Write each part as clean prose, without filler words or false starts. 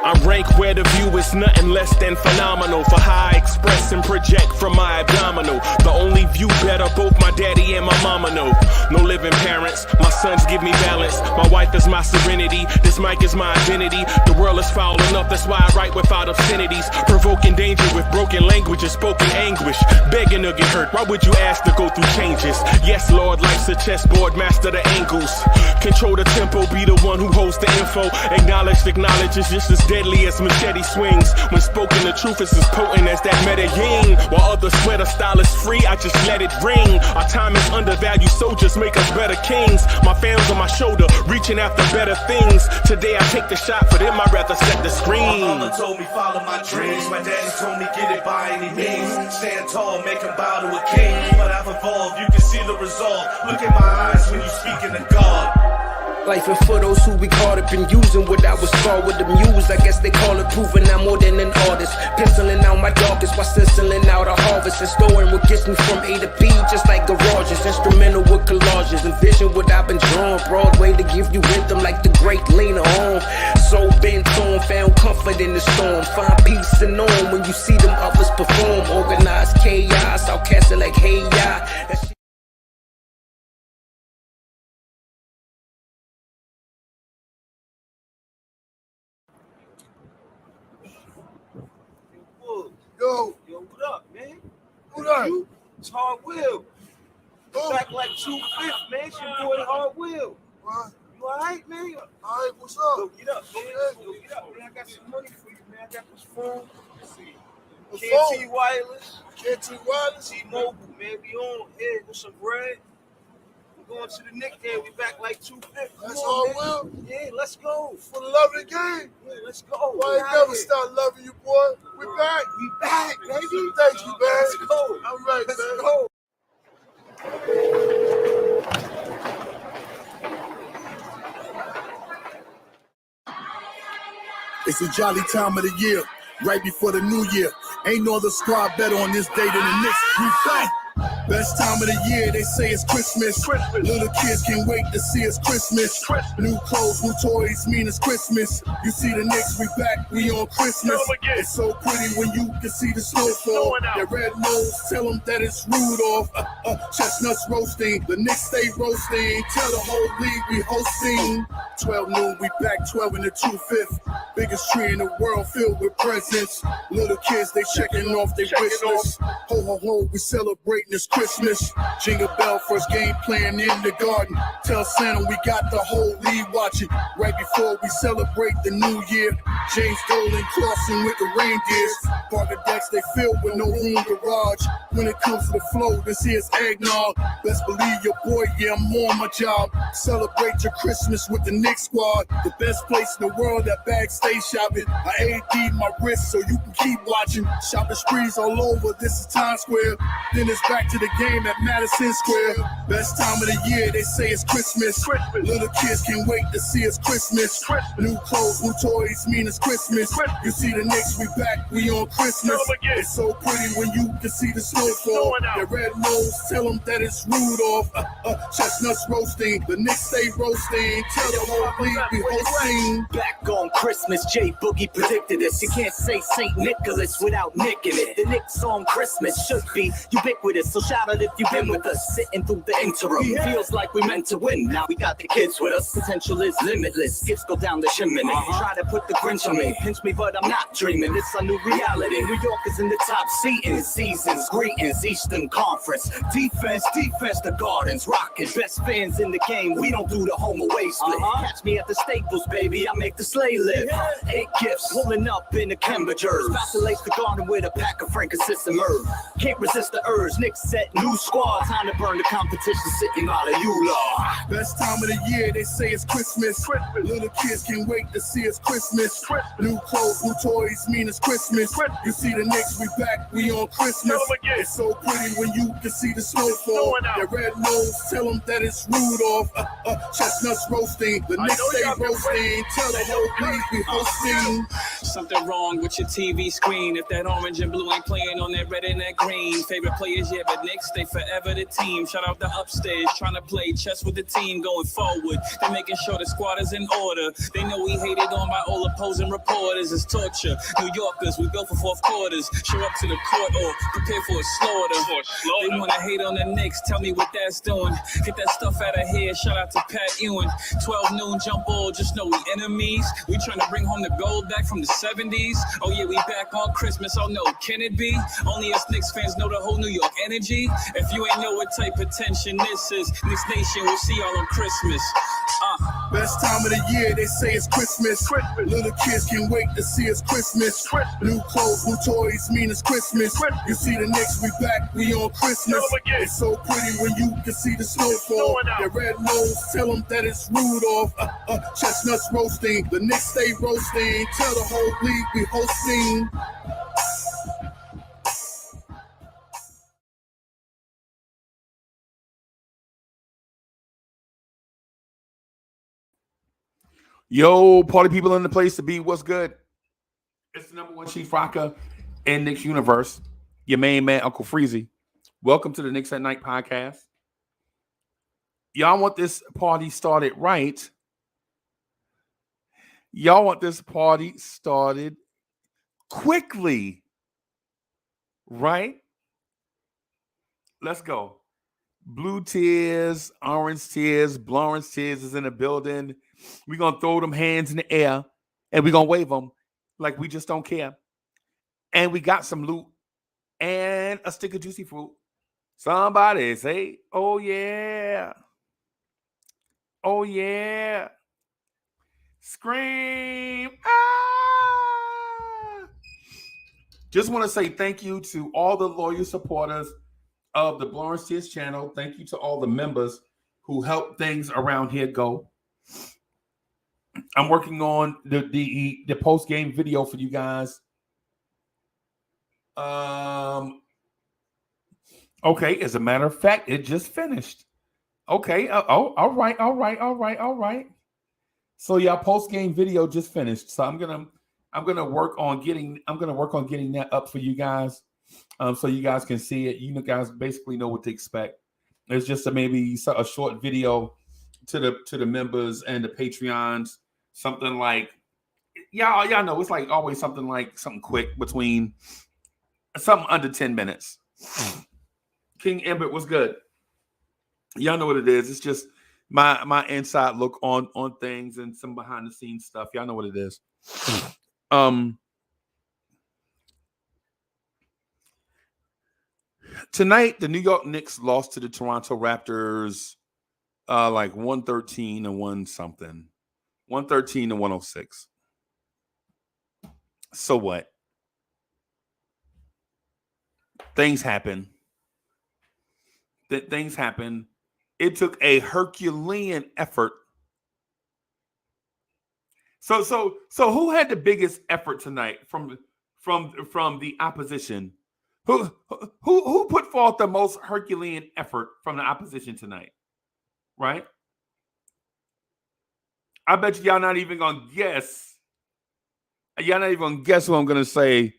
I rank where the view is nothing less than phenomenal. For how I express and project from my abdominal. The only view better, both my daddy and my mama know. No living parents, my sons give me balance. My wife is my serenity, this mic is my identity. The world is foul enough, that's why I write without obscenities. Provoking danger with broken language and spoken anguish. Begging to get hurt, why would you ask to go through changes? Yes, Lord, life's a chessboard, master the angles. Control the tempo, be the one who holds the info. Acknowledge is just as deadly as machete swings. When spoken, the truth is as potent as that Medellin. While others swear the style is free, I just let it ring. Our time is undervalued, soldiers make us better kings. My fam's on my shoulder, reaching after better things. Today I take the shot, for them I'd rather set the screen. My mama told me follow my dreams. My daddy told me get it by any means. Stand tall, make him bow to a king. But I've evolved, you can see the result. Look in my eyes when you speaking to God. Life and for those who we caught up in using what I was scarred with the muse. I guess they call it proving I'm more than an artist. Penciling out my darkest while sizzling out a harvest. And storing what gets me from A to B, just like garages. Instrumental with collages. Envision what I've been drawing. Broadway to give you rhythm like the great Lena Horne. So bent on, found comfort in the storm. Find peace and on when you see them others perform. Organized chaos, I'll cast it like hey ya. Yo, what up, man? What up? It's Hard Will. Oh. Back like 2/5, man. It's your boy Hard Will. What? You alright, man? Alright, what's Go up? get up, man. Go get up, man. I got some money for you, man. I got this phone. Let's see. The KT phone? Wireless. KT Wireless? T-Mobile, man. We on here with some bread. We're going to the Knicks game. We back like 2/5. That's all, Will? Yeah, let's go. For the love of the game? Yeah, let's go. Why ain't never stop loving you, boy? We back. We back, baby. Thank you, man. Let's go. All right, Let's man. go. It's a jolly time of the year, right before the new year. Ain't no other squad better on this day than the Knicks. We back. Best time of the year, they say it's Christmas. Little kids can't wait to see it's Christmas. New clothes, new toys, mean it's Christmas. You see the Knicks, we back, we on Christmas. It's so pretty when you can see the snowfall. Their red nose, tell them that it's Rudolph. Chestnuts roasting, the Knicks stay roasting. Tell the whole league we hosting. 12 noon, we back 12 in the 2/5. Biggest tree in the world filled with presents. Little kids, they checking off their wish list. Ho, ho, ho, we celebrating this Christmas. Jingle bell, first game playing in the garden. Tell Santa we got the whole league watching. Right before we celebrate the new year. James Dolan crossing with the reindeers. Parker decks, they filled with no room garage. When it comes to the flow, this here's eggnog. Best believe your boy, yeah, I'm on my job. Celebrate your Christmas with the Knicks squad. The best place in the world, that bag stay shopping. I AD my wrist so you can keep watching. Shopping sprees all over, this is Times Square. Then it's back to the game at Madison Square. Best time of the year, they say it's Christmas. Little kids can't wait to see it's Christmas. New clothes, new toys, mean it's Christmas. You see the Knicks, we back, we on Christmas. It's so pretty when you can see the snowfall. Their red nose, tell them that it's Rudolph. Chestnuts roasting, the Knicks stay roasting. Tell the whole league we hosting. Back on Christmas, J Boogie predicted this. You can't say St. Nicholas without nicking it. The Knicks on Christmas should be ubiquitous. So shout out if you've been with us, sitting through the interim. Feels like we meant to win. Now we got the kids with us. Potential is limitless. Gifts go down the chimney. Try to put the Grinch on me. Pinch me, but I'm not dreaming. It's a new reality. New York is in the top seating. Seasons, greetings, Eastern Conference. Defense, the Gardens rocking. Best fans in the game. We don't do the home away split. Catch me at the Staples, baby. I make the sleigh live. 8 gifts pulling up in the Cambridgers. About to lace the garden with a pack of frankincense and myrrh. Can't resist the urge. Knicks set new squad. Time to burn the competition sitting out of you, Lord. Best time of the year, they say it's Christmas. Little kids can't wait to see it's Christmas. New clothes, new toys, mean it's Christmas. You see the Knicks, we back, we on Christmas. It's so pretty when you can see the snowfall. Their red nose, tell them that it's Rudolph. Chestnuts roasting, the Knicks stay roasting. Tell the whole league we hosting. Something wrong with your TV screen. If that orange and blue ain't playing on that red and that green. Favorite players, yeah, but Knicks, they forever the team. Shout out the upstairs, trying to play chess with the team going forward. They're making sure the squad is in order. They know we hated on by all opposing reporters. It's torture. New Yorkers, we go for fourth quarters. Show up to the court or prepare for a slaughter. They want to hate on the Knicks. Tell me what that's doing. Get that stuff out of here. Shout out to Pat Ewing. 12 noon jump ball. Just know we enemies. We trying to bring home the gold back from the 70s. Oh yeah, we back on Christmas. Oh no, can it be? Only us Knicks fans know the whole New York energy. If you ain't know what type of tension this is, Knicks Nation, we'll see y'all on Christmas. Best time of the year, they say it's Christmas. Little kids can't wait to see it's Christmas. New clothes, new toys, mean it's Christmas. You see the Knicks, we back, we on Christmas. It's so pretty when you can see the snowfall. Their red nose, tell them that it's Rudolph. Chestnuts roasting, the Knicks stay roasting. Tell the whole league we hosting. Yo, party people in the place to be. What's good? It's the number one chief rocker in Knicks universe. Your main man, Uncle Freezy. Welcome to the Knicks at Night podcast. Y'all want this party started right. Y'all want this party started quickly. Right? Let's go. Blue tears, orange tears, Blorence tears is in the building. We're going to throw them hands in the air and we're going to wave them like we just don't care. And we got some loot and a stick of juicy fruit. Somebody say, oh yeah. Oh yeah. Scream. Ah. Just want to say thank you to all the loyal supporters of the Blorence Tears channel. Thank you to all the members who help things around here go. I'm working on the post-game video for you guys. Okay, as a matter of fact, it just finished. Okay, all right. So y'all post-game video just finished. So I'm gonna work on getting that up for you guys. So you guys can see it. You guys basically know what to expect. It's just maybe a short video to the members and the Patreons. Something like, y'all know it's like always something quick between something under 10 minutes. King Embert was good. Y'all know what it is. It's just my inside look on things and some behind the scenes stuff. Y'all know what it is. Tonight, the New York Knicks lost to the Toronto Raptors like 113 and 1 something. 113 to 106. So what? Things happen. Things happen. It took a Herculean effort. So who had the biggest effort tonight from the opposition? Who put forth the most Herculean effort from the opposition tonight? Right? I bet y'all not even gonna guess. Y'all not even gonna guess who I'm gonna say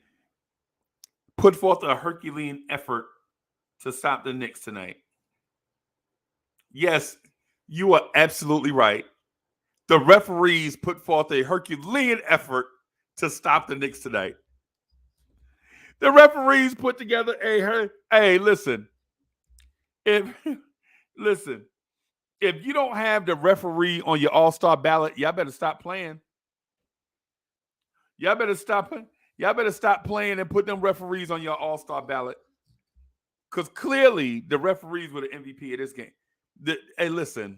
put forth a Herculean effort to stop the Knicks tonight. Yes, you are absolutely right. The referees put forth a Herculean effort to stop the Knicks tonight. The referees put together listen. If you don't have the referee on your all-star ballot, y'all better stop playing. Y'all better stop playing and put them referees on your all-star ballot. Because clearly the referees were the MVP of this game. Listen.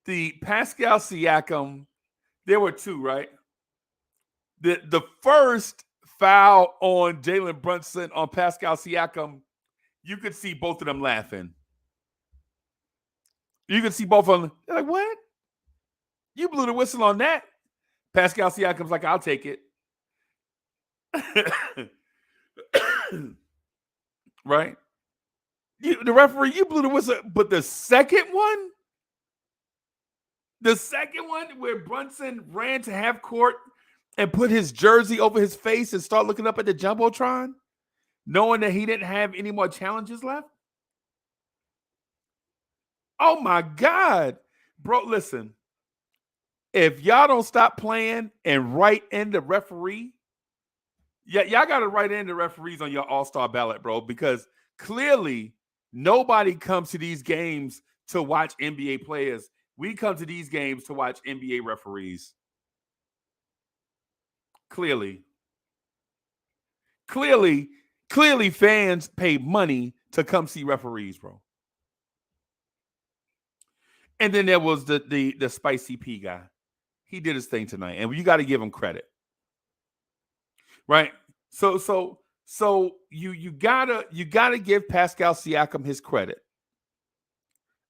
The Pascal Siakam, there were two, right? The first foul on Jalen Brunson on Pascal Siakam, you could see both of them laughing. You could see both of them. They're like, what? You blew the whistle on that? Pascal Siakam's like, I'll take it. Right? The referee, you blew the whistle. But the second one, The second one where Brunson ran to half court and put his jersey over his face and start looking up at the Jumbotron, knowing that he didn't have any more challenges left. Oh my God. Bro, listen. If y'all don't stop playing and write in the referee, y'all got to write in the referees on your all-star ballot, bro, because clearly nobody comes to these games to watch NBA players. We come to these games to watch NBA referees. Clearly fans pay money to come see referees, bro. And then there was the Spicy P guy. He did his thing tonight, and you got to give him credit, right? So you gotta give Pascal Siakam his credit.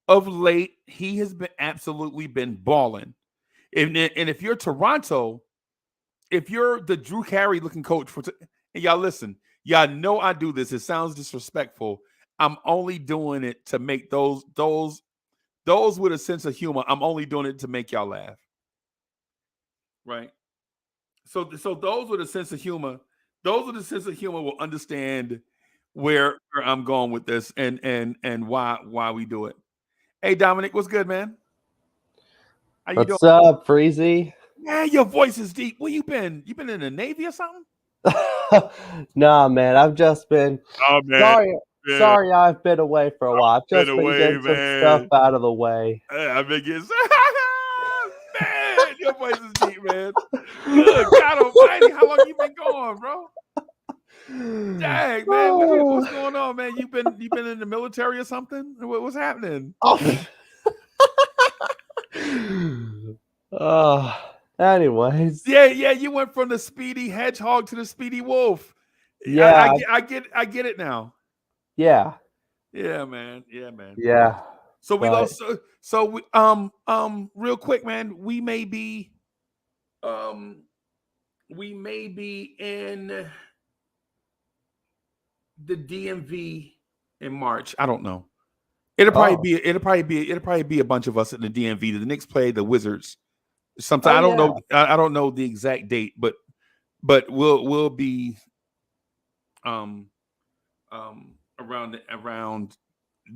Of late, he has been absolutely been balling, and if you're Toronto, if you're the Drew Carey looking coach and y'all listen, y'all know I do this. It sounds disrespectful. I'm only doing it to make those with a sense of humor. I'm only doing it to make y'all laugh. Right. So those with a sense of humor, will understand where I'm going with this and why we do it. Hey Dominic, what's good, man? How you doing? What's up, Freezy? Man, your voice is deep. Where you been? You been in the Navy or something? Nah, man. I've just been sorry I've been away for a while. I've just been getting some stuff out of the way. I've been getting man, your voice is deep, man. Good God almighty, how long you been going, bro? Dang, man, what's going on, man? You been in the military or something? What's happening? Anyways. Yeah, you went from the speedy hedgehog to the speedy wolf. Yeah, I get it now. Yeah. Yeah, man. Yeah. So we lost. So we real quick, man. We may be in the DMV in March. I don't know. It'll probably be a bunch of us in the DMV. The Knicks play the Wizards sometime. I don't know the exact date, but we'll be around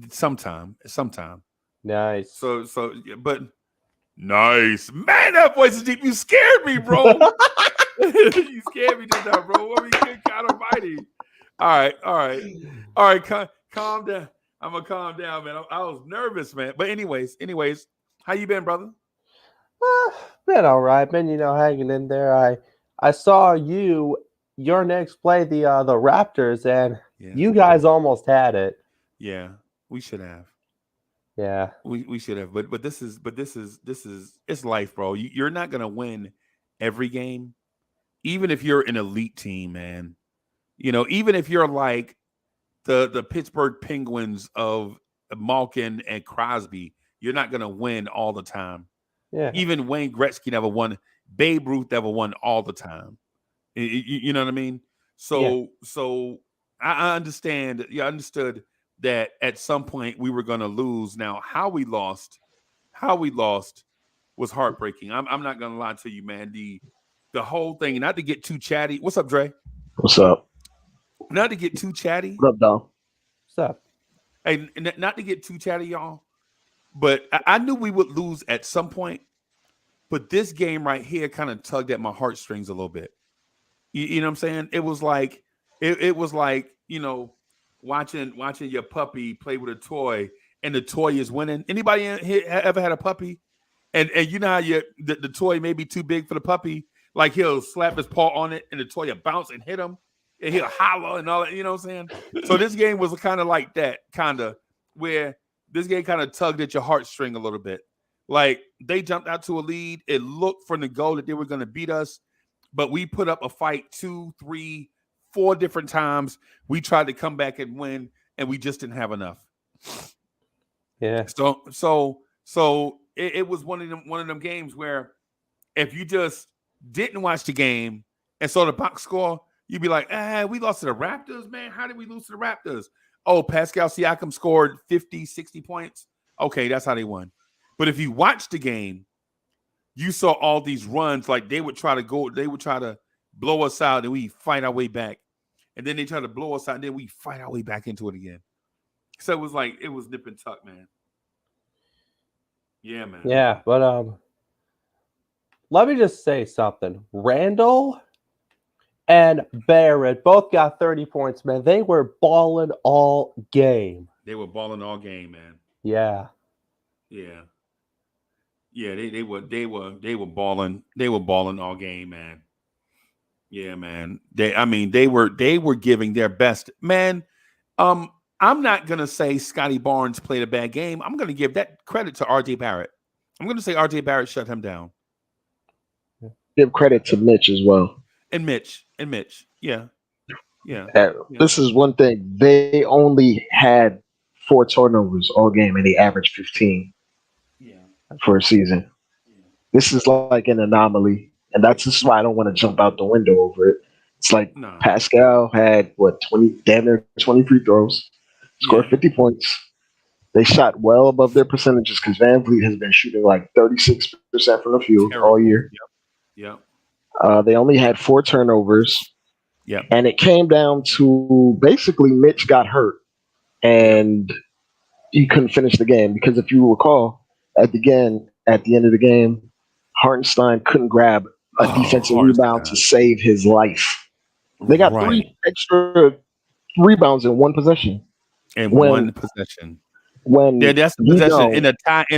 sometime. Nice. So but nice, man. That voice is deep. You scared me, bro. You scared me just now, bro. I mean, good God almighty. All right. Calm down. I'm gonna calm down, man. I was nervous, man. But anyways, how you been, brother? Been all right, been hanging in there. I saw your Knicks play the Raptors, and you guys almost had it. Yeah, we should have. Yeah, we should have. But this is it's life, bro. You're not gonna win every game, even if you're an elite team, man. Even if you're like the Pittsburgh Penguins of Malkin and Crosby, you're not gonna win all the time. Yeah. Even Wayne Gretzky never won. Babe Ruth never won all the time. You know what I mean? So I understand. You understood that at some point we were going to lose. Now, how we lost was heartbreaking. I'm not going to lie to you, man. The whole thing. Not to get too chatty. What's up, Dre? What's up? Not to get too chatty. What up, Dom? What's up? Hey, not to get too chatty, y'all. But I knew we would lose at some point. But this game right here kind of tugged at my heartstrings a little bit. You know what I'm saying? It was like watching your puppy play with a toy and the toy is winning. Anybody here ever had a puppy? And you know how the toy may be too big for the puppy? Like he'll slap his paw on it and the toy will bounce and hit him and he'll holler and all that. You know what I'm saying? So this game was kind of like that, where this game kind of tugged at your heartstring a little bit. Like they jumped out to a lead. It looked from the goal that they were going to beat us, but we put up a fight 2, 3, 4 different times. We tried to come back and win, and we just didn't have enough. Yeah. So it was one of them games where if you just didn't watch the game and saw the box score, you'd be like, we lost to the Raptors, man. How did we lose to the Raptors? Oh, Pascal Siakam scored 50, 60 points. Okay, that's how they won. But if you watch the game you saw all these runs, like they would try to blow us out and we fight our way back. And then they try to blow us out and then we fight our way back into it again. So it was nip and tuck, man. Yeah, man. Yeah, but let me just say something. Randall and Barrett both got 30 points, man. They were balling all game. They were balling all game, man. Yeah. Yeah. Yeah, they were balling. They were balling all game, man. Yeah, man. They were giving their best. Man, I'm not gonna say Scotty Barnes played a bad game. I'm gonna give that credit to RJ Barrett. I'm gonna say RJ Barrett shut him down. Give credit to Mitch as well. And Mitch. Yeah. This is one thing. They only had 4 turnovers all game, and they averaged 15 for a season. This is like an anomaly, and this is why I don't want to jump out the window over it. It's like Pascal had 20 free throws, scored 50 points. They shot well above their percentages because Van Vliet has been shooting like 36% from the field all year. Yep. They only had 4 turnovers. Yeah. And it came down to basically Mitch got hurt and he couldn't finish the game because if you recall, at the end of the game, Hartenstein couldn't grab a defensive rebound to save his life. They got 3 extra rebounds in one possession. One possession. That's the possession in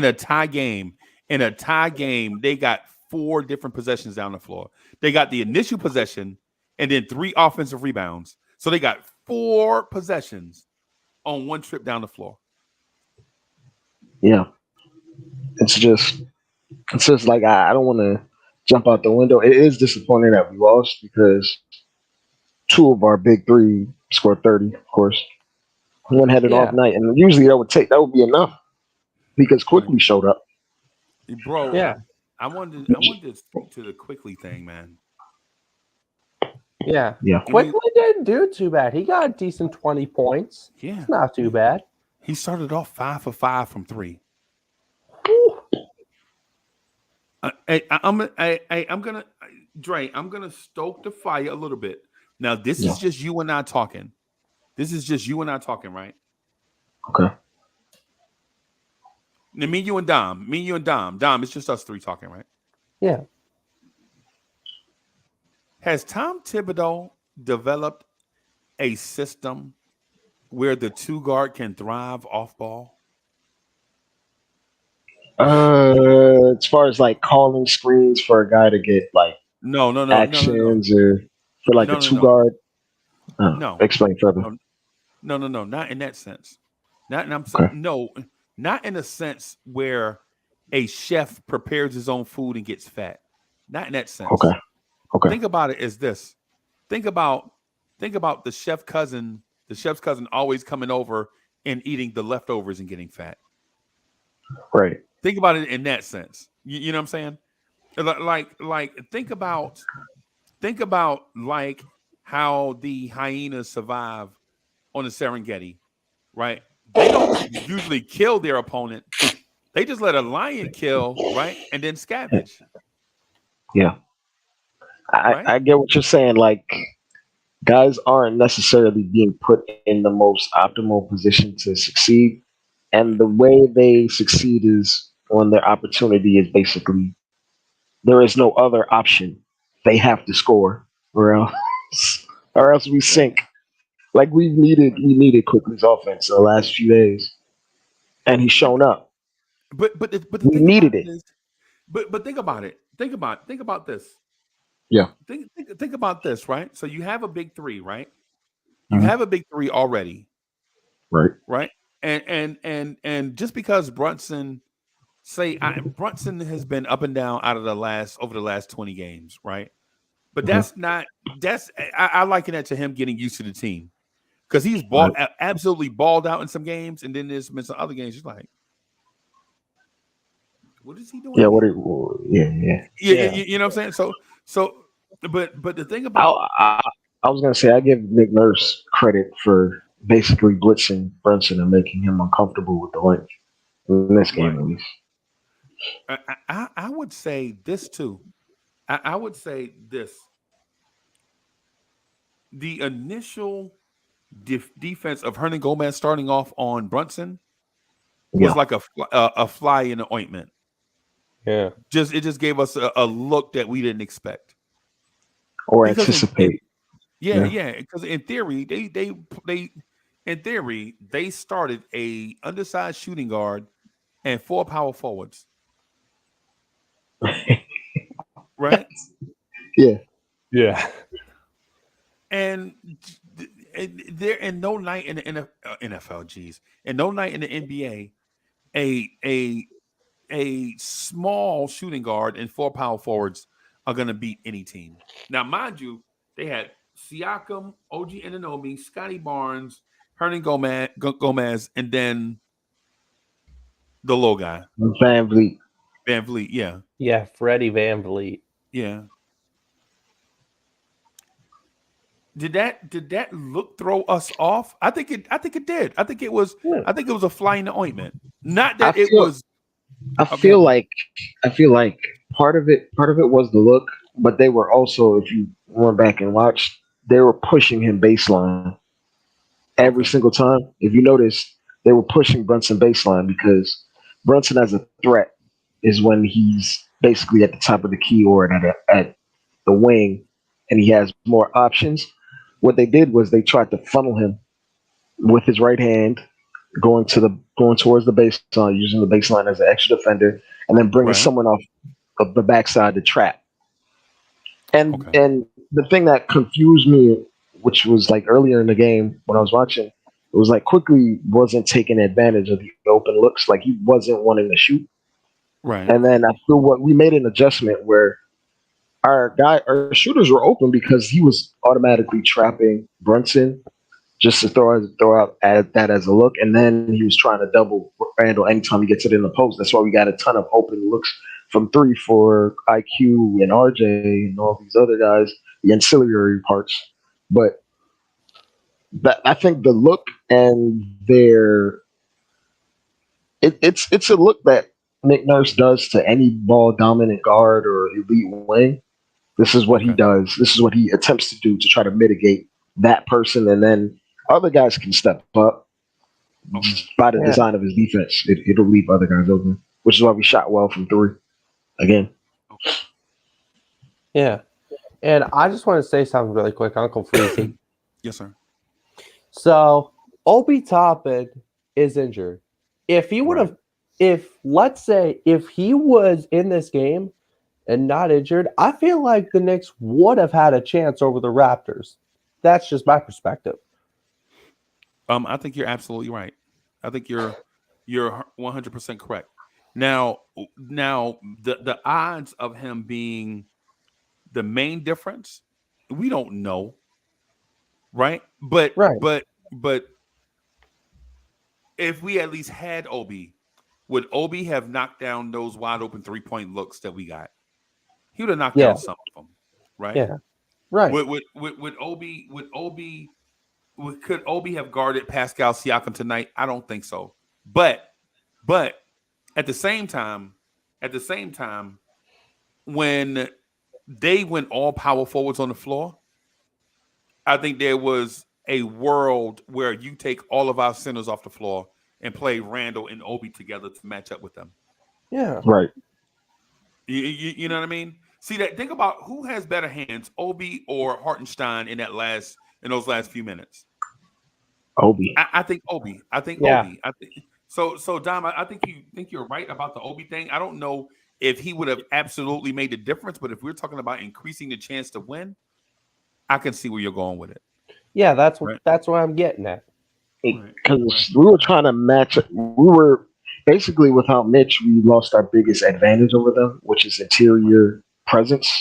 a tie game. In a tie game, they got 4 different possessions down the floor. They got the initial possession and then 3 offensive rebounds. So they got 4 possessions on one trip down the floor. Yeah. It's just like I don't want to jump out the window. It is disappointing that we lost because 2 of our big 3 scored 30, of course. One had an off night, and usually that would be enough because Quickly showed up. Bro, yeah. I wanted to speak to the Quickly thing, man. Yeah. Quickly didn't do too bad. He got a decent 20 points. Yeah. It's not too bad. He started off 5 for 5 from 3. I'm gonna stoke the fire a little bit. Now, this is just you and I talking. Right? Okay. Now, me, you, and Dom. Dom, it's just us 3 talking, right? Yeah. Has Tom Thibodeau developed a system where the 2 guard can thrive off ball? As far as like calling screens for a guy to get like actions or for like a 2 guard. No. Explain further. No, not in that sense. Not in a sense where a chef prepares his own food and gets fat. Not in that sense. Okay. Think about it as this. Think about the chef's cousin always coming over and eating the leftovers and getting fat. Right. Think about it in that sense. You know what I'm saying? Like think about like how the hyenas survive on the Serengeti, right? They don't usually kill their opponent. They just let a lion kill, right? And then scavenge. Yeah. I get what you're saying. Like, guys aren't necessarily being put in the most optimal position to succeed. And the way they succeed is when their opportunity is basically there is no other option. They have to score or else we sink. Like we needed Quickly's offense the last few days. And he's shown up. But the we thing needed about it. Is, but think about it. Think about this. Yeah. Think about this, right? So you have a big 3, right? You have a big 3 already. Right. Right. And just because Brunson has been up and down over the last 20 games, right? But I liken that to him getting used to the team because he's absolutely balled out in some games, and then there's been some other games. He's like, what is he doing? Yeah. Yeah. You know what I'm saying? So, but the thing about I was gonna say I give Nick Nurse credit for basically blitzing Brunson and making him uncomfortable with the length in this game at least. I would say this too. I would say this. The initial defense of Hernan Gomez starting off on Brunson was Yeah. like a fly in the ointment. Yeah. It just gave us a look that we didn't expect. Or Because anticipate. because in theory they started a undersized shooting guard and 4 power forwards, right? Yeah. Yeah. And there and no night in the NFL, geez, and no night in the NBA, a small shooting guard and 4 power forwards are going to beat any team. Now, mind you, they had Siakam, OG Anunoby, Scotty Barnes, Hernan Gomez, and then the little guy, Van Vliet. Van Vliet. Yeah, Yeah, Freddie Van Vliet. yeah. Did that look throw us off? I think it did. I think it was a fly in the ointment. Not that it was. I feel like part of it was the look, but they were also, if you went back and watched, they were pushing him baseline every single time. If you notice, they were pushing Brunson baseline because Brunson as a threat is when he's basically at the top of the key or at the wing, and he has more options. What they did was they tried to funnel him with his right hand, going towards the baseline, using the baseline as an extra defender, and then bringing someone off of the backside to trap. And the thing that confused me, which was like earlier in the game when I was watching, it was like Quickly wasn't taking advantage of the open looks, like he wasn't wanting to shoot. Right. And then I feel we made an adjustment where our shooters were open because he was automatically trapping Brunson just to throw out at that as a look, and then he was trying to double Randall anytime he gets it in the post. That's why we got a ton of open looks from 3 for IQ and RJ and all these other guys, the ancillary parts. But I think the look and it's a look that Nick Nurse does to any ball dominant guard or elite wing. This is what he does. This is what he attempts to do to try to mitigate that person, and then other guys can step up by the design of his defense. It'll leave other guys open, which is why we shot well from 3 again. Yeah. And I just want to say something really quick, Uncle Freezy. Yes, sir. So Obi Toppin is injured. If he would have, let's say he was in this game and not injured, I feel like the Knicks would have had a chance over the Raptors. That's just my perspective. I think you're absolutely right. I think you're 100% correct. Now the odds of him being the main difference, we don't know, right? But if we at least had Obi, would Obi have knocked down those wide open 3-point looks that we got? He would have knocked down some of them, right? Yeah, right. Could Obi have guarded Pascal Siakam tonight? I don't think so. But at the same time, when they went all power forwards on the floor, I think there was a world where you take all of our centers off the floor and play Randall and Obi together to match up with them. Yeah. Right. You know what I mean? See that? Think about who has better hands, Obi or Hartenstein in those last few minutes. Obi. I think Obi. Obi. So Dom, I think you're right about the Obi thing. I don't know if he would have absolutely made the difference, but if we're talking about increasing the chance to win, I can see where you're going with it. Yeah, that's what I'm getting at. Because we were trying to match. We were basically without Mitch, we lost our biggest advantage over them, which is interior presence.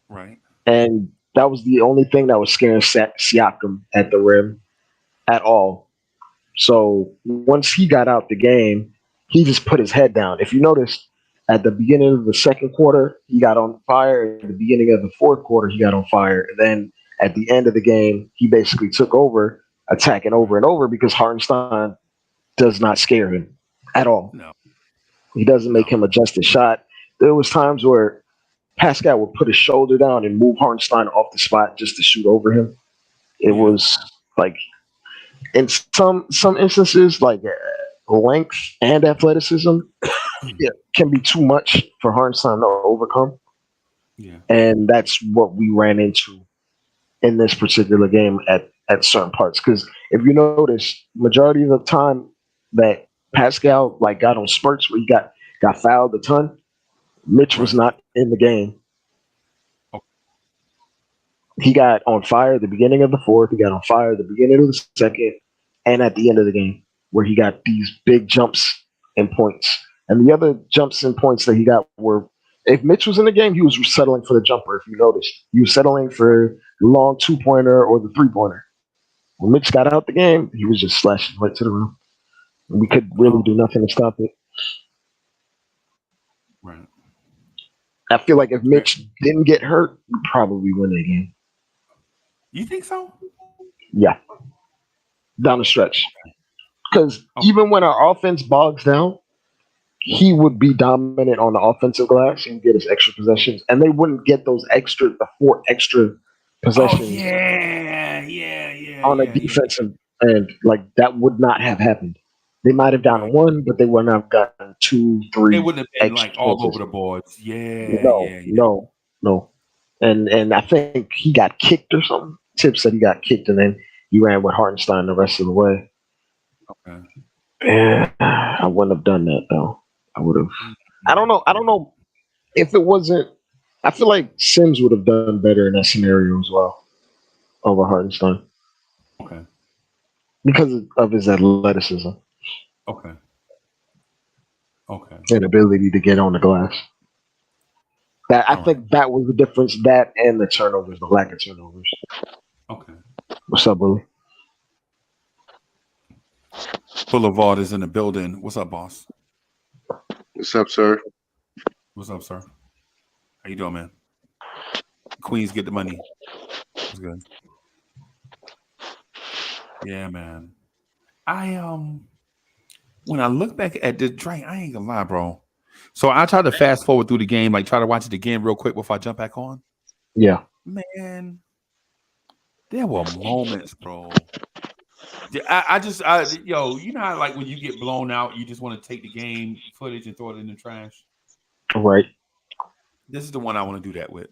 Right. And that was the only thing that was scaring Siakam at the rim at all. So once he got out the game, he just put his head down. If you notice, at the beginning of the second quarter, he got on fire. At the beginning of the fourth quarter, he got on fire. And then at the end of the game, he basically took over, attacking over and over because Hartenstein does not scare him at all. No. He doesn't No. make him adjust his shot. There was times where Pascal would put his shoulder down and move Hartenstein off the spot just to shoot over him. It Yeah. was like in some instances, like length and athleticism can be too much for Hartenstein to overcome, Yeah. and that's what we ran into in this particular game at certain parts. Because if you notice, majority of the time that Pascal like got on spurts where he got fouled a ton, Mitch was Right. not in the game. Okay. He got on fire at the beginning of the fourth. He got on fire at the beginning of the second, and at the end of the game, where he got these big jumps and points. And the other jumps and points that he got were, if Mitch was in the game, he was settling for the jumper. If you noticed, he was settling for the long 2-pointer or the 3-pointer. When Mitch got out the game, he was just slashing right to the rim. We could really do nothing to stop it. Right. I feel like if Mitch didn't get hurt, we'd probably win the game. You think so? Yeah, down the stretch. Because even when our offense bogs down, he would be dominant on the offensive glass and get his extra possessions, and they wouldn't get the 4 extra possessions on a defensive end. Like that would not have happened. They might have gotten one, but they would not have gotten 2, 3. They wouldn't have been extra like all possessions. over the boards. Yeah. No. And I think he got kicked or something. Tip said he got kicked, and then he ran with Hartenstein the rest of the way. Okay. Yeah, I wouldn't have done that though. I would have. I don't know if it wasn't. I feel like Sims would have done better in that scenario as well over Hartenstein. Okay. Because of his athleticism. Okay. And ability to get on the glass. I think that was the difference. That and the turnovers, the lack of turnovers. Okay. What's up, Willie? Boulevard is in the building. What's up, boss? What's up, sir? What's up, sir? How you doing, man? Queens get the money. That's good. Yeah, man. When I look back at the Drake, I ain't gonna lie, bro. So I tried to fast forward through the game, like try to watch it again real quick before I jump back on. Yeah. Man, there were moments, bro. Yo, you know how like when you get blown out, you just want to take the game footage and throw it in the trash? Right. This is the one I want to do that with.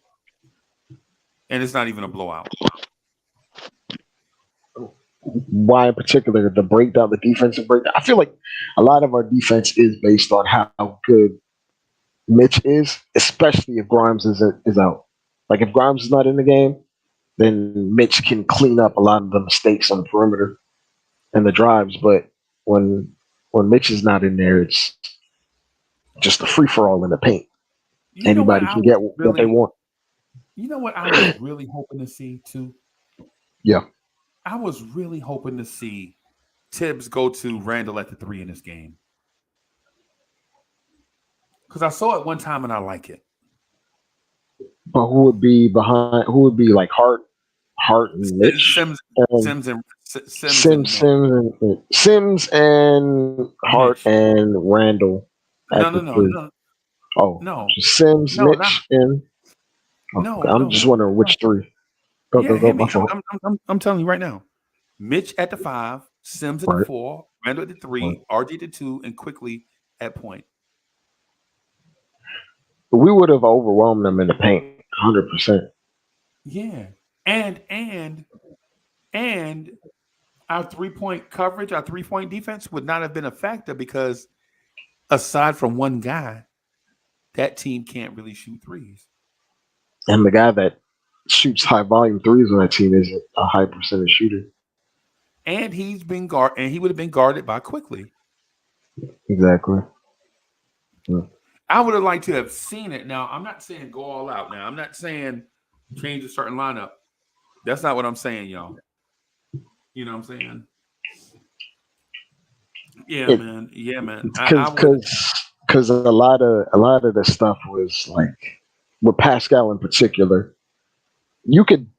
And it's not even a blowout. Why in particular the breakdown, the defensive breakdown? I feel like a lot of our defense is based on how good Mitch is, especially if Grimes is out. Like if Grimes is not in the game, then Mitch can clean up a lot of the mistakes on the perimeter and the drives. But when Mitch is not in there, it's just a free for all in the paint. Anybody can get what they want. You know what I was really hoping to see too? Yeah. I was really hoping to see Tibbs go to Randall at the 3 in this game. Because I saw it one time and I like it. But who would be behind? Who would be like Hart and Mitch? Sims and Hart and Randall. No. Oh no. Sims, Mitch, and I'm just wondering which 3. I'm telling you right now. Mitch at the 5, Sims at the 4, Randall at the 3, RJ at the 2, and Quickly at point. We would have overwhelmed them in the paint, 100%. Yeah, and our 3-point coverage, our 3-point defense would not have been a factor because aside from one guy, that team can't really shoot threes. And the guy that shoots high volume threes on that team isn't a high percentage shooter. And he's been guarded, and he would have been guarded by Quickly. Exactly. Yeah. I would have liked to have seen it. Now, I'm not saying go all out. Now, I'm not saying change a certain lineup. That's not what I'm saying, y'all. You know what I'm saying? Yeah, man. Yeah, man. Because a lot of the stuff was like with Pascal in particular. You could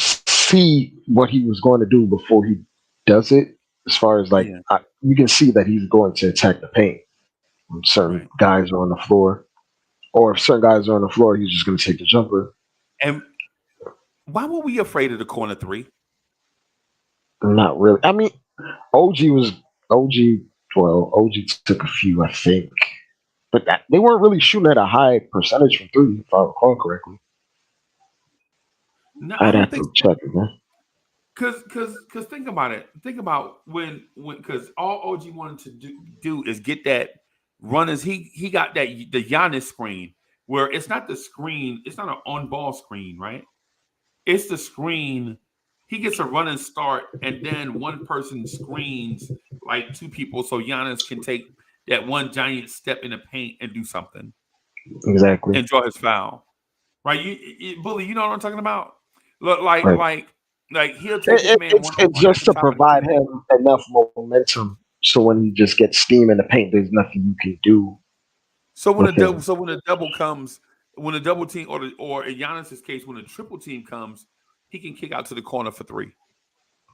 see what he was going to do before he does it. As far as like you can see that he's going to attack the paint. Certain guys are on the floor, or if certain guys are on the floor, he's just going to take the jumper. And why were we afraid of the corner three? Not really. I mean, OG was OG. Well, OG took a few, I think, but they weren't really shooting at a high percentage from three, if I recall correctly. No, I'd have to check it, man. Because think about it. Think about when because all OG wanted to do is get that runners. He got the Giannis screen where it's not the screen. It's not an on ball screen, right? It's the screen. He gets a running start, and then one person screens like two people, so Giannis can take that one giant step in the paint and do something. Exactly. And draw his foul. Right? You Bully, you know what I'm talking about? Look, like he'll take his man it's just to provide him enough momentum, so when he just gets steam in the paint, there's nothing you can do. So when a double comes, when a double team or in Giannis's case, when a triple team comes, he can kick out to the corner for three.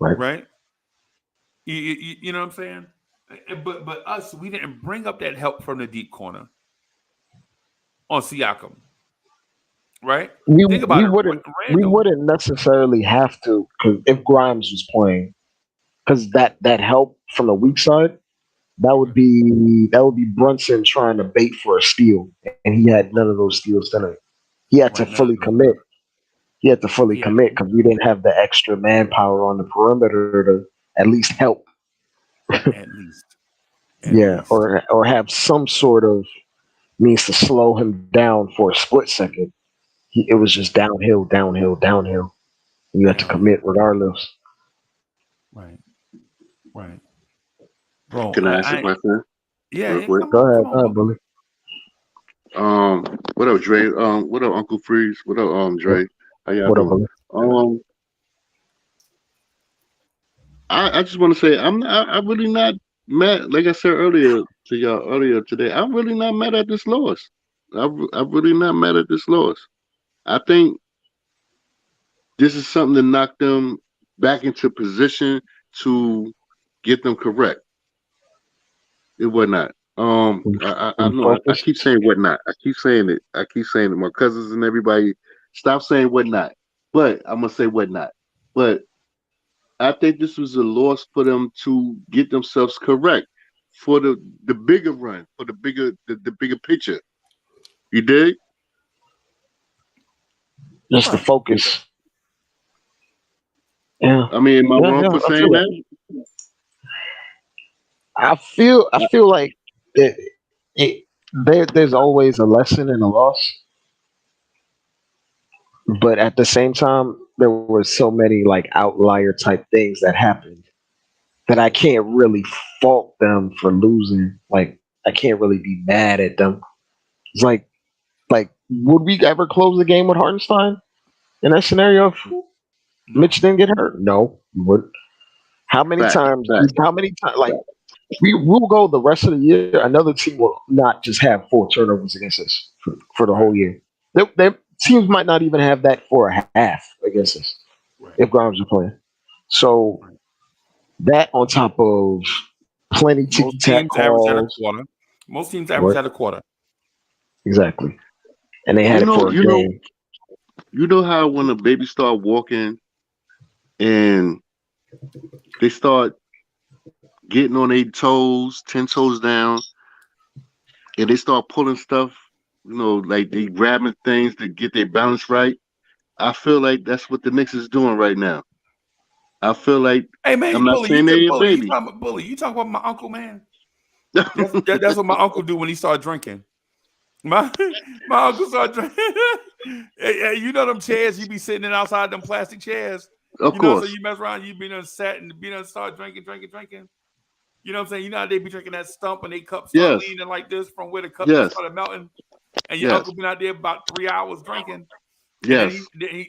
Right? You know what I'm saying? But us, we didn't bring up that help from the deep corner on Siakam. Right? We Think about it. We wouldn't necessarily have to, because if Grimes was playing, because that help from the weak side, that would be Brunson trying to bait for a steal, and he had none of those steals tonight. He had to fully commit. He had to fully commit because we didn't have the extra manpower on the perimeter to at least help. At least. Or have some sort of means to slow him down for a split second. It was just downhill, downhill, downhill. You had to commit regardless. Right. Bro, Can I ask a question? Yeah. Go ahead, Bully. What up, Dre? What up, Uncle Freeze? What up, Dre? How y'all doing? I just want to say I'm really not mad. Like I said earlier to y'all earlier today, I'm really not mad at this loss. I'm really not mad at this loss. I think this is something to knock them back into position to get them correct. It was not. I know. I keep saying what not. I keep saying it. My cousins and everybody, stop saying what not. But I'm gonna say what not. But I think this was a loss for them to get themselves correct for the bigger run, for the bigger picture. You dig? Just the focus. Yeah. I mean, am I wrong for saying that? I feel like there's always a lesson in a loss, but at the same time, there were so many like outlier type things that happened that I can't really fault them for losing. Like I can't really be mad at them. It's like would we ever close the game with Hartenstein in that scenario if Mitch didn't get hurt? No, we wouldn't. How many times? Like we'll go the rest of the year. Another team will not just have 4 turnovers against us for the whole year. Their teams might not even have that for a half against us if Grimes are playing. So that on top of plenty ticky-tack calls. Most teams average at a quarter. Exactly. And they had it for a game. You know how when a baby start walking and they start getting on 8 toes, 10 toes down, and they start pulling stuff, like they grabbing things to get their balance right. I feel like that's what the Knicks is doing right now. I feel like I'm not saying they're a baby. You talking about my uncle, man? That's what my uncle do when he started drinking. My uncle started drinking. You know them chairs you be sitting in outside, them plastic chairs. Of course. So you mess around, you be done sat and be done start drinking. You know what I'm saying? You know how they be drinking that stump and they cups start leaning like this from where the cup started melting. And your uncle been out there about 3 hours drinking. Yes.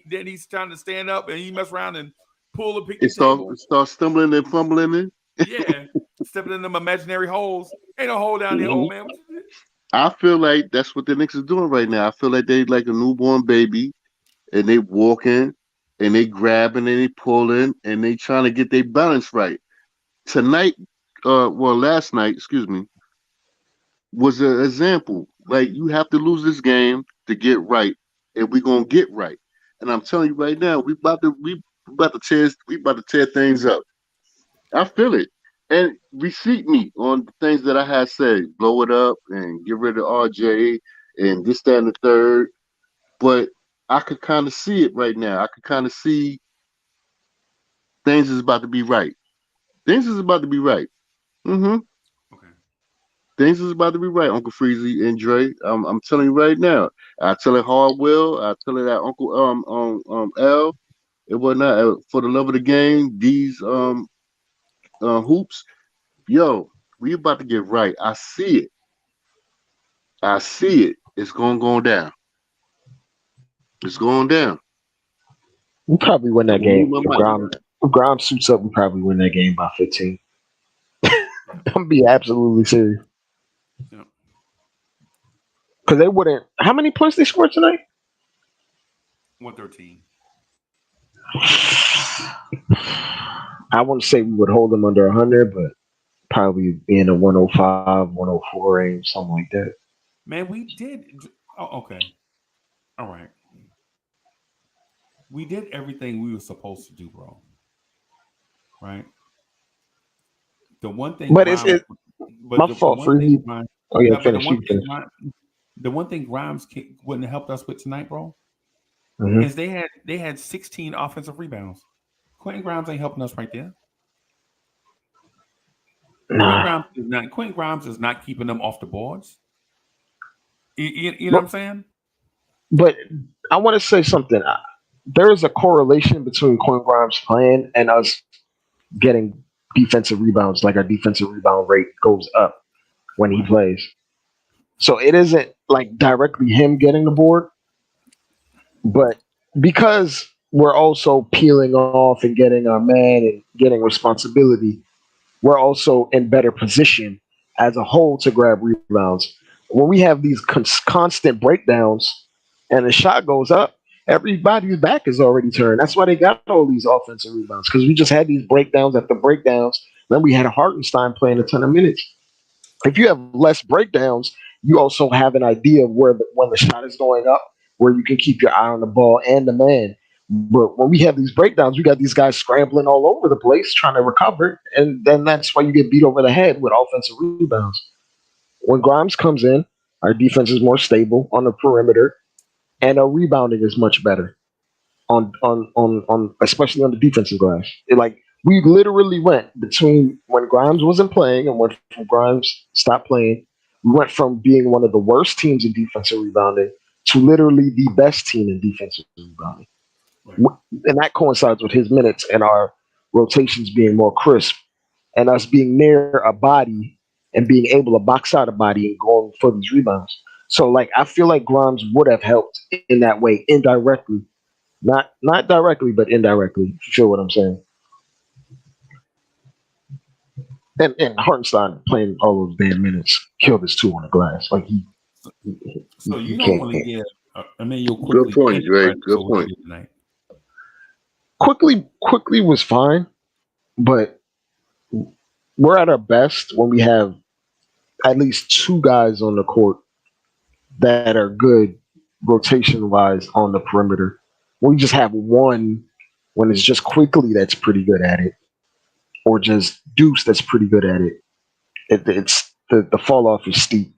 Then he's trying to stand up and he mess around and pull a picture. Start stumbling and fumbling in. Yeah. Stepping in them imaginary holes. Ain't no hole down there, old man. I feel like that's what the Knicks is doing right now. I feel like they like a newborn baby and they walking and they grabbing and they pulling and they trying to get their balance right. Last night, was an example. Like you have to lose this game to get right, and we're gonna get right. And I'm telling you right now, we about to tear things up. I feel it. And receipt me on the things that I had said. Blow it up and get rid of RJ and this, that, and the third. But I could kind of see it right now. I could kind of see things is about to be right. Things is about to be right. Mm-hmm. Okay. Things is about to be right, Uncle Freezy and Dre. I'm telling you right now. I tell it Hardwell. I tell it that Uncle L. It was not for the love of the game. These hoops, yo, we about to get right. I see it. I see it. It's going down. It's going down. We probably win that I'm gonna mute game. my mic. If Grimes suits up, we probably win that game by 15. I'm be absolutely serious. Yeah. Because they wouldn't. How many points they scored tonight? 113. I wouldn't say we would hold them under 100, but probably be in a 105, 104 range, something like that. Man, we did. Oh, okay. All right. We did everything we were supposed to do, bro. Right? The one thing, But Grimes, my fault for you. Oh yeah, finish. The one thing Grimes wouldn't have helped us with tonight, bro, Mm-hmm. is they had 16 offensive rebounds. Quentin Grimes ain't helping us right there. Nah. Quentin Grimes is not keeping them off the boards. You know what I'm saying? But I want to say something. There is a correlation between Quentin Grimes playing and us getting defensive rebounds. Like our defensive rebound rate goes up when he plays. So it isn't like directly him getting the board, but because we're also peeling off and getting our man and getting responsibility, we're also in better position as a whole to grab rebounds. When we have these constant breakdowns and the shot goes up, everybody's back is already turned. That's why they got all these offensive rebounds, because we just had these breakdowns after breakdowns. Then we had Hartenstein playing a ton of minutes. If you have less breakdowns, you also have an idea of when the shot is going up, where you can keep your eye on the ball and the man. But when we have these breakdowns, we got these guys scrambling all over the place trying to recover, and then that's why you get beat over the head with offensive rebounds. When Grimes comes in, our defense is more stable on the perimeter, and our rebounding is much better on especially on the defensive glass. We literally went between when Grimes wasn't playing and when Grimes stopped playing. We went from being one of the worst teams in defensive rebounding to literally the best team in defensive rebounding. And that coincides with his minutes and our rotations being more crisp and us being near a body and being able to box out a body and going for these rebounds. So, I feel like Grimes would have helped in that way, indirectly. Not directly, but indirectly. If you feel what I'm saying. And Hartenstein playing all those damn minutes killed his 2 on the glass. So you don't want to give Emmanuel Quickly. Good point, Dre. Good point. Quickly was fine, but we're at our best when we have at least 2 guys on the court that are good rotation-wise on the perimeter. We just have one when it's just Quickly that's pretty good at it, or just Deuce that's pretty good at it. It's the fall off is steep.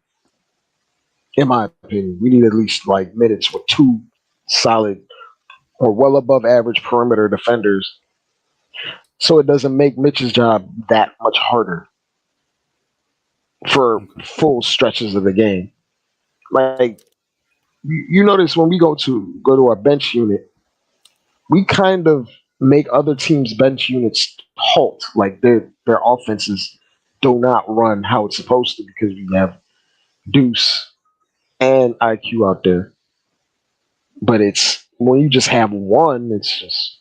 In my opinion, we need at least minutes with 2 solid or well above average perimeter defenders, so it doesn't make Mitch's job that much harder for full stretches of the game. You notice when we go to our bench unit, we kind of make other teams' bench units halt. Their offenses do not run how it's supposed to, because we have Deuce and IQ out there. But it's when you just have one, it's just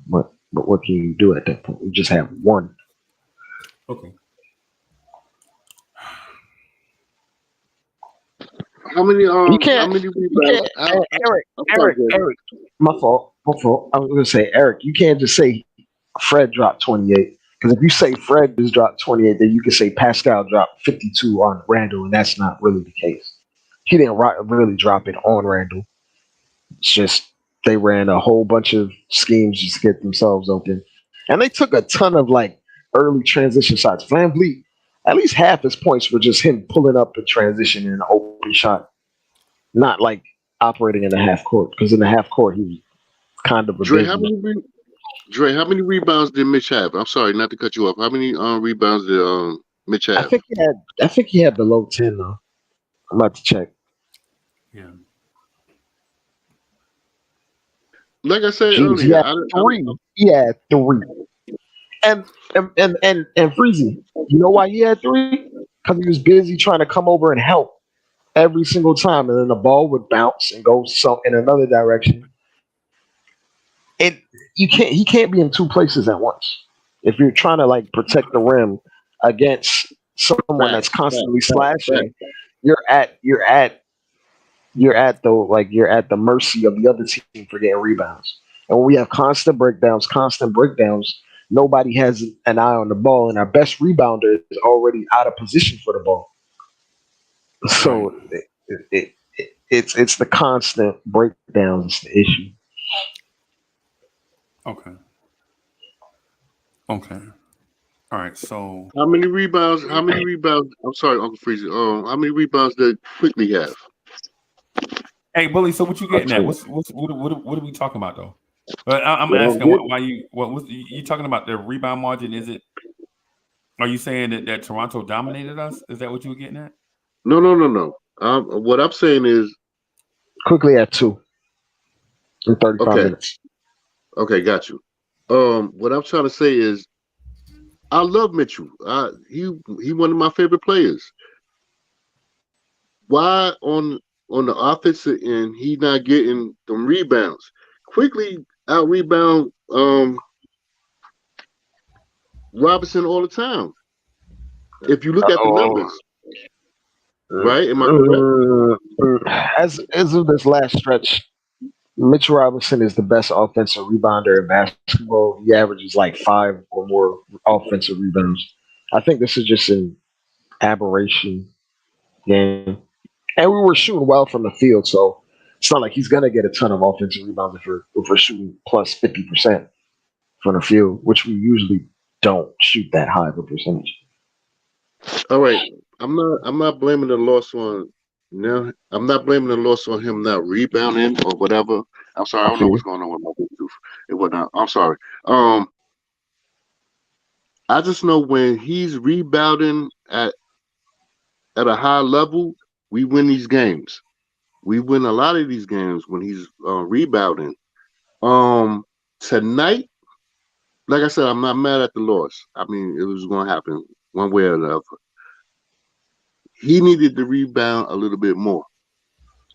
what can you do at that point? You just have one. Okay. How many? You can't. Eric. My fault. I was gonna say, Eric, you can't just say Fred dropped 28, Because if you say Fred just dropped 28, then you can say Pascal dropped 52 on Randall, and that's not really the case. He didn't really drop it on Randall. It's just they ran a whole bunch of schemes just to get themselves open. And they took a ton of like early transition shots. Van Vliet, at least half his points were just him pulling up a transition in an open shot, not like operating in the half court. Because in the half court, he was kind of a Dre, how many rebounds did Mitch have? I'm sorry, not to cut you off. How many rebounds did Mitch have? I think he had below 10 though. I'm about to check. Yeah. Like I said Jeez, earlier, he had three. And Freezy, you know why he had three? Because he was busy trying to come over and help every single time, and then the ball would bounce and go in another direction. He can't be in two places at once. If you're trying to like protect the rim against someone that's constantly slashing, you're at the mercy of the other team for getting rebounds. And when we have constant breakdowns, nobody has an eye on the ball, and our best rebounder is already out of position for the ball. So it's the constant breakdowns the issue. Okay. All right. So how many rebounds? I'm sorry, Uncle Freezy. How many rebounds did Quickly have? Hey, Bully. So what you getting at? What are we talking about though? But I'm asking why you talking about the rebound margin? Are you saying that Toronto dominated us? Is that what you were getting at? No. What I'm saying is Quickly at 2 in 35 minutes. Okay, got you. What I'm trying to say is, I love Mitchell. He one of my favorite players. Why on the offensive end he not getting them rebounds? Quickly out rebound Robinson all the time. If you look at the numbers, right? Am I correct? As of this last stretch, Mitch Robinson is the best offensive rebounder in basketball. He averages like 5 or more offensive rebounds. I think this is just an aberration game. And we were shooting well from the field, so it's not like he's going to get a ton of offensive rebounds if we're shooting plus 50% from the field, which we usually don't shoot that high of a percentage. All right. I'm not blaming the loss on now. I'm not blaming the loss on him not rebounding or whatever. I'm sorry, I don't know what's going on with my Bluetooth and whatnot. I'm sorry. I just know when he's rebounding at a high level, we win these games. We win a lot of these games when he's rebounding. Tonight, like I said, I'm not mad at the loss. I mean, it was going to happen one way or another. He needed to rebound a little bit more.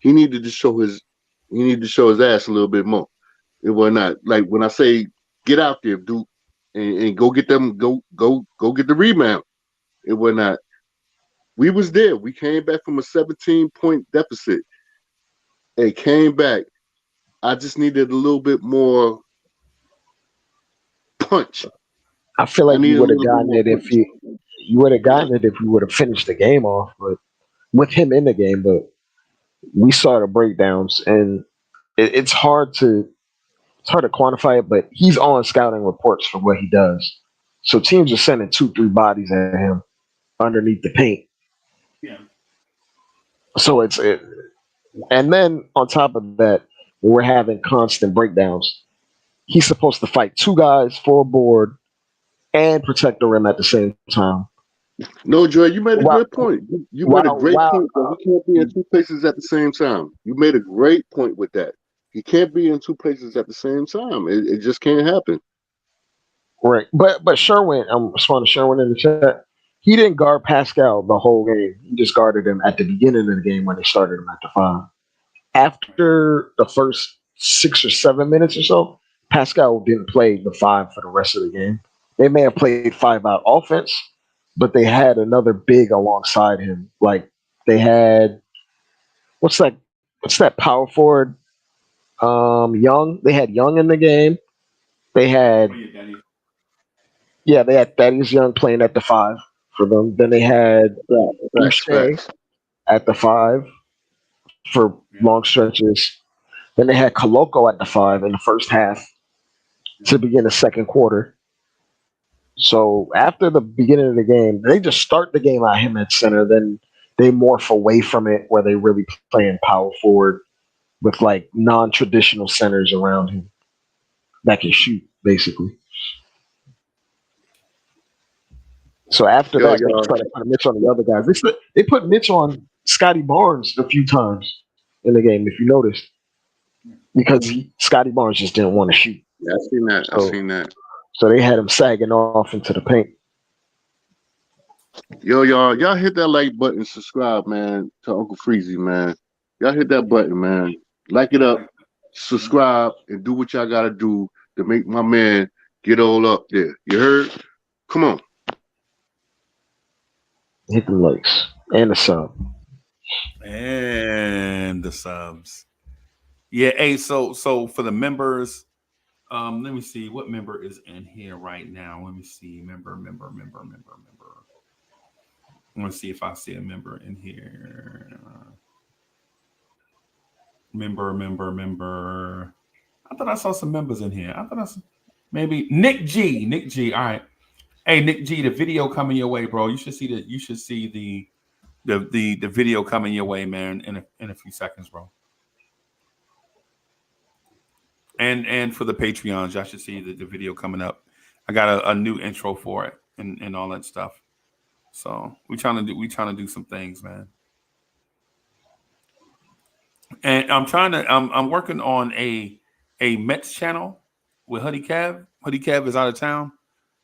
He needed to show his ass a little bit more. It was not like when I say get out there, Duke, and go get them, go get the rebound. It was not. We was there. We came back from a 17-point deficit. And came back. I just needed a little bit more punch. I feel like you would have gotten it if you would have gotten it if you would have finished the game off, but with him in the game. But we saw the breakdowns, and it's hard to quantify it. But he's on scouting reports for what he does, so teams are sending 2-3 bodies at him underneath the paint. Yeah. So and then on top of that, we're having constant breakdowns. He's supposed to fight 2 guys for a board and protect the rim at the same time. No, Joy, you made a good point. You made a great point that he can't be in 2 places at the same time. You made a great point with that. He can't be in 2 places at the same time. It just can't happen. Right. But Sherwin, I'm responding to Sherwin in the chat. He didn't guard Pascal the whole game. He just guarded him at the beginning of the game when they started him at the 5. After the first 6 or 7 minutes or so, Pascal didn't play the 5 for the rest of the game. They may have played 5 out offense, but they had another big alongside him. Like they had what's that power forward? Young. They had Young in the game. They had Yeah, they had Thaddeus Young playing at the 5 for them. Then they had Boucher Facts. at the 5 for long stretches. Then they had Coloco at the 5 in the first half to begin the second quarter. So after the beginning of the game, they just start the game out him at center. Then they morph away from it where they really playing power forward with like non-traditional centers around him that can shoot, basically. So after Yo, that, they y'all. try to put Mitch on the other guys. They put Mitch on Scotty Barnes a few times in the game, if you noticed, because Scotty Barnes just didn't want to shoot. Yeah, I seen that. I So, seen that. so they had him sagging off into the paint. Yo, y'all hit that like button, subscribe, man, to Uncle Freezy, man. Y'all hit that button, man. Like it up, subscribe, and do what y'all gotta do to make my man get all up there. You heard? Come on. Hit the likes and the sub. And the subs. Yeah, hey, so for the members, let me see what member is in here right now. Let me see. Member. I want to see if I see a member in here. Member. I thought I saw some members in here. I thought I saw maybe Nick G. All right. Hey, Nick G, the video coming your way, bro. You should see the video coming your way, man, in a few seconds, bro. And for the Patreons, y'all should see the video coming up. I got a new intro for it and all that stuff. So we trying to do some things, man. And I'm working on a Mets channel with Hoodie Cav. Hoodie Cav is out of town,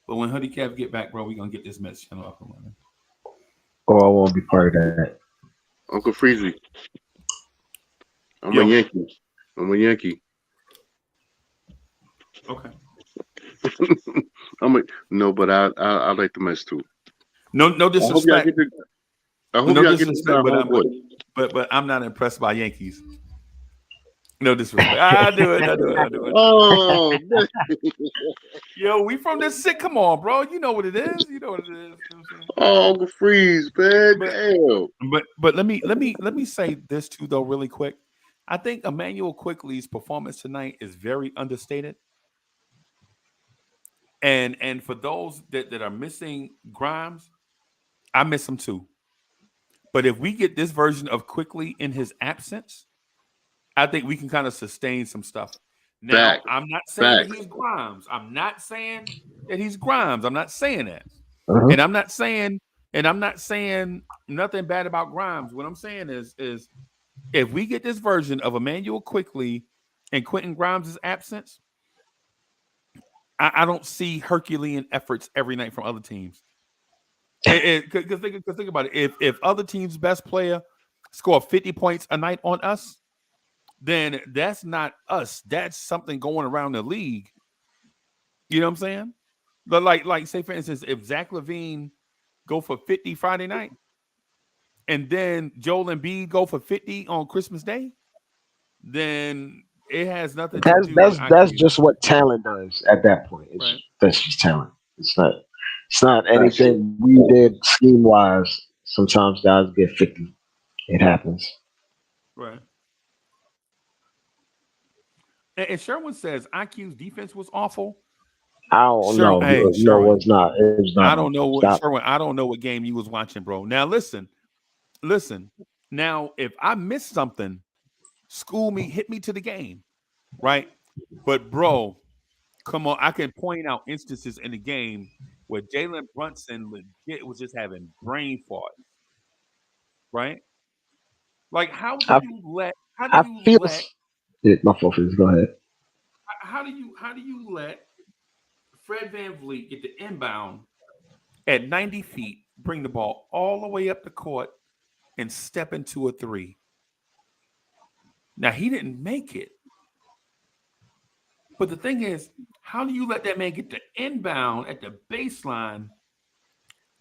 but when Hoodie Cav get back, bro, we're gonna get this Mets channel up and running. Oh, I won't be part of that. Uncle Freezy. I'm a Yankee. Okay. But I like the Mets too. No disrespect. I hope y'all get the but I'm not impressed by Yankees. No disrespect. I do it. Oh, yo, we from this sick. Come on, bro. You know what it is. Oh, Uncle Freeze, man. Damn. But let me say this too, though, really quick. I think Emmanuel Quickly's performance tonight is very understated. And for those that are missing Grimes, I miss him too. But if we get this version of Quickly in his absence, I think we can kind of sustain some stuff. Now, I'm not saying that he's Grimes. I'm not saying that. Uh-huh. And I'm not saying nothing bad about Grimes. What I'm saying is if we get this version of Emmanuel Quickly in Quentin Grimes' absence, I don't see Herculean efforts every night from other teams. Because think about it. If other teams' best player score 50 points a night on us, then that's not us. That's something going around the league. You know what I'm saying? But like say for instance, if Zach LaVine go for 50 Friday night, and then Joel Embiid go for 50 on Christmas Day, then it has nothing to do. That's just what talent does at that point. That's just talent. It's not anything we did scheme wise. Sometimes guys get 50. It happens. Right. And Sherwin says IQ's defense was awful. I don't know. Hey, no, Sherwin, it's not. It's not. I don't know what Sherwin. I don't know what game you was watching, bro. Now listen. Now, if I missed something, school me, hit me to the game, right? But bro, come on, I can point out instances in the game where Jalen Brunson legit was just having brain fart, right? Like, how do you let? My fault is. Go ahead. How do you let Fred VanVleet get the inbound at 90 feet, bring the ball all the way up the court, and step into a three? Now, he didn't make it. But the thing is, how do you let that man get the inbound at the baseline,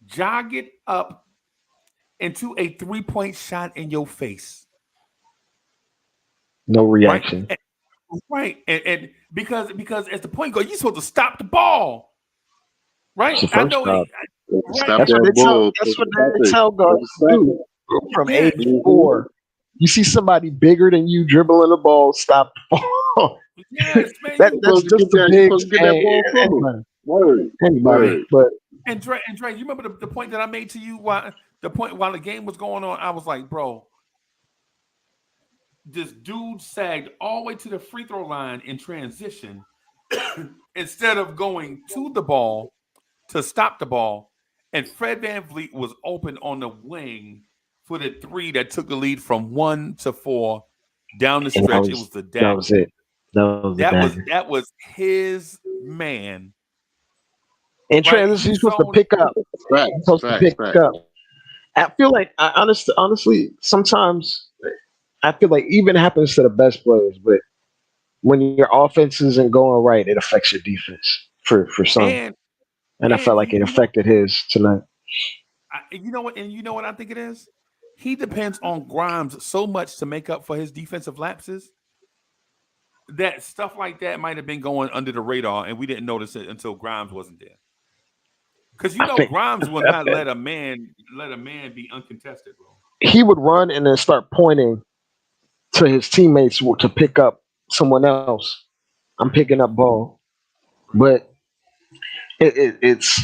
jog it up into a three-point shot in your face? No reaction. Right. And because as the point goes, you're supposed to stop the ball. Right? It's the I first know. job. Stop That's what that they tell. bull. That's what they tell guards to do from Yeah. age 4. You see somebody bigger than you dribbling the ball, stop the ball. Yes, man. That's Supposed to just get the that. big. Supposed to get that ball from him. Word. Anybody, Word. but And Dre, you remember the point that I made to you while the game was going on? I was like, bro, this dude sagged all the way to the free throw line in transition instead of going to the ball to stop the ball. And Fred VanVleet was open on the wing for the 3 that took the lead from 1 to 4 down the stretch. It was the dagger. that was it. That was his man. In transition, you're supposed to pick up. Facts. You're supposed to pick up. I feel like, honestly, sometimes I feel like even happens to the best players, but when your offense isn't going right, it affects your defense for some. And I felt like it affected his tonight. You know what? And you know what I think it is? He depends on Grimes so much to make up for his defensive lapses that stuff like that might have been going under the radar, and we didn't notice it until Grimes wasn't there. Because Grimes will not let a man be uncontested, bro. He would run and then start pointing to his teammates to pick up someone else. I'm picking up ball, but it's.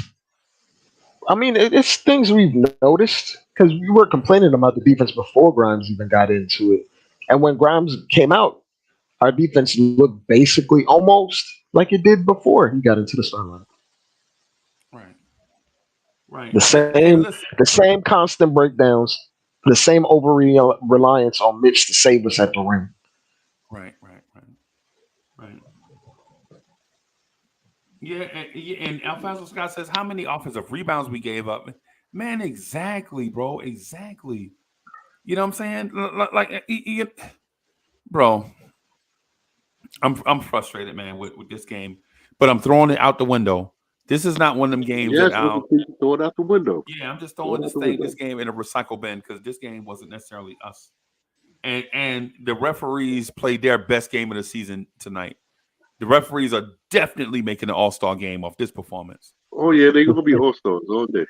I mean, it's things we've noticed because we were complaining about the defense before Grimes even got into it, and when Grimes came out, our defense looked basically almost like it did before he got into the starting lineup. Right. The same constant breakdowns, the same over reliance on Mitch to save us at the rim. Right. Yeah, and Alfonso Scott says, how many offensive rebounds we gave up? Man, exactly, bro. Exactly. You know what I'm saying? Bro, I'm frustrated, man, with this game, but I'm throwing it out the window. This is not one of them games that I'll throw it out the window. Yeah, I'm just throwing this game in a recycle bin because this game wasn't necessarily us. And the referees played their best game of the season tonight. The referees are definitely making an all-star game off this performance. Oh yeah, they're gonna be all-stars all day.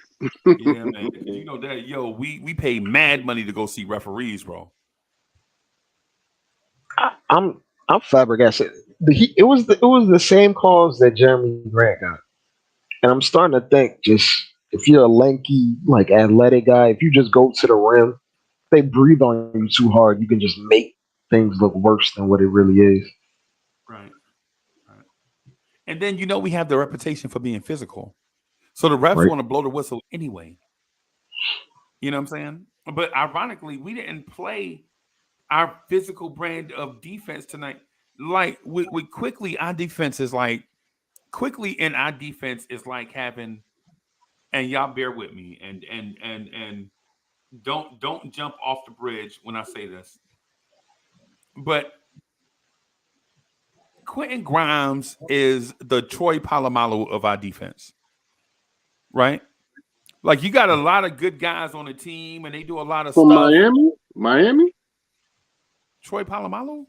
Yeah, man. You know that, we pay mad money to go see referees, bro. I'm flabbergasted. It was the same calls that Jeremy Grant got, and I'm starting to think, just if you're a lanky, like athletic guy, if you just go to the rim, they breathe on you too hard, you can just make things look worse than what it really is. Right. And then we have the reputation for being physical, so the refs want to blow the whistle anyway. You know what I'm saying? But ironically, we didn't play our physical brand of defense tonight. Like we quickly, our defense is like having, and y'all bear with me, and don't jump off the bridge when I say this, but Quentin Grimes is the Troy Polamalu of our defense, right? Like, you got a lot of good guys on the team, and they do a lot of from stuff. Miami. Troy Polamalu?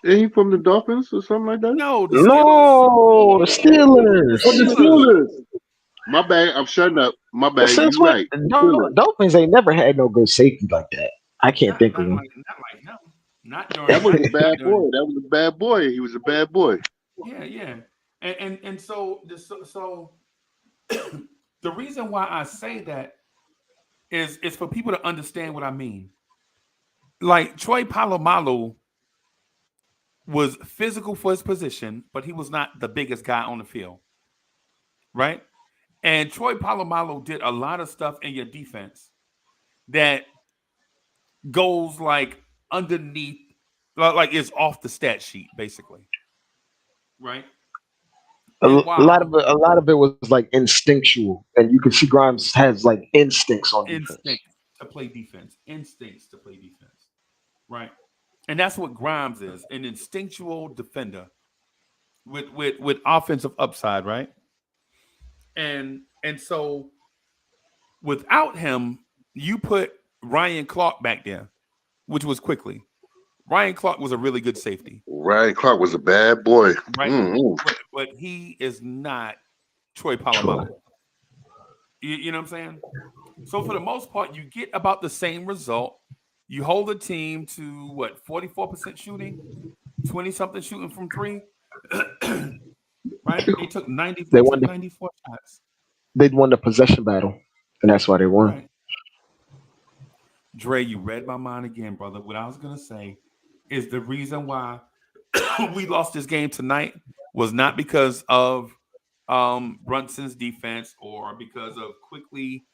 Ain't he from the Dolphins or something like that? No, the Steelers. Oh, the Steelers. My bad. I'm shutting up. My bad. Since You're right. Dolphins ain't never had no good safety like that. I can't think of one. Not during that was a bad boy. That was a bad boy. He was a bad boy. Yeah. And so the reason why I say that is for people to understand what I mean. Like, Troy Polamalu was physical for his position, but he was not the biggest guy on the field, right? And Troy Polamalu did a lot of stuff in your defense that goes like underneath, like it's off the stat sheet, basically, right? A lot of it was like instinctual, and you can see Grimes has like instincts on defense. Instincts to play defense, right? And that's what Grimes is, an instinctual defender with offensive upside, right? And so without him, you put Ryan Clark back there, which was quickly. Ryan Clark was a really good safety. Ryan Clark was a bad boy. Right? Mm-hmm. But he is not Troy Polamalu. You know what I'm saying? So for the most part, you get about the same result. You hold the team to what, 44% shooting, 20-something shooting from three. Right? They took They 94 shots. They won the possession battle, and that's why they won. Right. Dre, you read my mind again, brother. What I was gonna say is the reason why we lost this game tonight was not because of Brunson's defense or because of quickly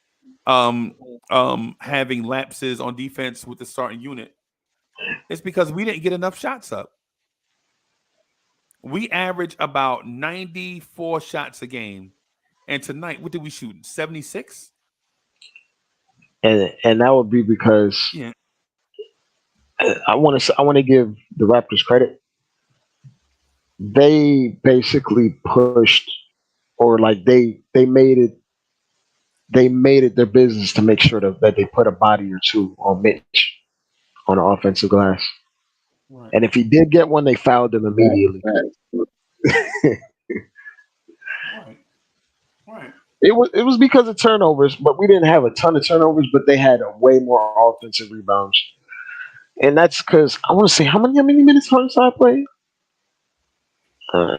having lapses on defense with the starting unit. It's because we didn't get enough shots up. We average about 94 shots a game. And tonight, what did we shoot? 76? And that would be because I want to give the Raptors credit. They basically pushed, or like they made it their business to make sure that they put a body or two on Mitch on the offensive glass. Right. And if he did get one, they fouled him immediately. Right. It was because of turnovers, but we didn't have a ton of turnovers, but they had way more offensive rebounds. And that's because I want to say how many minutes Hartenstein played? I'm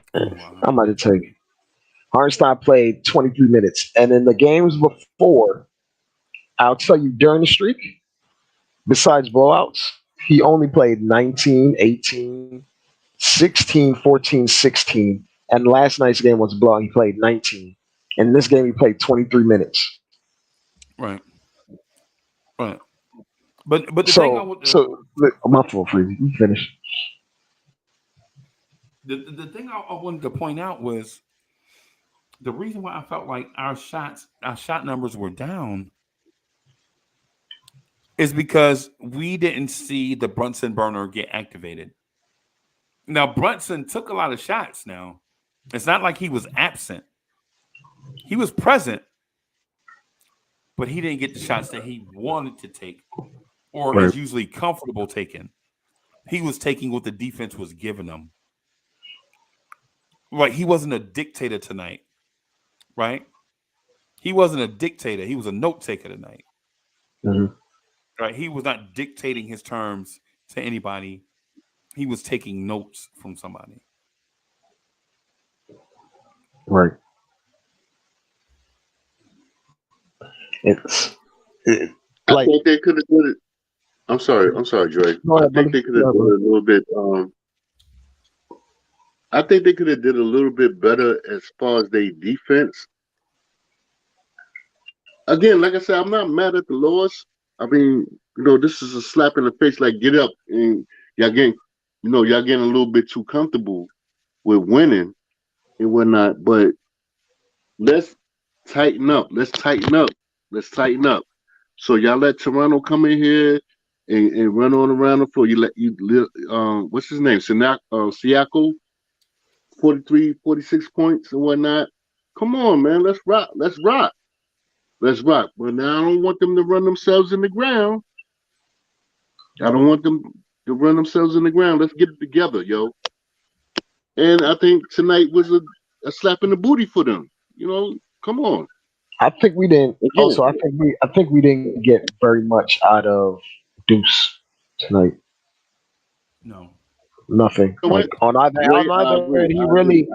about to tell you. Hartenstein played 23 minutes. And in the games before, I'll tell you during the streak, besides blowouts, he only played 19, 18, 16, 14, 16. And last night's game was a blowout. He played 19. And in this game, he played 23 minutes. Right. But the thing I would my fault, Freezy. You finish. The thing I wanted to point out was the reason why I felt like our shot numbers were down is because we didn't see the Brunson burner get activated. Now, Brunson took a lot of shots now. It's not like he was absent. He was present, but he didn't get the shots that he wanted to take or is usually comfortable taking. He was taking what the defense was giving him. Like, he wasn't a dictator tonight, right? He wasn't a dictator. He was a note taker tonight. Mm-hmm. Right? He was not dictating his terms to anybody. He was taking notes from somebody. Right. I think they could have did it. I'm sorry, Dre. I think they could have done it a little bit. I think they could have did a little bit better as far as their defense. Again, like I said, I'm not mad at the loss. I mean, this is a slap in the face. Like, get up, and y'all getting a little bit too comfortable with winning and whatnot. But let's tighten up. So y'all let Toronto come in here and run on around the floor. What's his name? Siakam, 43, 46 points and whatnot. Come on, man. Let's rock. But now I don't want them to run themselves in the ground. Let's get it together, yo. And I think tonight was a slap in the booty for them. Come on. I think we didn't. Also, I think we didn't get very much out of Deuce tonight. No, nothing. Like on either end, he really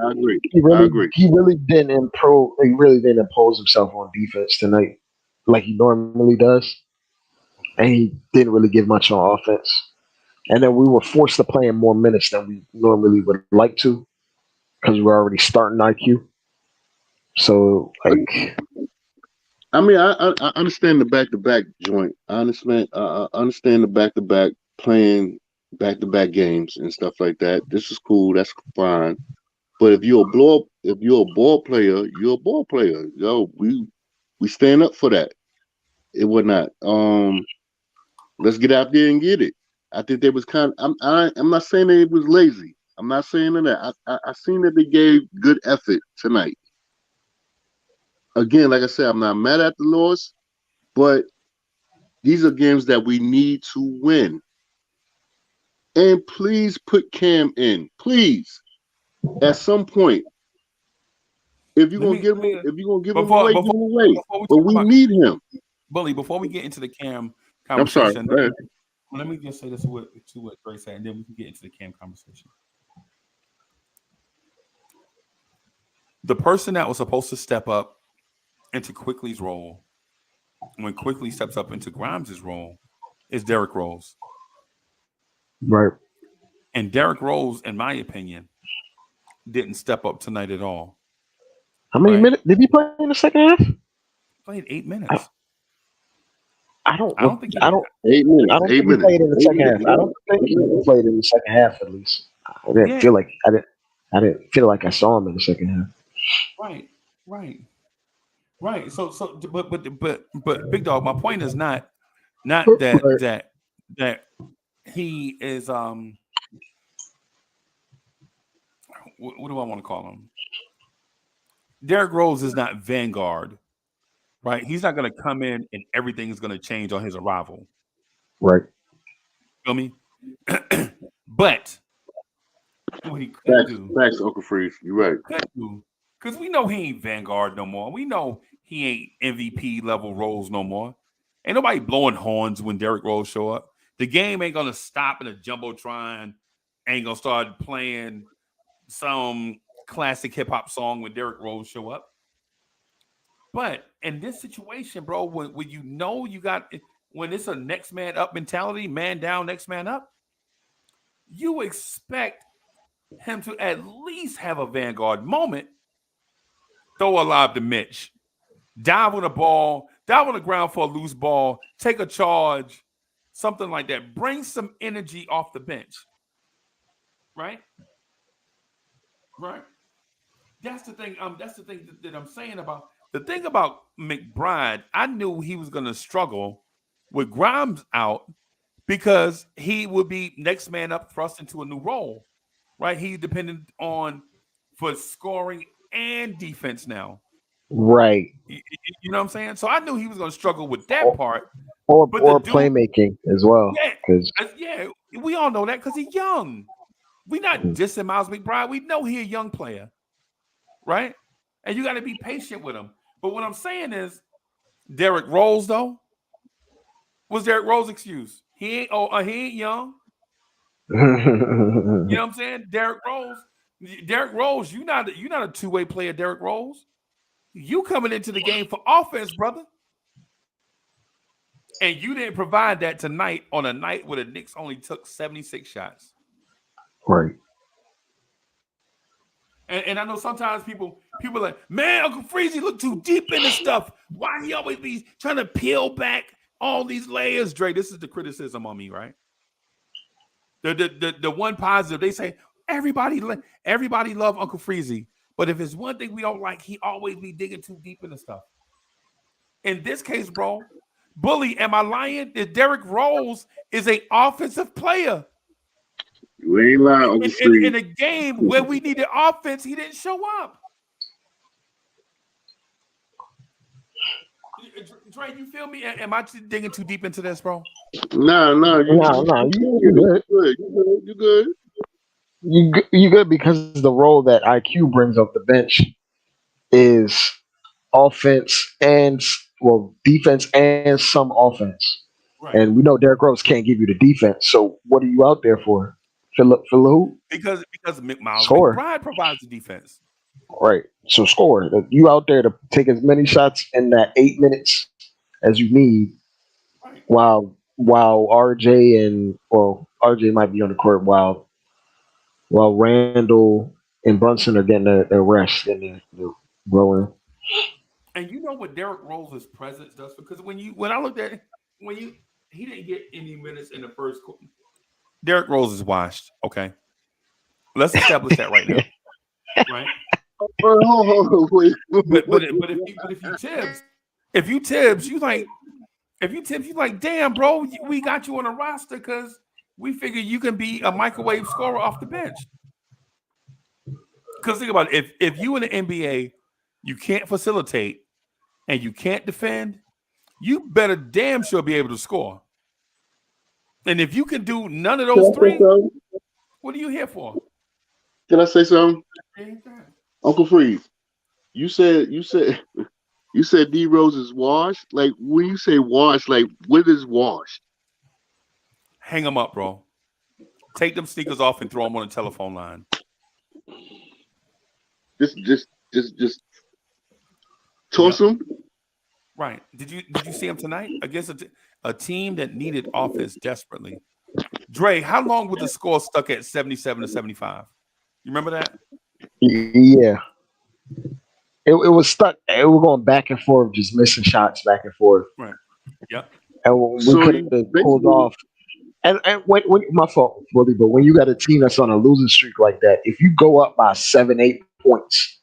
didn't improve. He really didn't impose himself on defense tonight, like he normally does, and he didn't really give much on offense. And then we were forced to play in more minutes than we normally would like to, because we were already starting IQ. So, like. I mean, I understand the back-to-back joint. I understand the back-to-back playing back-to-back games and stuff like that. This is cool. That's fine. But if you're a ball player, you're a ball player. Yo, we stand up for that. It would not. Let's get out there and get it. I think they was I'm not saying that it was lazy. I'm not saying that. I seen that they gave good effort tonight. Again, like I said, I'm not mad at the loss, but these are games that we need to win. And please put Cam in. Please. At some point. If you're gonna give him away, give him away. But we need him. Bully, before we get into the Cam I'm sorry. conversation, let me just say this to what Dre said, and then we can get into the Cam conversation. The person that was supposed to step up into Quickly's role when Quickly steps up into Grimes' role is Derrick Rose. Right. And Derrick Rose, in my opinion, didn't step up tonight at all. How many minutes did he play in the second half? Played 8 minutes. I don't think 8 minutes. I don't think he played in the second half. I don't think he played in the second half at least. I didn't feel like I saw him in the second half. Right. So but Big Dog, my point is not that he is what do I want to call him? Derrick Rose is not Vanguard, right? He's not going to come in and everything is going to change on his arrival. Right. Feel me? But what he could do. Thanks, Uncle Freeze. You're right. Because we know he ain't Vanguard no more. We know he ain't MVP level roles no more. Ain't nobody blowing horns when Derrick Rose show up. The game ain't going to stop in a Jumbotron. Ain't going to start playing some classic hip-hop song when Derrick Rose show up. But in this situation, bro, when you know you got – when it's a next man up mentality, man down, next man up, you expect him to at least have a Vanguard moment. Throw a lob to Mitch. Dive on the ball. Dive on the ground for a loose ball. Take a charge. Something like that. Bring some energy off the bench. Right? That's the thing. That's the thing that I'm saying about the thing about McBride. I knew he was going to struggle with Grimes out because he would be next man up, thrust into a new role. Right? He's dependent on for scoring and defense now. Right. You know what I'm saying? So I knew he was going to struggle with that part. Or playmaking as well. Yeah, we all know that because he's young. We're not dissing Miles McBride. We know he's a young player. Right? And you got to be patient with him. But what I'm saying is, Derrick Rose, though, what's Derrick Rose's excuse? He ain't young. You know what I'm saying? Derrick Rose, you're not a two-way player, Derrick Rose. You coming into the game for offense, brother. And you didn't provide that tonight on a night where the Knicks only took 76 shots. Right. And I know sometimes people are like, man, Uncle Freezy look too deep into stuff. Why he always be trying to peel back all these layers, Dre? This is the criticism on me, right? The one positive, they say everybody love Uncle Freezy, but if it's one thing we don't like, he always be digging too deep into stuff. In this case, bro, Bully, am I lying? That Derrick Rose is an offensive player. You ain't lying, Uncle Freeze. In a game where we needed offense, he didn't show up. Dre, you feel me? Am I digging too deep into this, bro? No. You good. You good because the role that IQ brings off the bench is offense and defense and some offense. Right. And we know Derrick Rose can't give you the defense. So what are you out there for? Fill who? Because Miles McBride provides the defense. Right. So score. You out there to take as many shots in that 8 minutes as you need, right, while RJ might be on the court while Randall and Brunson are getting their rest and they're rolling. And you know what Derrick Rose's presence does? Because when I looked at it, he didn't get any minutes in the first quarter. Derrick Rose is washed. Okay, let's establish that right now. Right. But if you Tibbs, you like, damn, bro, we got you on a roster because we figure you can be a microwave scorer off the bench. Because think about it, if you in the NBA, you can't facilitate and you can't defend, you better damn sure be able to score. And if you can do none of those three, what are you here for? Can I say something? Uncle Freeze, You said D Rose is washed. Like when you say washed, like what is washed? Hang them up, bro. Take them sneakers off and throw them on the telephone line. Just toss them. Right. Did you see him tonight against a team that needed offense desperately? Dre, how long was the score stuck at 77-75? You remember that? Yeah. It was stuck. It was going back and forth, just missing shots back and forth. Right. Yep. And we could have pulled off. And when my fault, Willie, but when you got a team that's on a losing streak like that, if you go up by 7-8 points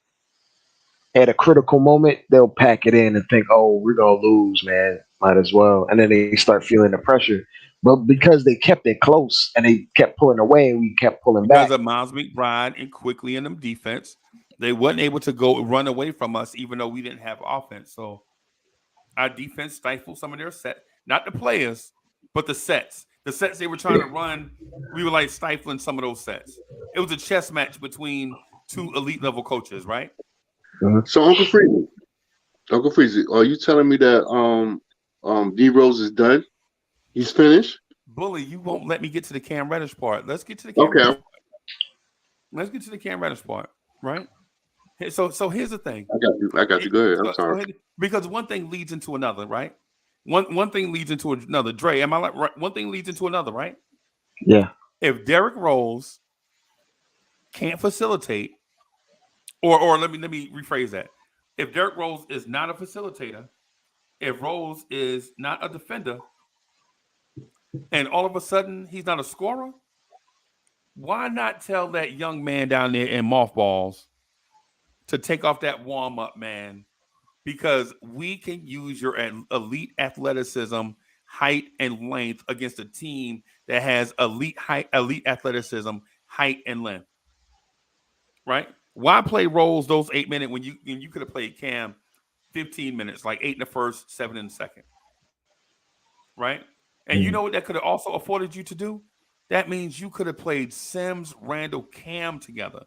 at a critical moment, they'll pack it in and think, "Oh, we're gonna lose, man. Might as well." And then they start feeling the pressure. But because they kept it close and they kept pulling away, we kept pulling back. Because of Miles McBride and quickly in them defense, they wasn't able to go run away from us, even though we didn't have offense. So our defense stifled some of their set, not the players, but the sets. The sets they were trying to run, we were like stifling some of those sets. It was a chess match between two elite level coaches, right? So Uncle Freezy, are you telling me that D Rose is done? He's finished? Bully, you won't let me get to the Cam Reddish part. Let's get to the Cam Reddish part. Let's get to the Cam Reddish part, right? So here's the thing. I got you. Go ahead. I'm sorry. Because one thing leads into another, right? One thing leads into another. Dre, am I right? One thing leads into another, right? Yeah. If Derrick Rose can't facilitate, or let me rephrase that. If Derrick Rose is not a facilitator, if Rose is not a defender, and all of a sudden he's not a scorer, why not tell that young man down there in mothballs to take off that warm-up, man? Because we can use your elite athleticism, height, and length against a team that has elite height, elite athleticism, height, and length. Right? Why play Rose those 8 minutes when you could have played Cam 15 minutes, like 8 in the first, 7 in the second? Right? And you know what that could have also afforded you to do? That means you could have played Sims, Randall, Cam together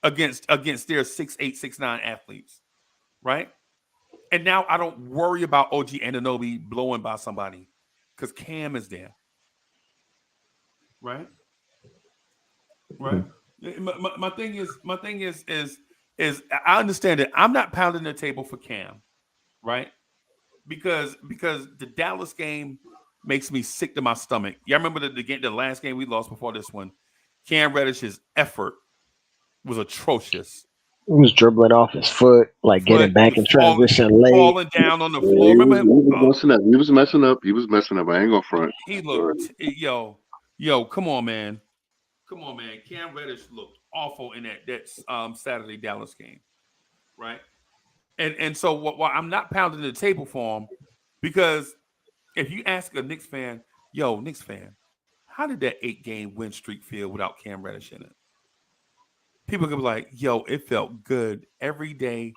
against their 6'8", 6'9" athletes. Right? And now I don't worry about OG Anunoby blowing by somebody because Cam is there. Right? Right? My thing is I understand that I'm not pounding the table for Cam, right? Because the Dallas game makes me sick to my stomach. Y'all remember the last game we lost before this one? Cam Reddish's effort was atrocious. He was dribbling off his foot, getting back in transition late. Falling down on the floor. Remember him? He was messing up. I ain't gonna front. He looked, yo, come on, man. Come on, man. Cam Reddish looked awful in that Saturday Dallas game, right? And so while I'm not pounding the table for him, because if you ask a Knicks fan, Knicks fan, how did that 8-game win streak feel without Cam Reddish in it? People could be like, it felt good every day.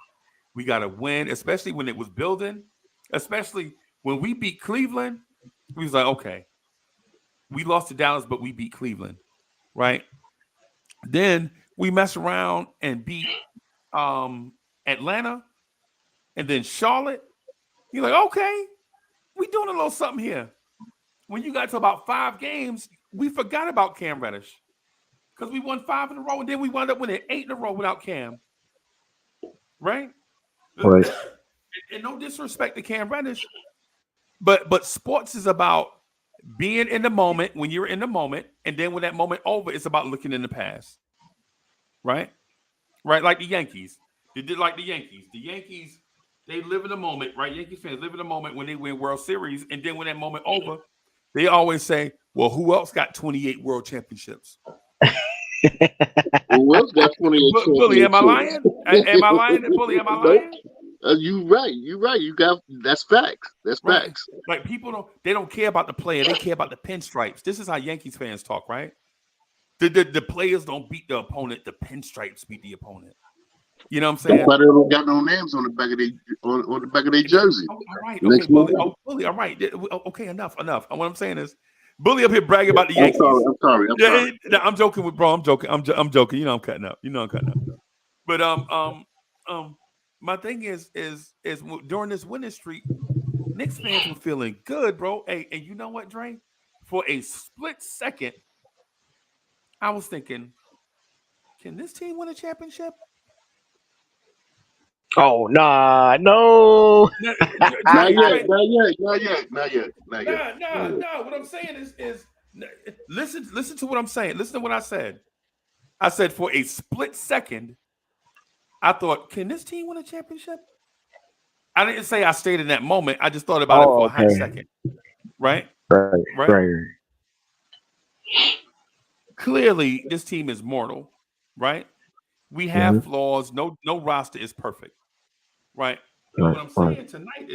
We got to win, especially when it was building, especially when we beat Cleveland. We was like, okay, we lost to Dallas, but we beat Cleveland, right? Then we mess around and beat Atlanta and then Charlotte. You're like, okay, we doing a little something here. When you got to about 5 games, we forgot about Cam Reddish. Because we won 5 in a row, and then we wound up winning 8 in a row without Cam. Right? Right. And no disrespect to Cam Reddish, but sports is about being in the moment when you're in the moment, and then when that moment over, it's about looking in the past. Right? Right? Like the Yankees. They did like the Yankees. The Yankees, they live in the moment, right? Yankees fans live in the moment when they win World Series, and then when that moment over, they always say, well, who else got 28 world championships? Who else got 28 Bully, am I lying? Am I lying? Bully, am I lying? You right. You got that's facts. That's facts. Like people don't care about the player, they care about the pinstripes. This is how Yankees fans talk, right? The players don't beat the opponent, the pinstripes beat the opponent. You know what I'm saying? That's why they don't got no names on the back of their jersey. All right, okay, Bully. Bully, all right. Okay, enough. What I'm saying is, Bully up here bragging about the Yankees. I'm sorry. I'm joking with bro. I'm joking. I'm joking. I'm cutting up. I'm cutting up. But my thing is during this winning streak, Knicks fans were feeling good, bro. Hey, and you know what, Dre? For a split second, I was thinking, can this team win a championship? Oh no. No, Not Dre, yet, Dre, not yet. nah. What I'm saying is listen to what I'm saying. Listen to what I said. I said for a split second, I thought, can this team win a championship? I didn't say I stayed in that moment. I just thought about it Oh, for a hot okay. second. Right? Right, Right? right. Clearly, this team is mortal, right? We have Mm-hmm. flaws. No roster is perfect, right? But Right, what I'm right. saying tonight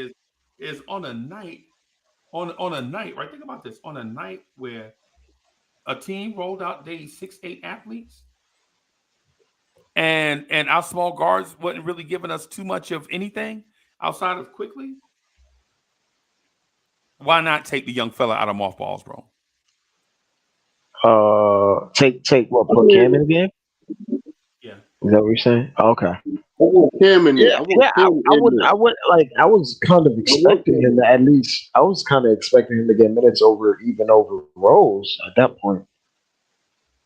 is on a night, on a night, right? Think about this. On a night where a team rolled out their 6'8" athletes, and our small guards wasn't really giving us too much of anything outside of quickly. Why not take the young fella out of mothballs, bro? Take what? Put Cam in the game? Yeah. Is that what you're saying? Okay. I want Cam in there. I want Yeah. Cam in there. I would like. I was kind of expecting him to at least. I was kind of expecting him to get minutes over Rose at that point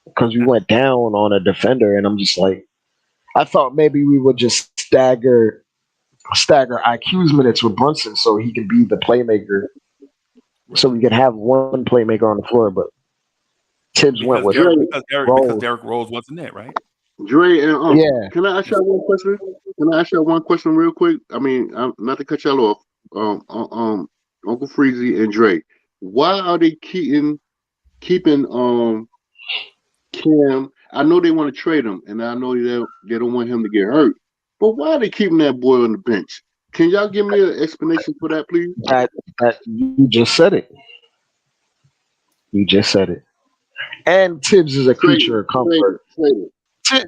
because we went down on a defender, and I'm just like, I thought maybe we would just stagger IQ's minutes with Brunson so he could be the playmaker, so we could have one playmaker on the floor, but Tibbs went with Rose. Derrick Rose wasn't it, right? Dre and Yeah. Can I ask y'all one question? Can I ask y'all one question real quick? I mean, not to cut y'all off. Uncle Freezy and Dre, why are they keeping Cam? I know they want to trade him, and I know they don't want him to get hurt. But why are they keeping that boy on the bench? Can y'all give me an explanation for that, please? That you just said it. You just said it. And Tibbs is a creature of comfort.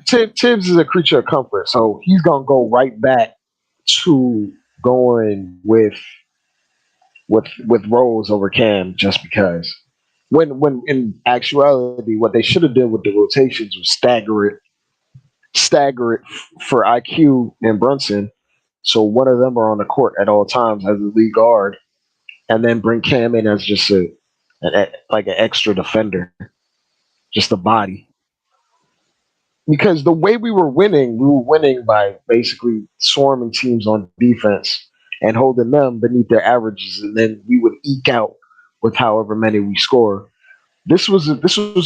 Tibbs is a creature of comfort, so he's gonna go right back to going with Rose over Cam just because. When in actuality, what they should have did with the rotations was stagger it for IQ and Brunson, so one of them are on the court at all times as the lead guard, and then bring Cam in as just like an extra defender, just a body. Because the way we were winning by basically swarming teams on defense and holding them beneath their averages, and then we would eke out with however many we score. This was a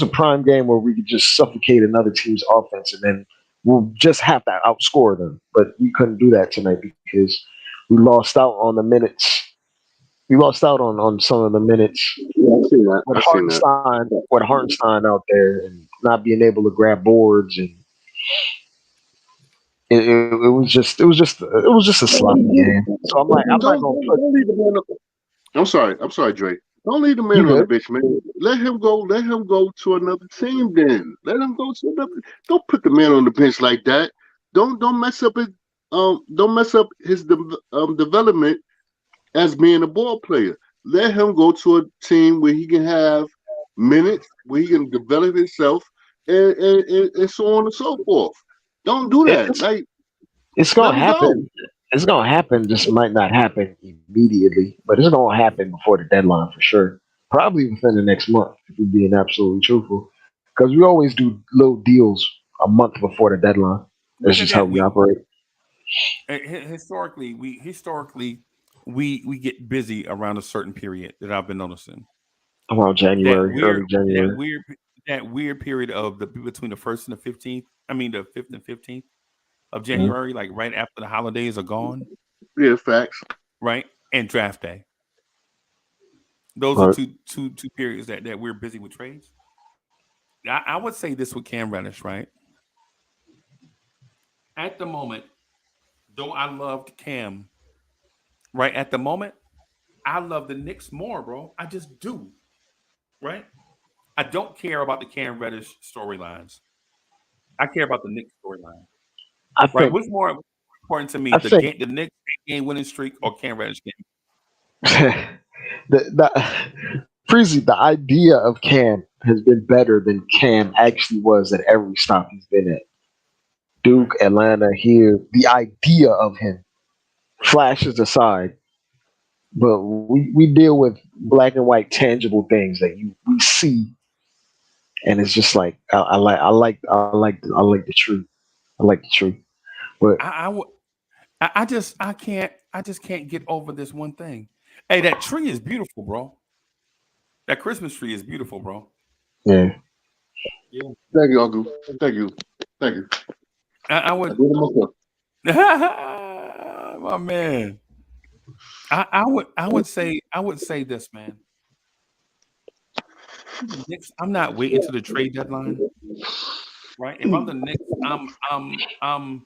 prime game where we could just suffocate another team's offense, and then we'll just have to outscore them. But we couldn't do that tonight because we lost out on the minutes. We lost out on some of the minutes with Hartenstein out there and not being able to grab boards, and it was just a sloppy game. So I'm like, I'm not gonna put. I'm sorry, Dre. Don't leave the man on the bench, man. Let him go. Let him go to another team. Then let him go to another. Don't put the man on the bench like that. Don't mess up his development as being a ball player. Let him go to a team where he can have minutes, where he can develop himself, and so on and so forth. Don't do that. It's gonna happen. It's gonna happen. Just might not happen immediately, but it's gonna happen before the deadline for sure. Probably within the next month, if we're being absolutely truthful, because we always do little deals a month before the deadline. That's just how we operate. Historically, we get busy around a certain period that I've been noticing. Around January, early January. That weird period of between the 1st and the 15th. I mean, the 5th and 15th of January, like right after the holidays are gone. Yeah, facts. Right, and draft day. Those are two periods that we're busy with trades. I would say this with Cam Reddish, right? At the moment, though I loved Cam, right? At the moment, I love the Knicks more, bro. I just do. Right? I don't care about the Cam Reddish storylines. I care about the Knicks storyline. Right? What's more important to me, the Knicks game winning streak or Cam Reddish game? Freezy, the idea of Cam has been better than Cam actually was at every stop he's been at. Duke, Atlanta, here, the idea of him flashes aside. But we deal with black and white tangible things that we see, and it's just like I like the truth. I like the truth. But I just can't get over this one thing. Hey, that tree is beautiful, bro. That Christmas tree is beautiful, bro. yeah. Thank you, Uncle. Thank you. Thank you. I would I did it myself. my man. I would say this, man. The Knicks, I'm not waiting to the trade deadline. Right? If I'm the Knicks, I'm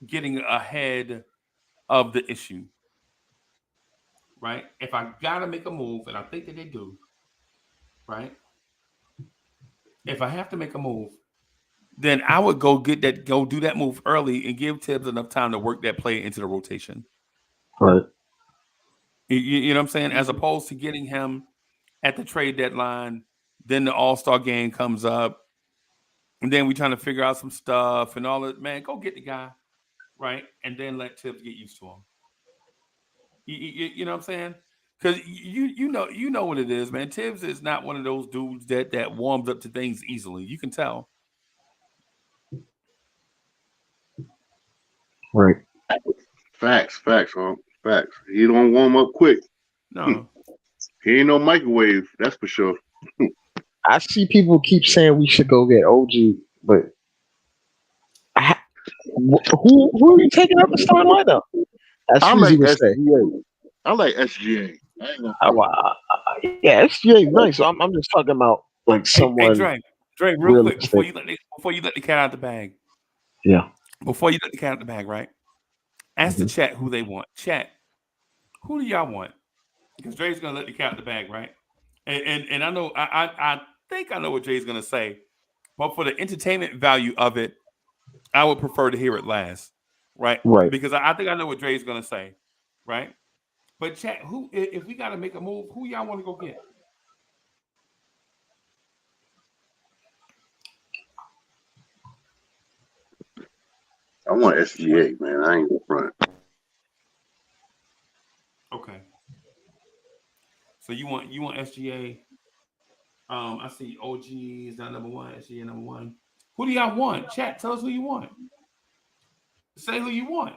getting ahead of the issue. Right? If I gotta make a move, and I think that they do, right? If I have to make a move, then I would go do that move early and give Tibbs enough time to work that play into the rotation. Right. You know what I'm saying? As opposed to getting him at the trade deadline, then the All-Star game comes up, and then we trying to figure out some stuff and all that. Man, go get the guy, right? And then let Tibbs get used to him. You know what I'm saying? Because you know what it is, man. Tibbs is not one of those dudes that warms up to things easily. You can tell. Right. Facts, Unc. Facts. He don't warm up quick. No. He ain't no microwave, that's for sure. I see people keep saying we should go get OG, but who are you taking up the starting lineup? That's I easy like to say. SGA. I like SGA. Yeah, SGA is nice. So I'm just talking about like someone. Hey, Dre, real quick before you let the cat out the bag. Yeah. Before you let the cat out the bag, right? Ask the chat who they want. Chat, who do y'all want? Because Dre's gonna let the cat out the bag, right? And I know I think I know what Dre's gonna say, but for the entertainment value of it, I would prefer to hear it last, right? Right. Because I think I know what Dre's gonna say, right? But chat, who if we gotta make a move, who y'all want to go get? I want SGA, man. I ain't in front. Okay. So you want SGA? I see OG is not number one. SGA number one. Who do y'all want? Chat, tell us who you want. Say who you want.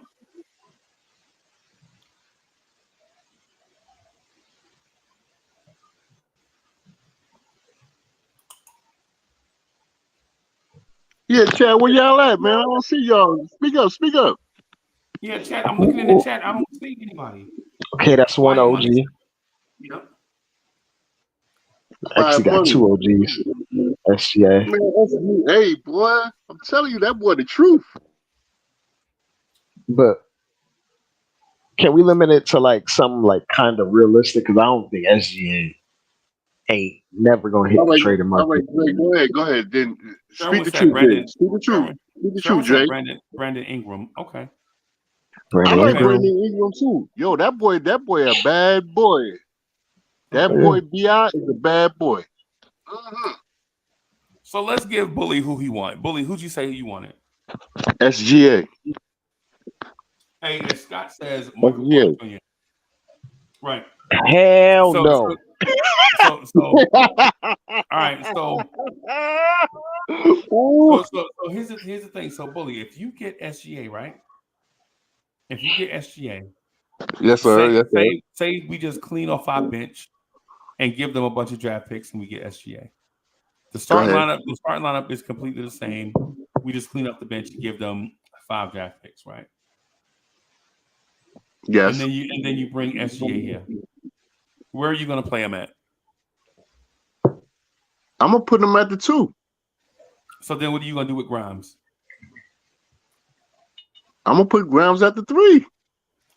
Yeah, Chad, where y'all at, man? I don't see y'all. Speak up. Yeah, chat. I'm looking in the chat. I don't see anybody. Okay, that's one OG. Yep. Actually got two OGs. SGA. Man, hey, boy, I'm telling you, that boy the truth. But can we limit it to like something like kind of realistic? Because I don't think SGA ain't never gonna hit the trading market. All right, go ahead. Then speak the truth, Jay. Brandon Ingram. Okay. I like Brandon Ingram too. Yo, that boy a bad boy. That boy B.I. is a bad boy. So let's give Bully who he want. Bully, who'd you say you wanted? SGA. Hey, as Scott says, Michael Porter Jr. Right. Hell no. So all right. So here's the thing. So Bully, if you get SGA, right? If you get SGA, yes, sir. Say we just clean off our bench and give them a bunch of draft picks, and we get SGA. The starting lineup is completely the same. We just clean up the bench and give them 5 draft picks, right? Yes. And then you bring SGA here. Where are you going to play him at? I'm gonna put him at the 2. So then, what are you going to do with Grimes? I'm gonna put Grimes at the 3.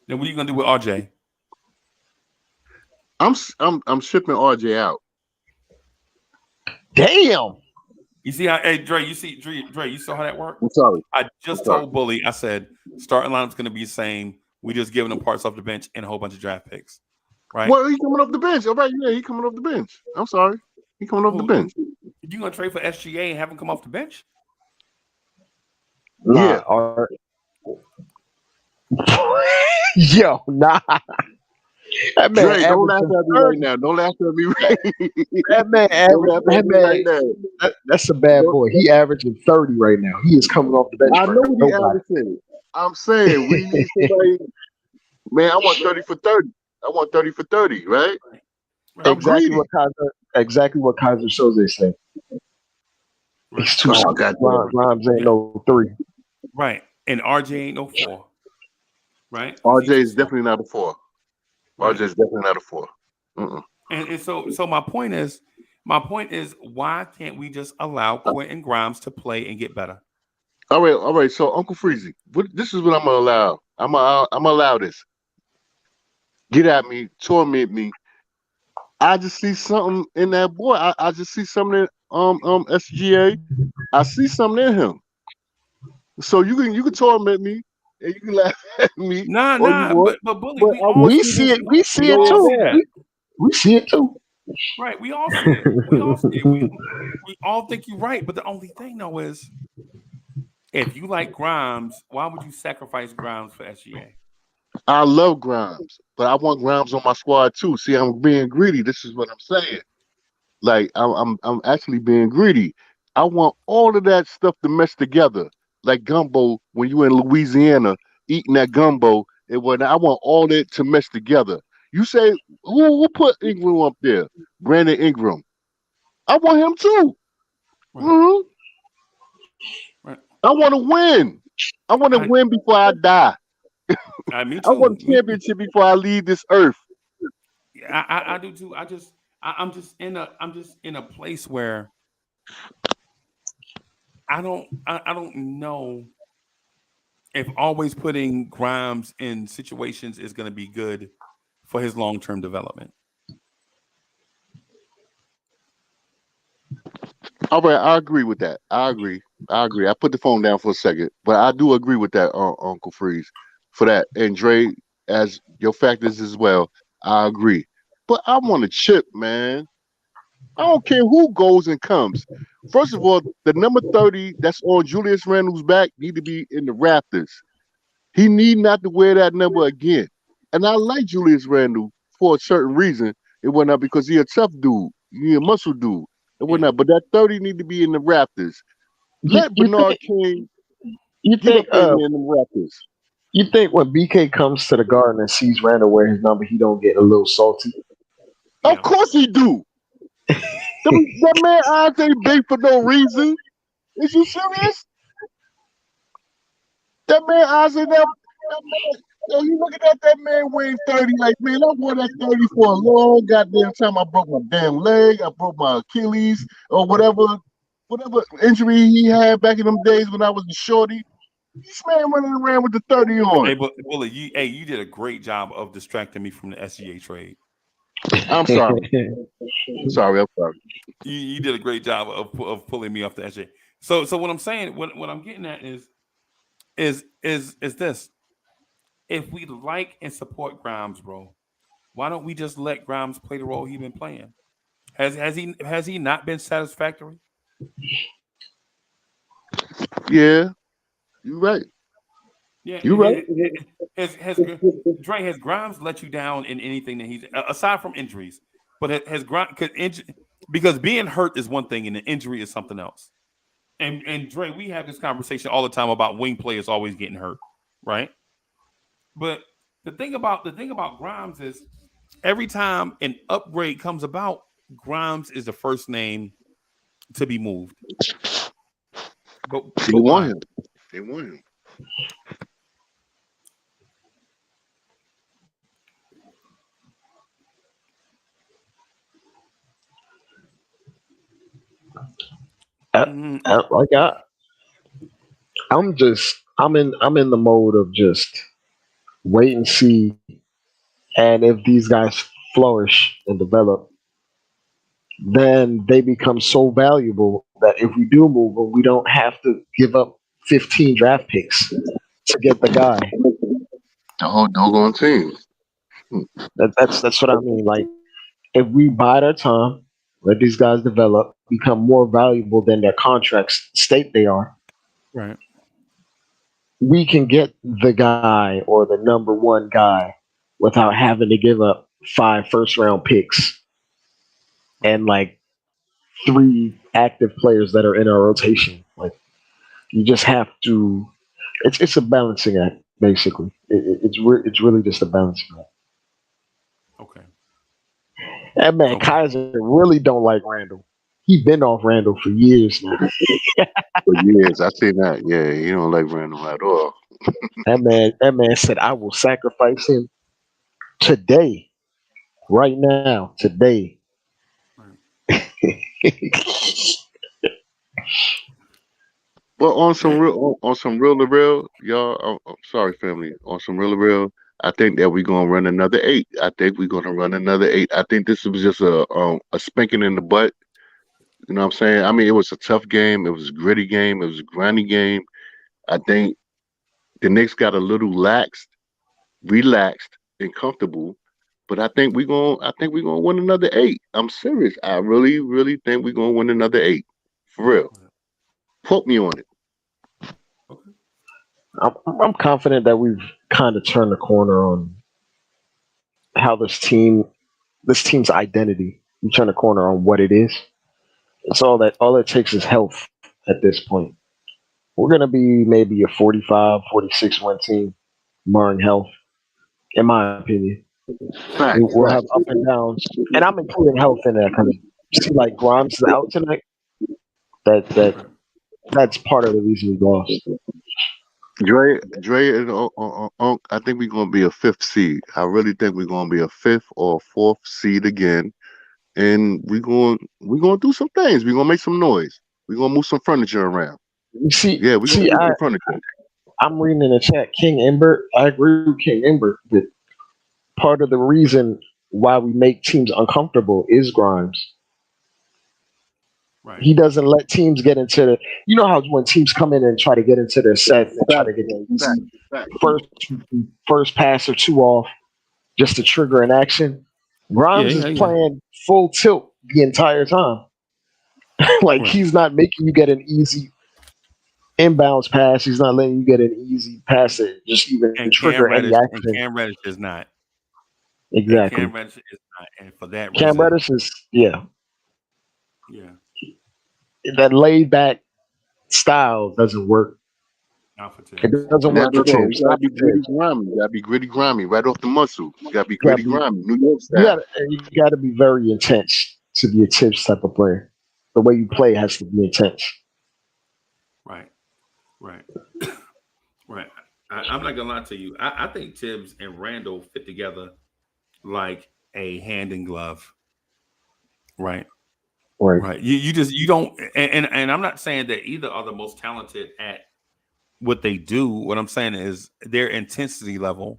Then what are you going to do with RJ? I'm shipping RJ out. Damn. You see how? Hey, Dre, you saw how that worked? I'm sorry. I just told Bully. I said starting lineup's going to be the same. We just giving them parts off the bench and a whole bunch of draft picks, right? Well, he's coming off the bench. All right, yeah, he's coming off the bench. I'm sorry, he's coming off the bench. You going to trade for SGA and have him come off the bench? Yeah. Yo, nah. That man Dre, don't laugh averaging at me 30. right now. Don't laugh at me right That man Don't laugh at me right now. that's a bad Don't- boy. He averaging 30 right now. He is coming off the bench I for know what he nobody. averaging. I'm saying we need somebody. Man, I want 30 for 30. I want 30 for 30, right? I'm greedy. Exactly what Kaiser Soze said. He's too Oh, smart. goddamn. Grimes ain't no 3. Right. And RJ ain't no 4. Right? RJ is definitely not a 4. Right. RJ is definitely not a 4. And so my point is why can't we just allow Quentin Grimes to play and get better? All right. So Uncle Freezy, this is what I'm gonna allow. I'm gonna allow this. Get at me, torment me. I just see something in that boy. I just see something in SGA. I see something in him. So you can torment me and you can laugh at me all you want. but Bully, But we I all want We you see to it. We see it lay too. down. We see it too. right, we all see it. We all see it. We all think you're right, but the only thing though is if you like Grimes, why would you sacrifice Grimes for SGA? I love Grimes, but I want Grimes on my squad too. See, I'm being greedy. This is what I'm saying. Like I'm actually being greedy. I want all of that stuff to mesh together, like gumbo. When you in Louisiana eating that gumbo, I want all that to mesh together. You say who put Ingram up there? Brandon Ingram. I want him too. Right. Mhm. Right. I want to win. I want to win before I die. Me I want too. a championship before I leave this earth. I do too. I'm just in a place where I don't know if always putting Grimes in situations is going to be good for his long-term development. All right, I agree with that. I agree. I put the phone down for a second, but I do agree with that, Uncle Freeze, for that. And Dre, as your factors as well, I agree. But I want a chip, man. I don't care who goes and comes. First of all, the number 30 that's on Julius Randle's back need to be in the Raptors. He need not to wear that number again. And I like Julius Randle for a certain reason. It wasn't not because he a tough dude. He a muscle dude. It wasn't not. But that 30 need to be in the Raptors. Let Bernard King get up in there in the Raptors. You think when BK comes to the Garden and sees Randall wear his number, he don't get a little salty? Of course he do. That man eyes ain't big for no reason. Is you serious? That man eyes ain't that man. Yo, you looking at that man weighing 30 like, man, I wore that 30 for a long goddamn time. I broke my damn leg. I broke my Achilles or whatever injury he had back in them days when I was a shorty. This man running around with the 30 on. Hey, Bully, you did a great job of distracting me from the SGA trade. I'm sorry. I'm sorry. You did a great job of pulling me off the SGA. So what I'm saying, what I'm getting at is this. If we like and support Grimes, bro, why don't we just let Grimes play the role he's been playing? Has he not been satisfactory? Yeah, you're right. Yeah, you're right. Has Grimes let you down in anything that he's aside from injuries? But has Grimes because being hurt is one thing and the injury is something else. And Dre, we have this conversation all the time about wing players always getting hurt, right? But the thing about Grimes is every time an upgrade comes about, Grimes is the first name to be moved. But they want him. They want him. I'm in the mode of just wait and see, and if these guys flourish and develop, then they become so valuable that if we do move them, we don't have to give up 15 draft picks to get the guy. The whole doggone team. That's what I mean. Like, if we bide our time, let these guys develop, become more valuable than their contracts state they are. Right. we can get the guy or the number one guy without having to give up 5 first-round picks and like 3 active players that are in our rotation. Like you just have to. It's a balancing act, basically. It's really just a balancing act. Okay. That man Kaiser really don't like Randall. He been off Randall for years now. For years, I seen that. Yeah, he don't like Randall at all. That man said, "I will sacrifice him today, right now, today." Well, on some real to real, y'all. I'm sorry, family. On some real to real, I think that we're gonna run another 8. I think we're gonna run another 8. I think this was just a spanking in the butt. You know what I'm saying? I mean, it was a tough game. It was a gritty game. It was a grindy game. I think the Knicks got a little relaxed, and comfortable. But I think we're gonna win another 8. I'm serious. I really, really think we're gonna win another 8. For real. Quote me on it. I'm confident that we've kind of turned the corner on how this team's identity. We turn the corner on what it is. It's all it takes is health at this point. We're gonna be maybe a 45, 46 win team, barring health, in my opinion. We'll have up and downs, and I'm including health in that. Kind of see, like Grimes is out tonight. That's part of the reason we lost. Dre, and Unc, I think we're gonna be a 5th seed. I really think we're gonna be a 5th or 4th seed again, and we're gonna do some things. We're gonna make some noise. We're gonna move some furniture around. You see, Yeah, we're gonna move some furniture. I'm reading in the chat, King Ember. I agree with King Ember that part of the reason why we make teams uncomfortable is Grimes. Right. He doesn't let teams get into the. You know how when teams come in and try to get into their set and try to get the easy first pass or 2 off just to trigger an action. Grimes is playing full tilt the entire time. He's not making you get an easy inbounds pass. He's not letting you get an easy pass that just even trigger any action. And Cam Reddish is not. Exactly. Cam Reddish is not, and for that Cam reason, Reddish is yeah. That laid back style doesn't work. Not for Tibbs. It doesn't work for Tibbs. You gotta be gritty, grimy. You gotta be gritty, grimy, right off the muscle. You gotta be gritty, grimy. New York style. You gotta be very intense to be a Tibbs type of player. The way you play has to be intense. Right. I'm not gonna lie to you. I think Tibbs and Randall fit together like a hand in glove. Right. You don't, and I'm not saying that either are the most talented at what they do. What I'm saying is their intensity level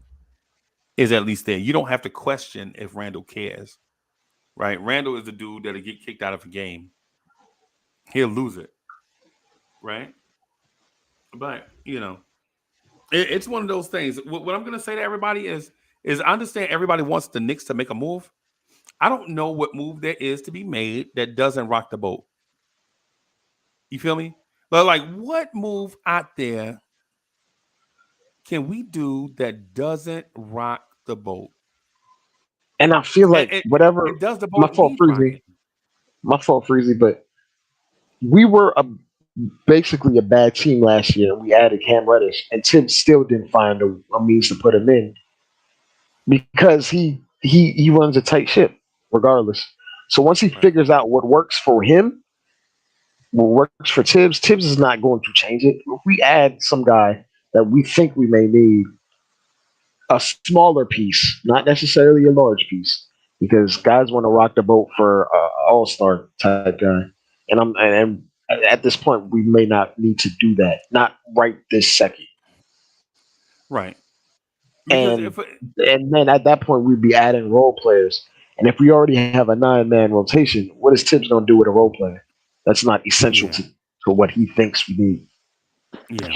is at least there. You don't have to question if Randall cares, right? Randall is the dude that'll get kicked out of a game. He'll lose it, right? But it's one of those things. What I'm going to say to everybody is I understand everybody wants the Knicks to make a move. I don't know what move there is to be made that doesn't rock the boat. You feel me? But what move out there can we do that doesn't rock the boat? And I feel like whatever it does the boat. My fault, Freezy. But we were basically a bad team last year. We added Cam Reddish, and Tim still didn't find a means to put him in because he runs a tight ship regardless. So once he figures out what works for him, what works for Tibbs is not going to change it. If we add some guy that we think we may need, a smaller piece, not necessarily a large piece, because guys want to rock the boat for an all-star type guy. And at this point, we may not need to do that. Not right this second. Right. And then at that point, we'd be adding role players. And if we already have a 9-man rotation, what is Tibbs going to do with a role player? That's not essential to what he thinks we need. Yeah.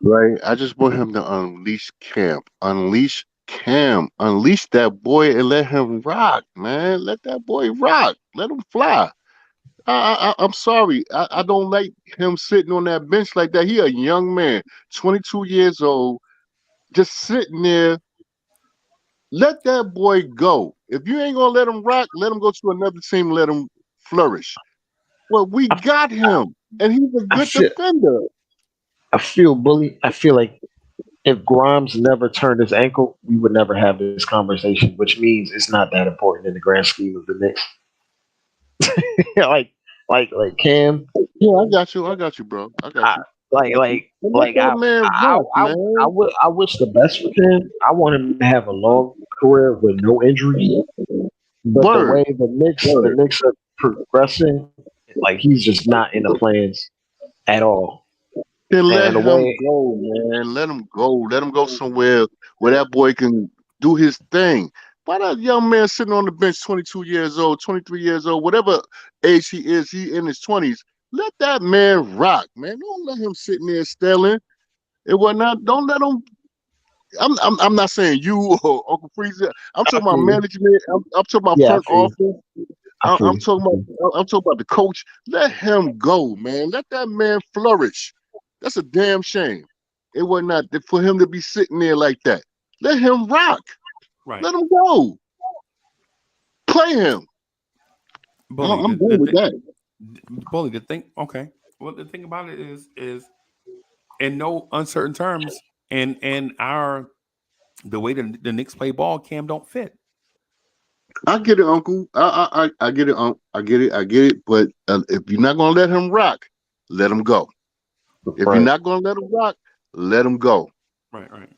Right. I just want him to unleash Cam. Unleash that boy and let him rock, man. Let that boy rock. Let him fly. I'm sorry. I don't like him sitting on that bench like that. He a young man, 22 years old, just sitting there. Let that boy go. If you ain't gonna let him rock, let him go to another team. Let him flourish. Well, we got him, and he's a I good feel defender. I feel bully. I feel like if Grimes never turned his ankle, we would never have this conversation, which means it's not that important in the grand scheme of the Knicks. like like Cam, Yeah, I got you, bro. I got I, you. like like And let like that man rock, man. I wish the best for Cam. I want him to have a long career with no injuries. But the Word, way the word. Knicks are progressing, like he's just not in the plans at all. Then let And the him way, go, man. Let him go. Let him go somewhere where that boy can do his thing. Why that young man sitting on the bench, 22 years old, 23 years old, whatever age he is, he in his 20s. Let that man rock, man. Don't let him sitting there stealing. It was not. Don't let him. I'm not saying you or Uncle Freezer. I'm I talking about feel you. management. I'm talking about Yeah, I front feel you. office. I feel you. I feel you. I'm talking about the coach. Let him go, man. Let that man flourish. That's a damn shame. It was not for him to be sitting there like that. Let him rock. Right. Let him go. Play him. Bully. I'm good with that. Bully. The thing. Okay. Well, the thing about it is in no uncertain terms, and our the way the Knicks play ball, Cam don't fit. I get it, Uncle. I get it, Uncle. I get it. I get it. But if you're not gonna let him rock, let him go. If you're Right. not gonna let him rock, let him go. Right. Right.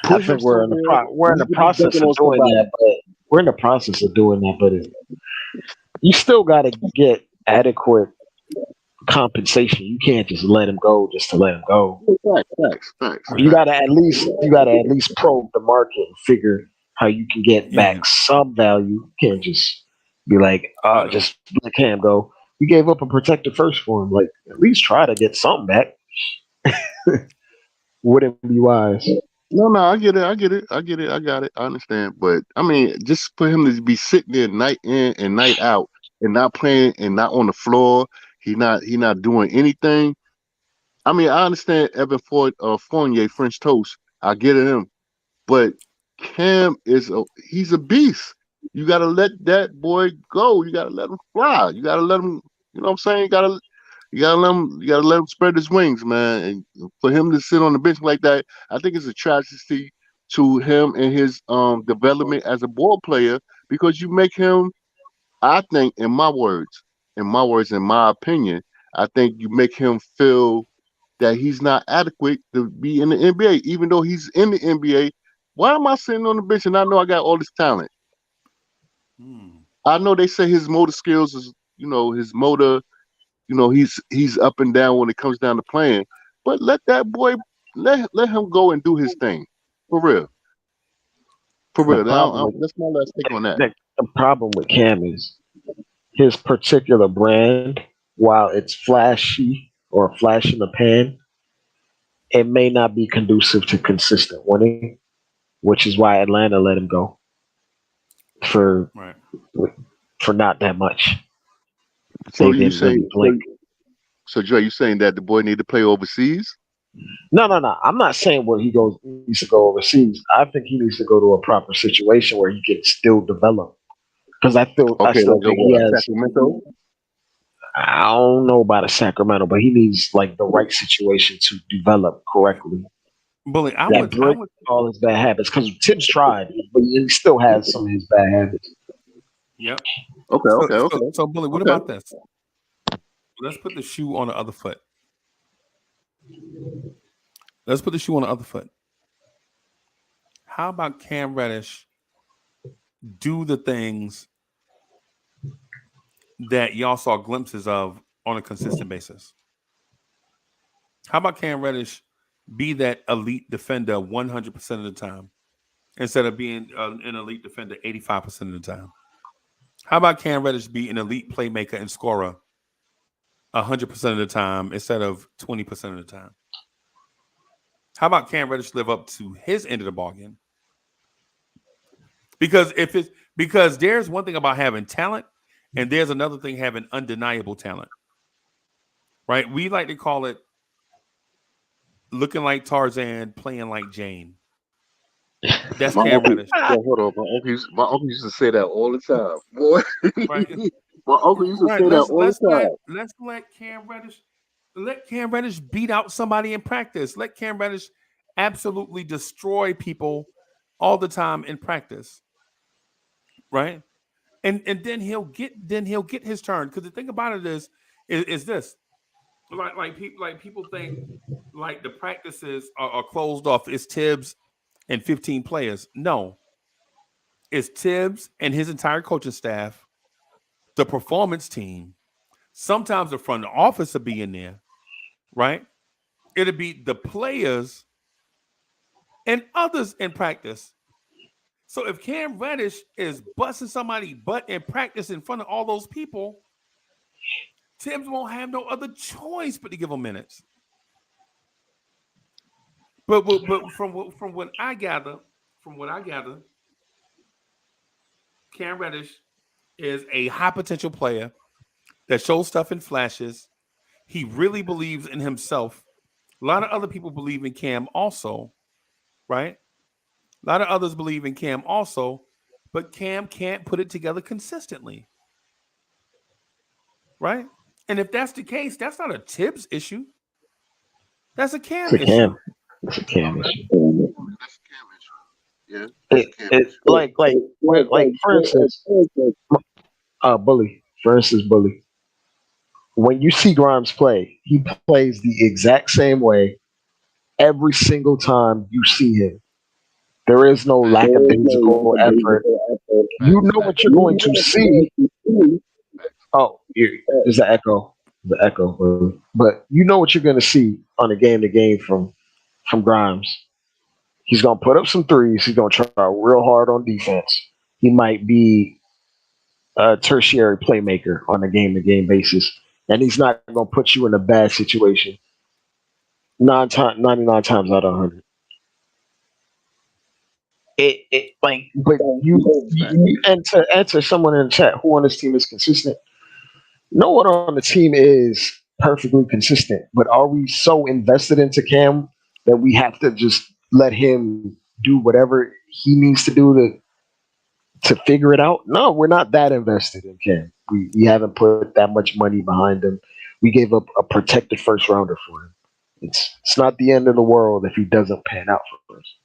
I Put him think we're in the somewhere we're in he the could be process dunking of on doing somebody. that, but we're in the process of doing that, but you still got to get adequate compensation. You can't just let him go just to let him go. Facts. You got to at least probe the market and figure how you can get Yeah. back some value. You can't just be like, I know. just let Cam go. You gave up a protected first for him. Like, at least try to get something back. Wouldn't be wise. No, I get it. I got it. I understand. But I mean, just for him to be sitting there night in and night out and not playing and not on the floor, he not doing anything. I mean, I understand Evan Fournier, French toast. I get him. But Cam he's a beast. You gotta let that boy go. You gotta let him fly. You gotta let him, you know what I'm saying? You gotta let him spread his wings, man. And for him to sit on the bench like that, I think it's a tragedy to him and his development as a ball player because you make him, I think, in my opinion, I think you make him feel that he's not adequate to be in the NBA, even though he's in the NBA. Why am I sitting on the bench and I know I got all this talent? Hmm. I know they say his motor skills is, his motor, he's up and down when it comes down to playing. But let that boy, let him go and do his thing, for real, for The real. problem Now, with that's my last take on that. the problem with Cam is his particular brand, while it's flashy or flash in the pan, it may not be conducive to consistent winning, which is why Atlanta let him go for Right. for not that much. So They you didn't really saying, blink. so Dre, you saying that the boy need to play overseas? No. I'm not saying where needs to go overseas. I think he needs to go to a proper situation where he can still develop. Because I Okay, still like think he has. Sacramento. I don't know about a Sacramento, but he needs like the right situation to develop correctly. Bully. I That would. I break would. all his bad habits. Because Tibbs tried, but he still has some of his bad habits. Yep. Okay, So, okay, so, okay, so, Bully. What okay. about this? Let's put the shoe on the other foot. Let's put the shoe on the other foot. How about Cam Reddish do the things that y'all saw glimpses of on a consistent basis? How about Cam Reddish be that elite defender 100% of the time instead of being an elite defender 85% of the time? How about Cam Reddish be an elite playmaker and scorer 100% of the time instead of 20% of the time? How about Cam Reddish live up to his end of the bargain? Because there's one thing about having talent And there's another thing, having undeniable talent, right? We like to call it looking like Tarzan, playing like Jane. That's My Cam uncle, Reddish. hold on. My uncle used to say that all the time. Boy, Right. my uncle used to Right. say that all the time. Let's let Cam Reddish beat out somebody in practice. Let Cam Reddish absolutely destroy people all the time in practice. Right. And then he'll get his turn. Because the thing about it is this. People think like the practices are closed off. It's Tibbs and 15 players. No. It's Tibbs and his entire coaching staff, the performance team. Sometimes the front office will be in there, right? It'll be the players and others in practice. So if Cam Reddish is busting somebody butt in practice in front of all those people, Tibbs won't have no other choice but to give him minutes. But from what I gather, Cam Reddish is a high potential player that shows stuff in flashes. He really believes in himself. A lot of other people believe in Cam also, right? A lot of others believe in Cam also, but Cam can't put it together consistently, right? And if that's the case, that's not a Tibbs issue. That's a Cam issue. It's a Cam issue. That's a Cam issue. Yeah. It's like for instance, Bully. For instance, Bully. When you see Grimes play, he plays the exact same way every single time you see him. There is no lackadaisical effort. You know what you're going to see. Oh, there's an echo. The echo. But you know what you're going to see on a game to game from Grimes. He's going to put up some threes. He's going to try real hard on defense. He might be a tertiary playmaker on a game to game basis. And he's not going to put you in a bad situation 99 times out of 100. But you and to answer someone in the chat who on this team is consistent. No one on the team is perfectly consistent, but are we so invested into Cam that we have to just let him do whatever he needs to do to figure it out? No, we're not that invested in Cam. We haven't put that much money behind him. We gave up a protected first rounder for him. It's not the end of the world if he doesn't pan out for us.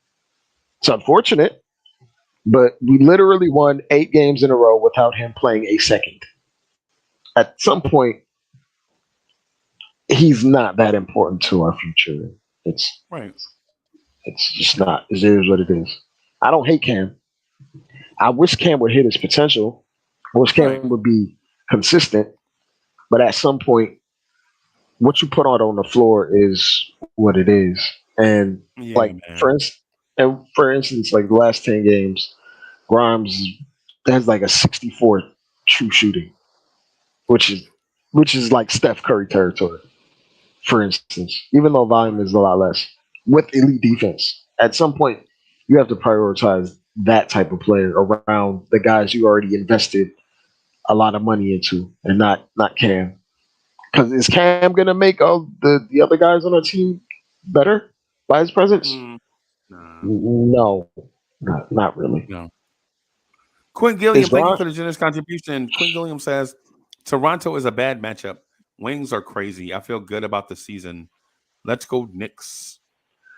It's unfortunate, but we literally won 8 games in a row without him playing a second. At some point, he's not that important to our future. It's right. It's just not. It is what it is. I don't hate Cam. I wish Cam would hit his potential. I wish Cam would be consistent. But at some point, what you put out on the floor is what it is. And for instance, like the last 10 games, Grimes has like a 64 true shooting, which is like Steph Curry territory. For instance, even though volume is a lot less, with elite defense, at some point you have to prioritize that type of player around the guys you already invested a lot of money into, and not Cam. Because is Cam gonna make all the other guys on our team better by his presence? No, not really. No. Quinn Gilliam, thank you for the generous contribution. Quinn Gilliam says Toronto is a bad matchup. Wings are crazy. I feel good about the season. Let's go Knicks.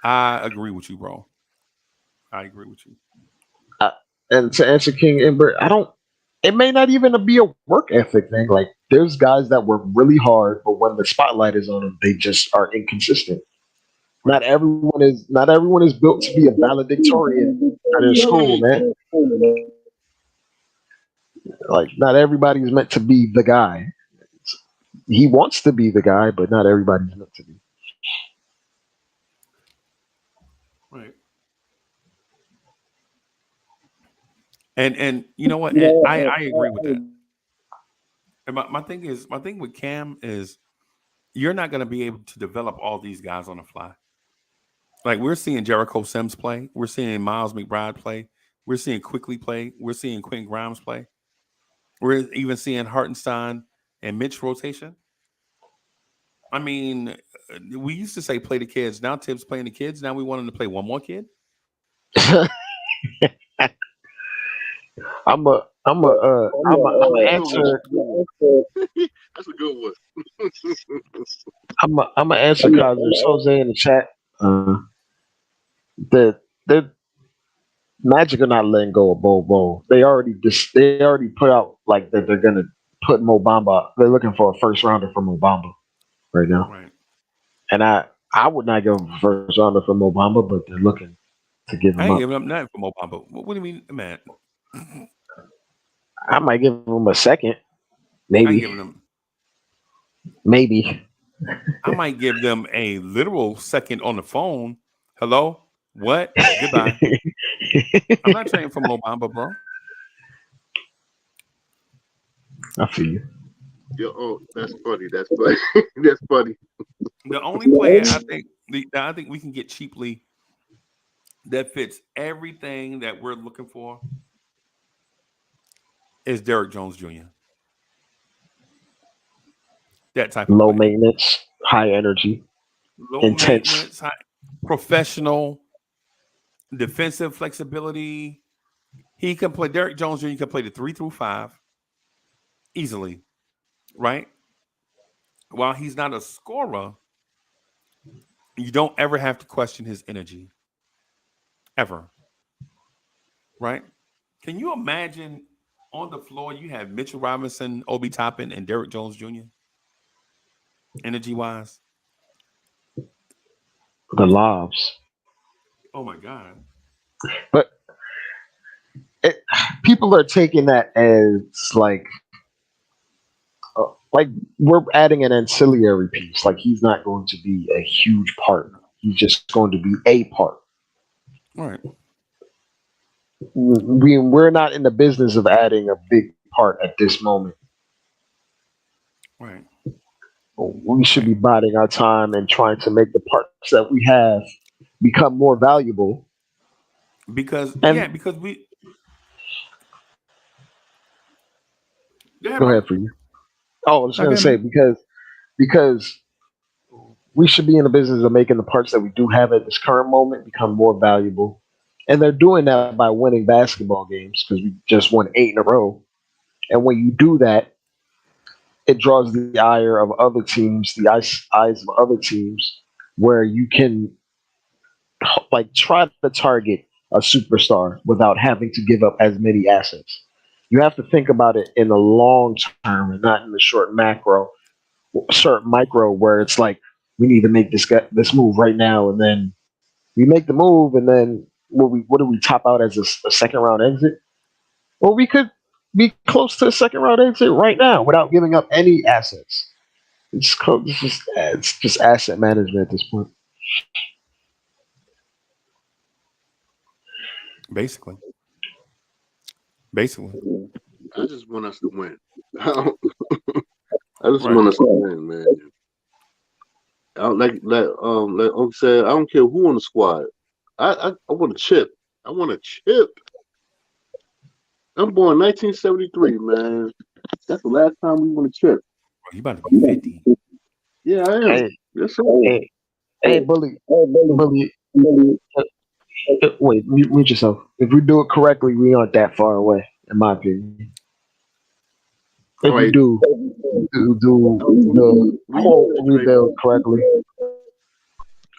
I agree with you, bro. I agree with you. And to answer King Ember, it may not even be a work ethic thing. Like there's guys that work really hard, but when the spotlight is on them, they just are inconsistent. Not everyone is built to be a valedictorian at their school, man. Like not everybody's meant to be the guy. He wants to be the guy, but not everybody's meant to be. Right. And you know what? And I agree with that. And my thing with Cam is you're not going to be able to develop all these guys on the fly. Like we're seeing Jericho Sims play, we're seeing Miles McBride play, we're seeing Quickly play, we're seeing Quinn Grimes play. We're even seeing Hartenstein and Mitch rotation. I mean, we used to say play the kids. Now Tibbs playing the kids. Now we want him to play one more kid. I'm a answer. That's a good one. I'm a answer because there's Jose in the chat. The Magic are not letting go of Bobo. They already put out like that they're gonna put Mo Bamba. They're looking for a first rounder for Mo Bamba right now. Right. And I would not give a first rounder for Mo Bamba, but they're looking to give him I ain't up. giving up nothing for Mo Bamba. What do you mean, man? I might give him a second, I maybe. ain't giving them. Maybe. I might give them a literal second on the phone. Hello? What? Goodbye. I'm not trading for Mo Bamba, bro. I feel you. Yo, oh, that's funny. That's funny. That's funny. The only player I think we can get cheaply that fits everything that we're looking for is Derrick Jones Jr. That type of Low player. maintenance, high energy, Low intense. maintenance, professional, defensive flexibility. He can play. Derrick Jones Jr. can play the 3 through 5 easily, right? While he's not a scorer, you don't ever have to question his energy, ever, right? Can you imagine on the floor you have Mitchell Robinson, Obi Toppin, and Derrick Jones Jr. energy-wise? The lobs. Oh my God! But people are taking that as like we're adding an ancillary piece. Like he's not going to be a huge part. He's just going to be a part. All right. We're not in the business of adding a big part at this moment. Right. We should be biding our time and trying to make the parts that we have become more valuable. Because because we go ahead for you. Oh, I was going to say because we should be in the business of making the parts that we do have at this current moment become more valuable. And they're doing that by winning basketball games because we just won 8 in a row. And when you do that, it draws the ire of other teams, the eyes of other teams, where you can like try to target a superstar without having to give up as many assets. You have to think about it in the long term and not in the short micro, where it's like we need to make this move right now, and then we make the move, and then what do we top out as a second round exit? Well, we could be close to a second round exit right now without giving up any assets. It's just asset management at this point. Basically. I just want us to win. I just want us to win, man. I don't like Uncle said, I don't care who on the squad. I want a chip. I want a chip. I'm born 1973, man. That's the last time we won a chip. Bro, you about to be 50. Yeah, I am. Hey, yes, sir. Hey, bully. Wait, mute yourself. If we do it correctly, we aren't that far away, in my opinion. If All right. we do the whole rebuild correctly.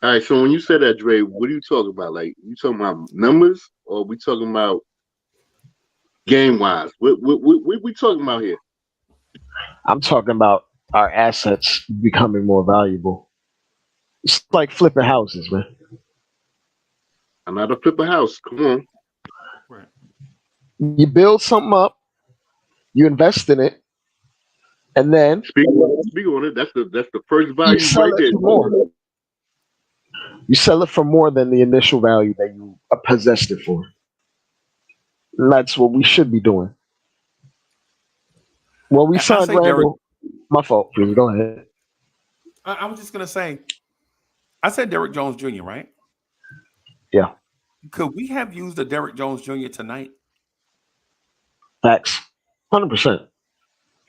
All right, so when you say that, Dre, what are you talking about? Like, you talking about numbers, or we talking about game wise? What we talking about here? I'm talking about our assets becoming more valuable. It's like flipping houses, man. I'm not a flip a house. Come on. Right. You build something up, you invest in it, and then speak on it. That's the first value you sell right it there. for more. You sell it for more than the initial value that you possessed it for. And that's what we should be doing. Well, we signed Randall. My fault, please. Go ahead. I was just going to say, I said Derrick Jones Jr., right? Yeah. Could we have used a Derrick Jones Jr. tonight? Facts. 100%.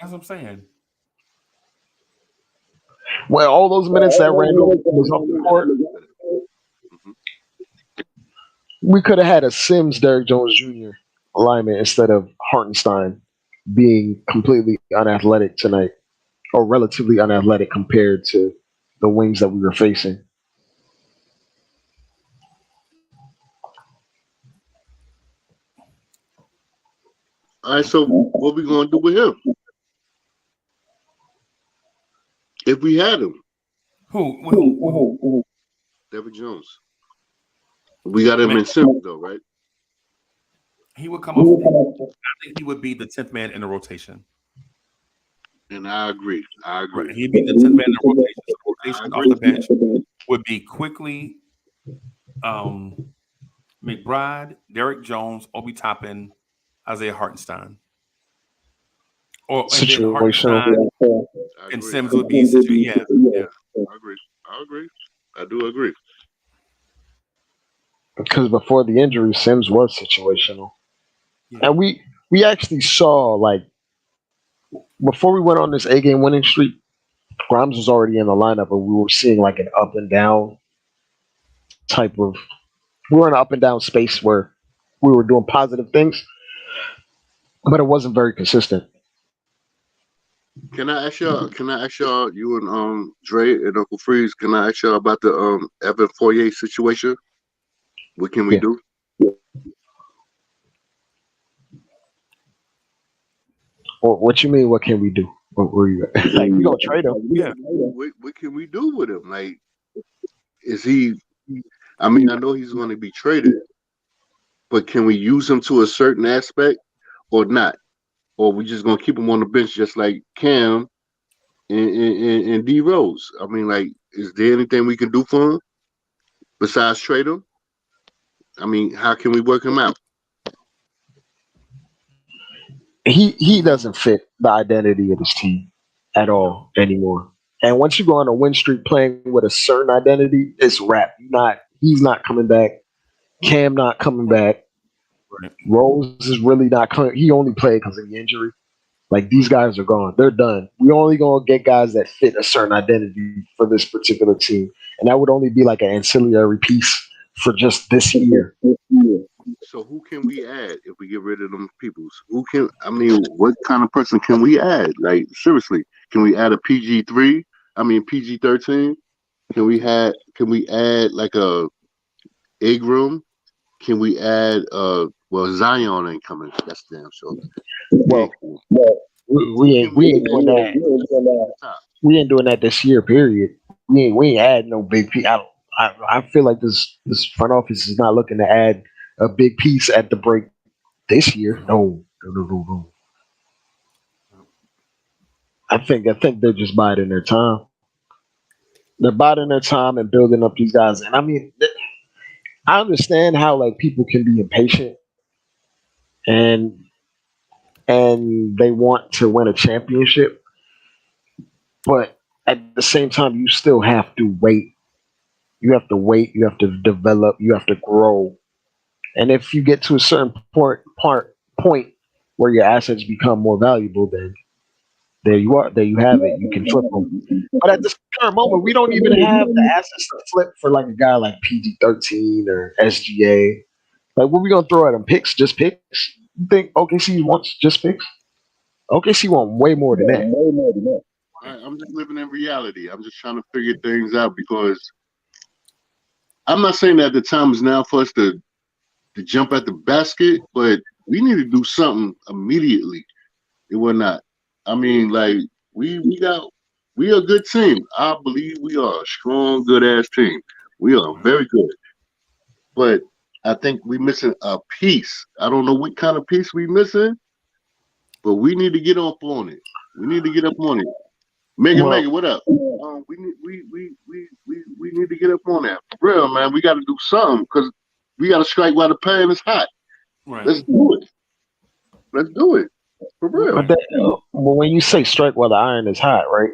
That's what I'm saying. Well, all those minutes that Randall was off the court, we could have had a Sims Derrick Jones Jr. alignment instead of Hartenstein being completely unathletic tonight, or relatively unathletic compared to the wings that we were facing. All right, so what we gonna do with him if we had him? Who? Derrick Jones. We got him in Sims though, right? He would come off. I think he would be the 10th man in the rotation. And I agree. Right. He'd be the 10th man in the rotation. So the rotation off the bench would be quickly McBride, Derrick Jones, Obi Toppin, Isaiah Hartenstein. Or and then Hartenstein and Sims would be yeah. I agree. I do agree. Because before the injury, Sims was situational. Yeah. And we actually saw, like, before we went on this 8-game winning streak, Grimes was already in the lineup, and we were seeing like an up and down type of. We were in an up and down space where we were doing positive things, but it wasn't very consistent. Can I ask y'all, you and Dre and Uncle Freeze, can I ask y'all about the Evan Fournier situation? What can we do? What you mean? What can we do? What were you like? We gonna trade him? Yeah. What can we do with him? Like, is he? I mean, I know he's going to be traded, but can we use him to a certain aspect or not? Or we just gonna keep him on the bench just like Cam and D Rose? I mean, like, is there anything we can do for him besides trade him? I mean, how can we work him out? He doesn't fit the identity of this team at all anymore. And once you go on a win streak playing with a certain identity, it's wrap. He's not coming back. Cam not coming back. Right. Rose is really not coming. He only played because of the injury. Like, these guys are gone. They're done. We only gonna get guys that fit a certain identity for this particular team, and that would only be like an ancillary piece for just this year. So who can we add if we get rid of them peoples? What kind of person can we add? Like, seriously, can we add a PG-13? Can we add like a Ingram? Can we add Zion ain't coming. That's damn sure. Well, we ain't doing that. We ain't doing that this year, period. We ain't adding no big piece. I feel like this front office is not looking to add a big piece at the break this year. No. I think they're just biding their time. They're biding their time and building up these guys. And I mean, I understand how, like, people can be impatient and they want to win a championship, but at the same time, you still have to wait. You have to wait. You have to develop. You have to grow. And if you get to a certain point where your assets become more valuable, then there you are. There you have it. You can flip them. But at this current moment, we don't even have the assets to flip for like a guy like PG-13 or SGA. Like, what are we gonna throw at them? Picks? Just picks? You think OKC wants just picks? OKC want way more than that. I'm just living in reality. I'm just trying to figure things out, because I'm not saying that the time is now for us to jump at the basket, but we need to do something immediately. It will not. I mean, like, we are a good team. I believe we are a strong, good ass team. We are very good. But I think we're missing a piece. I don't know what kind of piece we're missing, but we need to get up on it. Megan, what up? We need to get up on that. For real, man. We got to do something, because we got to strike while the pan is hot. Right. Let's do it. For real. But when you say strike while the iron is hot, right?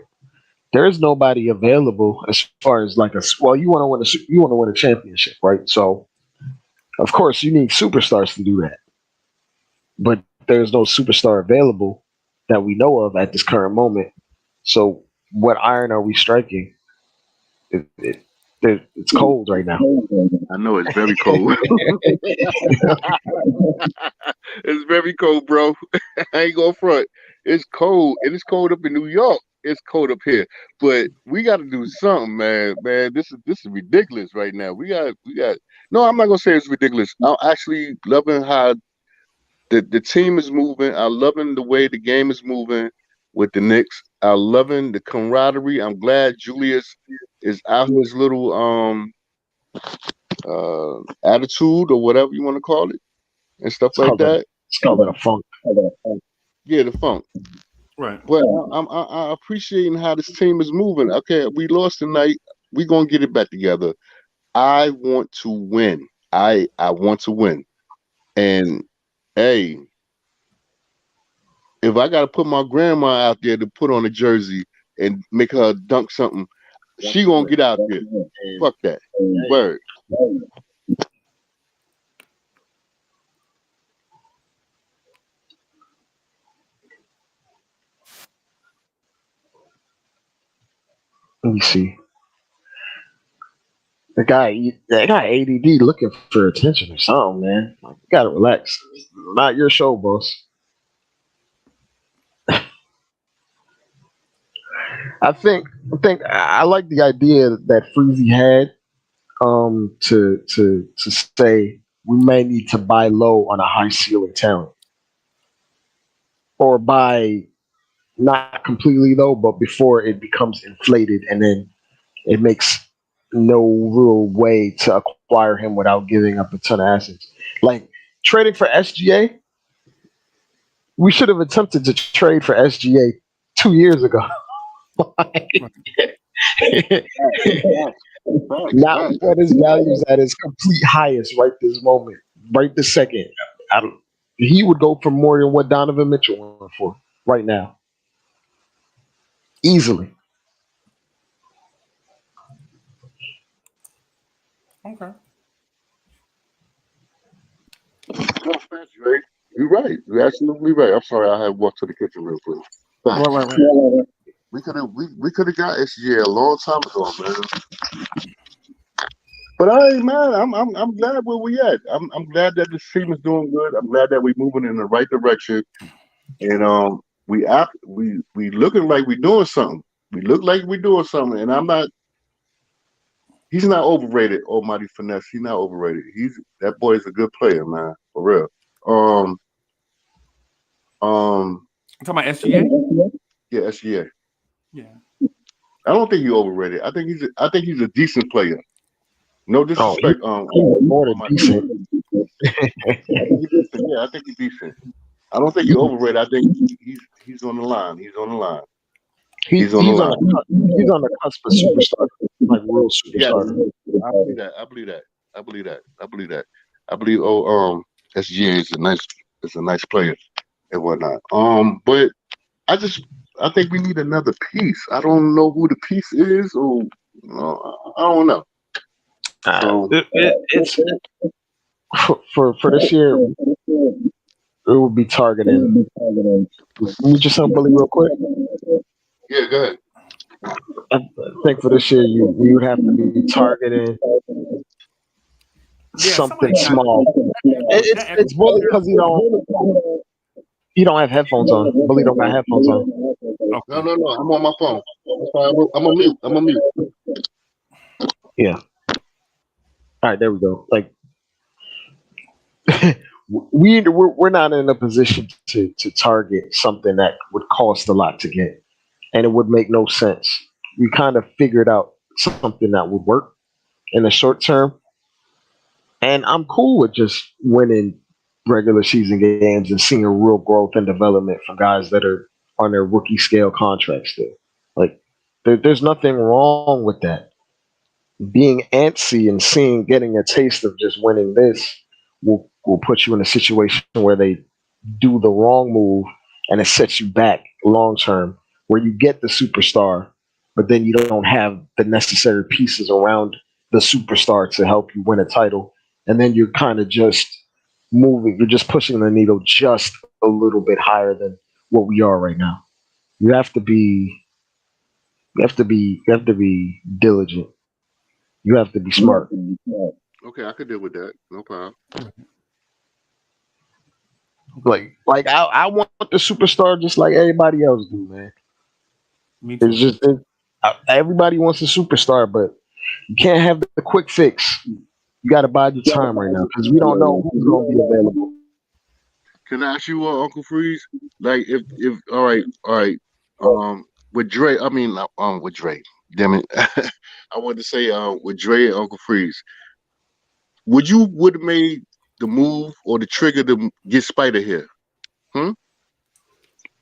There is nobody available as far as like you want to win a championship, right? So, of course, you need superstars to do that. But there's no superstar available that we know of at this current moment. So, what iron are we striking? It's cold right now. I know it's very cold. It's very cold, bro. I ain't gonna front. It's cold, and it's cold up in New York. It's cold up here, but we got to do something, man. Man, this is ridiculous right now. We got. No, I'm not gonna say it's ridiculous. I'm actually loving how the team is moving. I'm loving the way the game is moving with the Knicks. I'm loving the camaraderie. I'm glad Julius is out his little attitude or whatever you want to call it and stuff like that. It's called it a funk. Yeah, the funk. Right. But I'm appreciating how this team is moving. Okay, we lost tonight. We're gonna get it back together. I want to win. I want to win. And hey, if I gotta put my grandma out there to put on a jersey and make her dunk something, she gonna get out there. Fuck that. Word. Let me see. That guy ADD looking for attention or something, man. Like, you gotta relax. It's not your show, boss. I like the idea that Freezy had to say we may need to buy low on a high ceiling talent, or buy not completely though, but before it becomes inflated and then it makes no real way to acquire him without giving up a ton of assets. Like trading for SGA, we should have attempted to trade for SGA 2 years ago. Now what his values at his complete highest right this moment, right this second. He would go for more than what Donovan Mitchell went for right now. Easily. Okay. You're right. You're absolutely right. I'm sorry, I had walked to the kitchen real quick. Right. We could have got SGA a long time ago, man. But man, I'm glad where we at. I'm glad that this team is doing good. I'm glad that we're moving in the right direction. And we looking like we're doing something. We look like we're doing something. And he's not overrated, Almighty Finesse. He's not overrated. That boy is a good player, man. For real. I'm talking about SGA? Yeah, SGA. Yeah. I don't think he's overrated. I think he's a decent player. No disrespect. More than decent. Yeah, I think he's decent. I don't think he's overrated. I think he's on the line. He's on the line. He's on the cusp of superstar, like real superstar. Yeah, I believe that. I believe SGA is a nice player and whatnot. But I think we need another piece. I don't know who the piece is, or I don't know. It's for this year. It would be targeting. Mute yourself, Billy, real quick. Yeah, go ahead. I think for this year, we would have to be targeting something small. It's Bully because he don't have headphones on. Bully don't got headphones on. No. I'm on my phone. I'm on mute. Yeah. All right, there we go. Like we're not in a position to target something that would cost a lot to get, and it would make no sense. We kind of figured out something that would work in the short term, and I'm cool with just winning regular season games and seeing real growth and development from guys that are on their rookie scale contracts still. Like there's nothing wrong with that. Being antsy and getting a taste of just winning this will put you in a situation where they do the wrong move and it sets you back long term, where you get the superstar, but then you don't have the necessary pieces around the superstar to help you win a title. And then you're kind of just moving. You're just pushing the needle just a little bit higher than what we are right now. You have to be. You have to be. You have to be diligent. You have to be smart. Okay, I could deal with that. No problem. Like I want the superstar just like everybody else do, man. Me too. It's just everybody wants a superstar, but you can't have the quick fix. You got to bide your time right now because we don't know who's going to be available. Can I ask you, Uncle Freeze? Like, if all right, with Dre, I mean, with Dre. Damn it, I wanted to say, with Dre and Uncle Freeze, would have made the move or the trigger to get Spider here?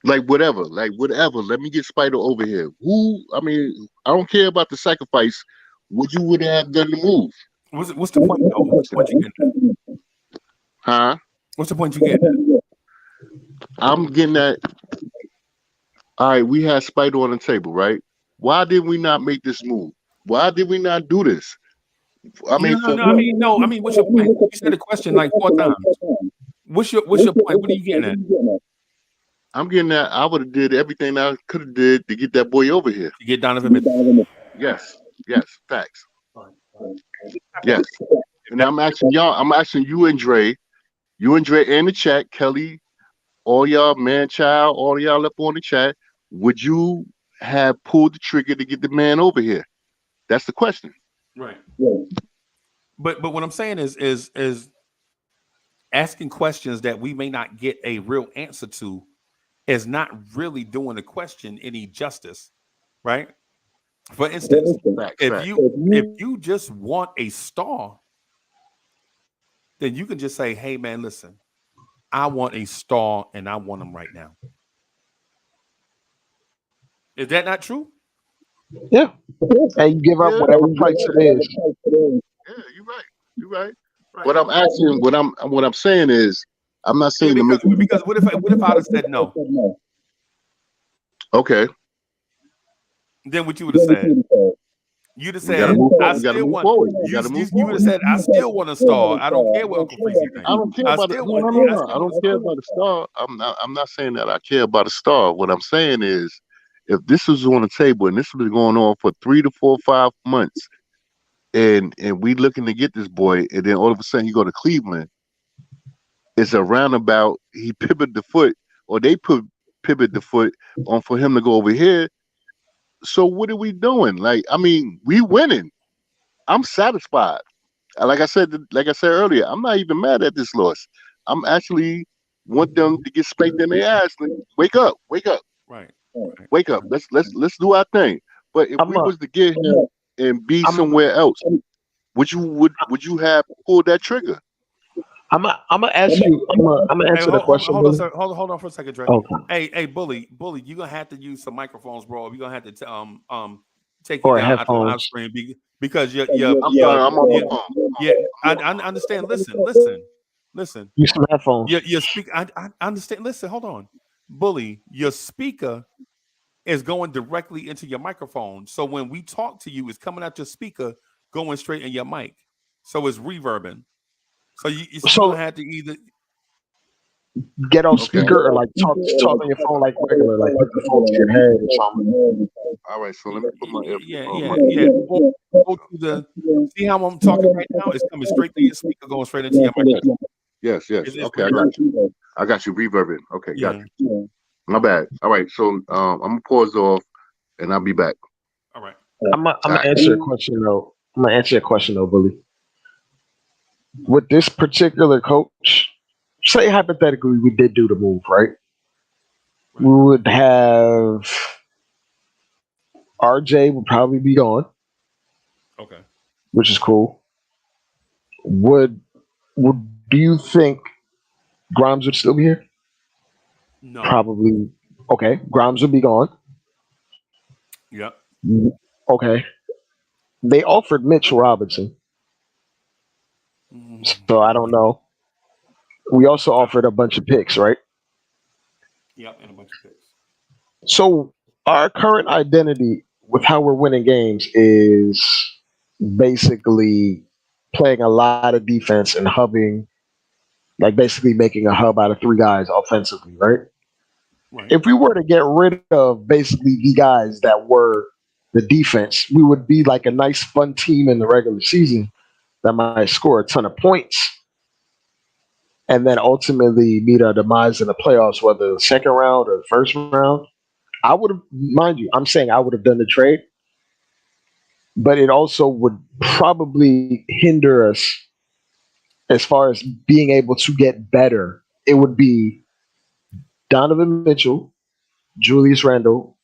Like whatever. Let me get Spider over here. Who? I mean, I don't care about the sacrifice. Would have done the move? What's the point? Though? What's the point you getting at? Huh? What's the point you getting at? I'm getting at. All right, we had Spider on the table, right? Why did we not make this move? Why did we not do this? I mean, I mean, what's your point? You said the question like 4 times. What's your point? What are you getting at? I'm getting at. I would have did everything I could have did to get that boy over here. To get Donovan Mitchell. Yes, facts. Yes, and I'm asking y'all. I'm asking you and Dre in the chat, Kelly, all y'all, man, child, all y'all up on the chat. Would you have pulled the trigger to get the man over here? That's the question. Right. But what I'm saying is asking questions that we may not get a real answer to is not really doing the question any justice, right? For instance, if you just want a star, then you can just say, "Hey, man, listen, I want a star, and I want him right now." Is that not true? Yeah, and you give up whatever price it is. Yeah, you're right. What I'm asking, what I'm saying is, I'm not saying because what if I'd have said no? Okay. Then what you would have said? You'd have said, "I still want." You would have said, "I still want a star. I don't care what Uncle Freezy thinks. I don't care about it. No. I don't care about a star. I'm not saying that I care about a star. What I'm saying is, if this was on the table and this was going on for 3 to 4, 5 months, and we looking to get this boy, and then all of a sudden you go to Cleveland, it's a roundabout. He pivoted the foot, or they pivot the foot on for him to go over here. So what are we doing? Like, I mean, we winning. I'm satisfied. Like I said earlier, I'm not even mad at this loss. I'm actually want them to get spanked in their ass. Like, wake up. Right. Wake up. Let's do our thing. But if we was to get him and be somewhere else, would you have pulled that trigger? I'm gonna ask you. I'm gonna answer the question. Hold on for a second, Dre. Okay. Hey, bully, you're gonna have to use some microphones, bro. You're gonna have to take you down out the live stream because you're I'm sorry, I'm on my phone. Yeah, I understand. Listen. Use some headphones. Your speaker. I understand. Listen, hold on, bully. Your speaker is going directly into your microphone, so when we talk to you, it's coming out your speaker, going straight in your mic, so it's reverbing. So you still had to either get on speaker or like talk on your phone like regular, like put the phone to your head or something. All right, so let me put my Go to the see how I'm talking right now. It's coming straight to your speaker, going straight into your microphone. Yes. Okay, I got you. Reverbing. Okay, got you. My bad. All right, so I'm gonna pause off, and I'll be back. All right. I'm gonna answer your question though, Bully. With this particular coach, say hypothetically we did do the move, right? We would have RJ would probably be gone. Okay. Which is cool. Do you think Grimes would still be here? No. Probably. Okay. Grimes would be gone. Yep. Okay. They offered Mitch Robinson. So I don't know. We also offered a bunch of picks, right? Yep, and a bunch of picks. So our current identity with how we're winning games is basically playing a lot of defense and hubbing like basically making a hub out of three guys offensively, right? Right. If we were to get rid of basically the guys that were the defense, we would be like a nice, fun team in the regular season that might score a ton of points and then ultimately meet our demise in the playoffs, whether the second round or the first round. I would have, mind you, I'm saying I would have done the trade, but it also would probably hinder us as far as being able to get better. It would be Donovan Mitchell, Julius Randle,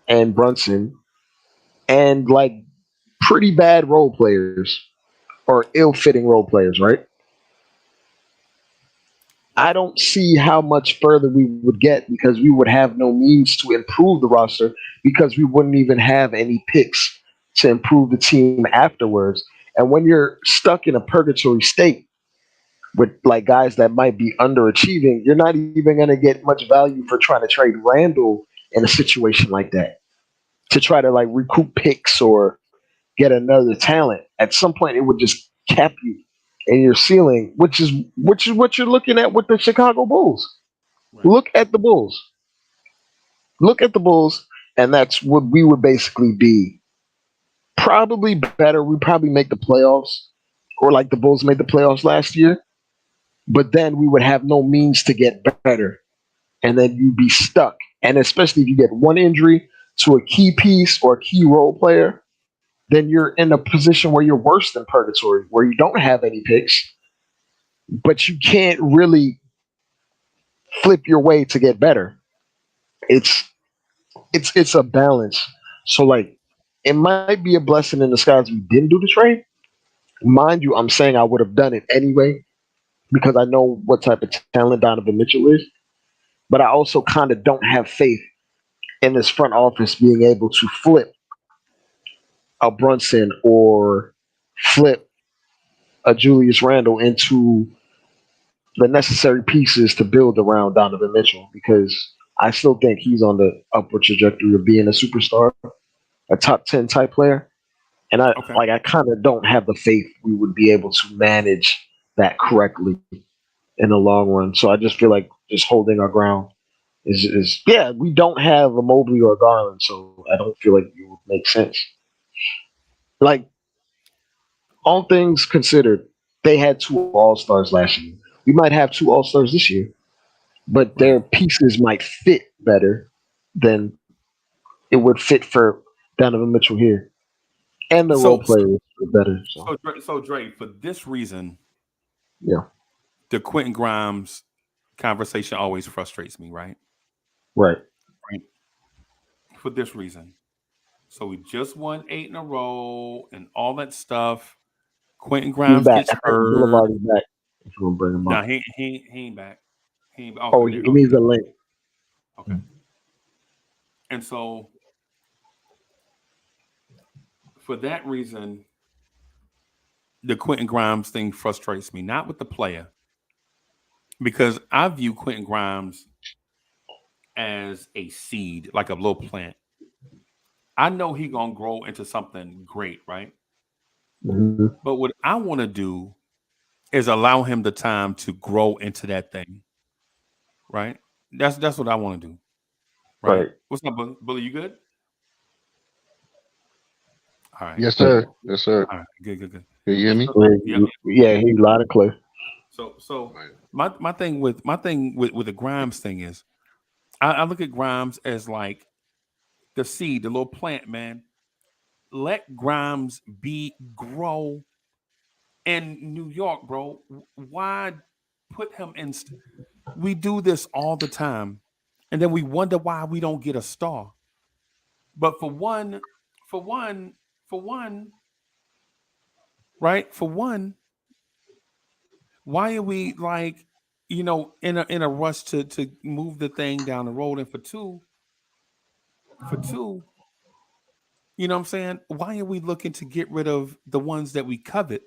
and Brunson, and like pretty bad role players or ill-fitting role players, right? I don't see how much further we would get because we would have no means to improve the roster because we wouldn't even have any picks to improve the team afterwards. And when you're stuck in a purgatory state with like guys that might be underachieving, you're not even going to get much value for trying to trade Randall in a situation like that to try to like recoup picks or get another talent. At some point, it would just cap you in your ceiling, which is what you're looking at with the Chicago Bulls. Right. Look at the Bulls. Look at the Bulls, and that's what we would basically be. Probably better. We probably make the playoffs, or like the Bulls made the playoffs last year. But then we would have no means to get better, and then you'd be stuck. And especially if you get one injury to a key piece or a key role player, then you're in a position where you're worse than purgatory, where you don't have any picks, but you can't really flip your way to get better. It's it's a balance. So like it might be a blessing in disguise we didn't do the trade. Mind you, I'm saying I would have done it anyway because I know what type of talent Donovan Mitchell is. But I also kind of don't have faith in this front office being able to flip a Brunson or flip a Julius Randle into the necessary pieces to build around Donovan Mitchell because I still think he's on the upward trajectory of being a superstar, a top 10 type player. And Okay. I kind of don't have the faith we would be able to manage that correctly in the long run. So I just feel like just holding our ground is yeah, we don't have a Mobley or a Garland, so I don't feel like it would make sense. Like all things considered, they had two All Stars last year. We might have two All Stars this year, but Right. their pieces might fit better than it would fit for Donovan Mitchell here, and the role So so players are better. So so Dre, for this reason, yeah, the Quentin Grimes conversation always frustrates me, right? right. Right. For this reason. So we just won 8 in a row and all that stuff. Quentin He's Grimes back. gets I think hurt. Boulevard is back. If you want to bring him Nah, up. he ain't back. He ain't, Oh, okay, he there, needs okay, a link. okay. And so for that reason, the Quentin Grimes thing frustrates me, not with the player, because I view Quentin Grimes as a seed, like a little plant. I know he gonna grow into something great, right? Mm-hmm. But what I want to do is allow him the time to grow into that thing, right? That's what I want to do, right? Right. What's up, Bully? You good? All right, Yes, Yeah. sir. Yes, sir. all right, good, good, good. Can you hear me? So, yep. Yeah, he's loud and clear. So Right. my thing with the Grimes thing is I look at Grimes as like the seed, the little plant, man. Let Grimes grow in New York, bro. Why put him in? We do this all the time, and then we wonder why we don't get a star. But for one, for one, right? For one, why are we like, in a rush to move the thing down the road? And for two, you know what I'm saying? Why are we looking to get rid of the ones that we covet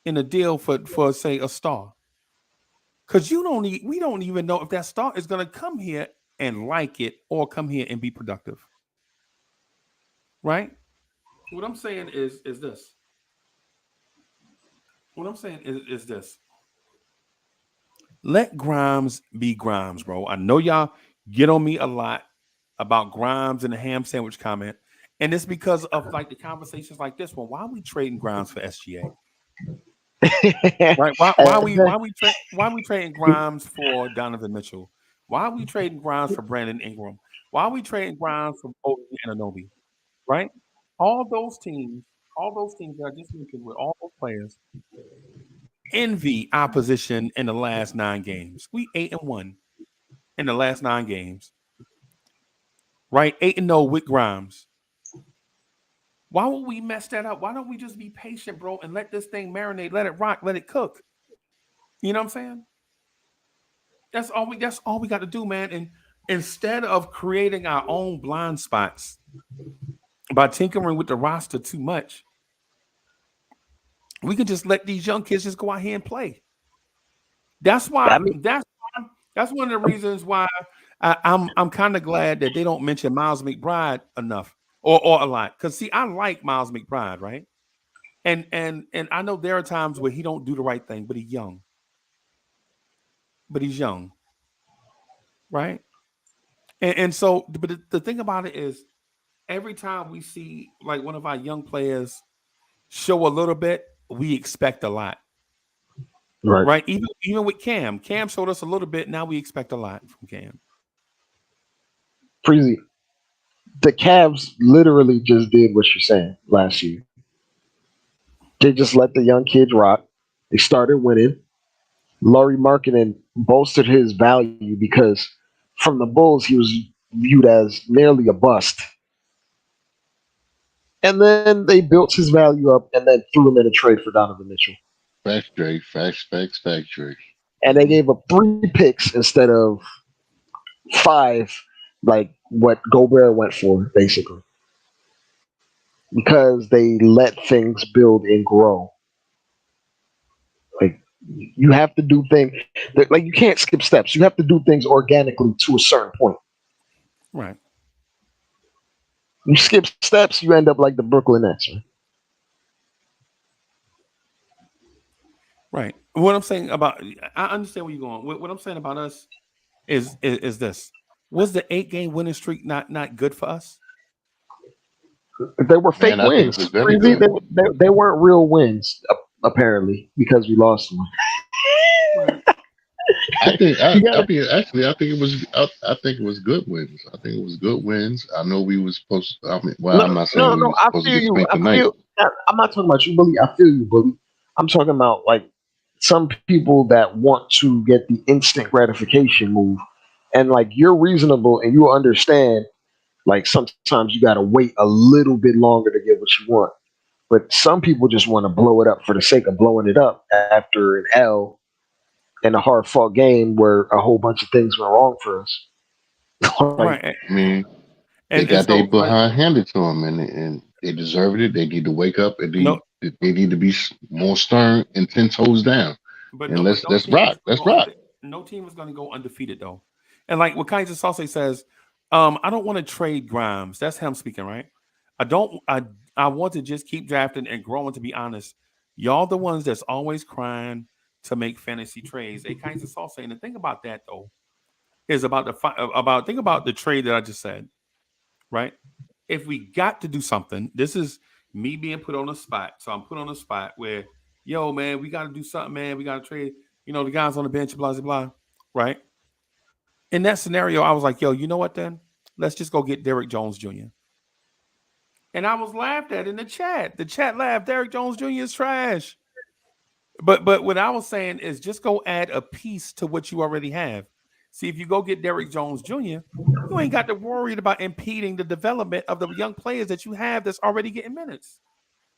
in a deal for say a star? Because we don't even know if that star is gonna come here and like it or come here and be productive, right? What I'm saying is this. What I'm saying is this. Let Grimes be Grimes, bro. I know y'all get on me a lot about Grimes and the ham sandwich comment, and it's because of like the conversations like this one. Why are we trading Grimes for SGA? Right? Why are we trading Grimes for Donovan Mitchell? Why are we trading Grimes for Brandon Ingram? Why are we trading Grimes for OG Anunoby? Right? All those teams that I just mentioned with all those players envy our position in the last 9 games. We 8-1 in the last 9 games. Right? 8-0 with Grimes. Why would we mess that up? Why don't we just be patient, bro, and let this thing marinate, let it rock, let it cook? You know what I'm saying? That's all we got to do, man. And instead of creating our own blind spots by tinkering with the roster too much, we can just let these young kids just go out here and play. That's why. That's one of the reasons why I'm kind of glad that they don't mention Miles McBride enough or a lot. Because see, I like Miles McBride, right? And I know there are times where he don't do the right thing, but he's young. Right? And so, but the thing about it is, every time we see like one of our young players show a little bit, we expect a lot. Right? Even with Cam showed us a little bit. Now we expect a lot from Cam. Freezy, the Cavs literally just did what you're saying last year. They just let the young kids rock. They started winning. Laurie Markkinen bolstered his value because from the Bulls he was viewed as nearly a bust. And then they built his value up and then threw him in a trade for Donovan Mitchell. Facts, Drake. Facts, Drake. And they gave up 3 picks instead of 5, like what Gobert went for, basically. Because they let things build and grow. Like you have to do things like you can't skip steps. You have to do things organically to a certain point. Right. You skip steps, you end up like the Brooklyn Nets. Right. What I'm saying about, I understand where you're going. What I'm saying about us is this: was the 8-game winning streak not good for us? They were fake Man, I think it wins. was very good. They weren't real wins, apparently, because we lost them. I think it was good wins. I think it was good wins. I know we was supposed to, I'm not saying we were I supposed to feel get you. spanked tonight. I'm not talking about you, Bully. I feel you, Bully. I'm talking about like some people that want to get the instant gratification move, and like you're reasonable and you understand. Like sometimes you gotta wait a little bit longer to get what you want. But some people just want to blow it up for the sake of blowing it up after an L in a hard fought game where a whole bunch of things went wrong for us. Right. I mean, they got their behind handed to them, and they deserved it. They need to wake up, and they need to be more stern and 10 toes down. And let's rock. Let's rock. No team is going to go undefeated though. And like what Kaiser Salse says, I don't want to trade Grimes. That's him speaking, right? I want to just keep drafting and growing. To be honest, y'all the ones that's always crying to make fantasy trades. Hey, Kaiser Salse, and the thing about that though is think about the trade that I just said, right? If we got to do something, this is me being put on a spot. So I'm put on a spot where, yo, man, we got to do something, man. We got to trade, the guys on the bench, blah, blah, blah, right? In that scenario, I was like, yo, you know what then? Let's just go get Derrick Jones Jr. And I was laughed at in the chat. The chat laughed. Derrick Jones Jr. is trash. But what I was saying is just go add a piece to what you already have. See, if you go get Derrick Jones Jr., you ain't got to worry about impeding the development of the young players that you have that's already getting minutes.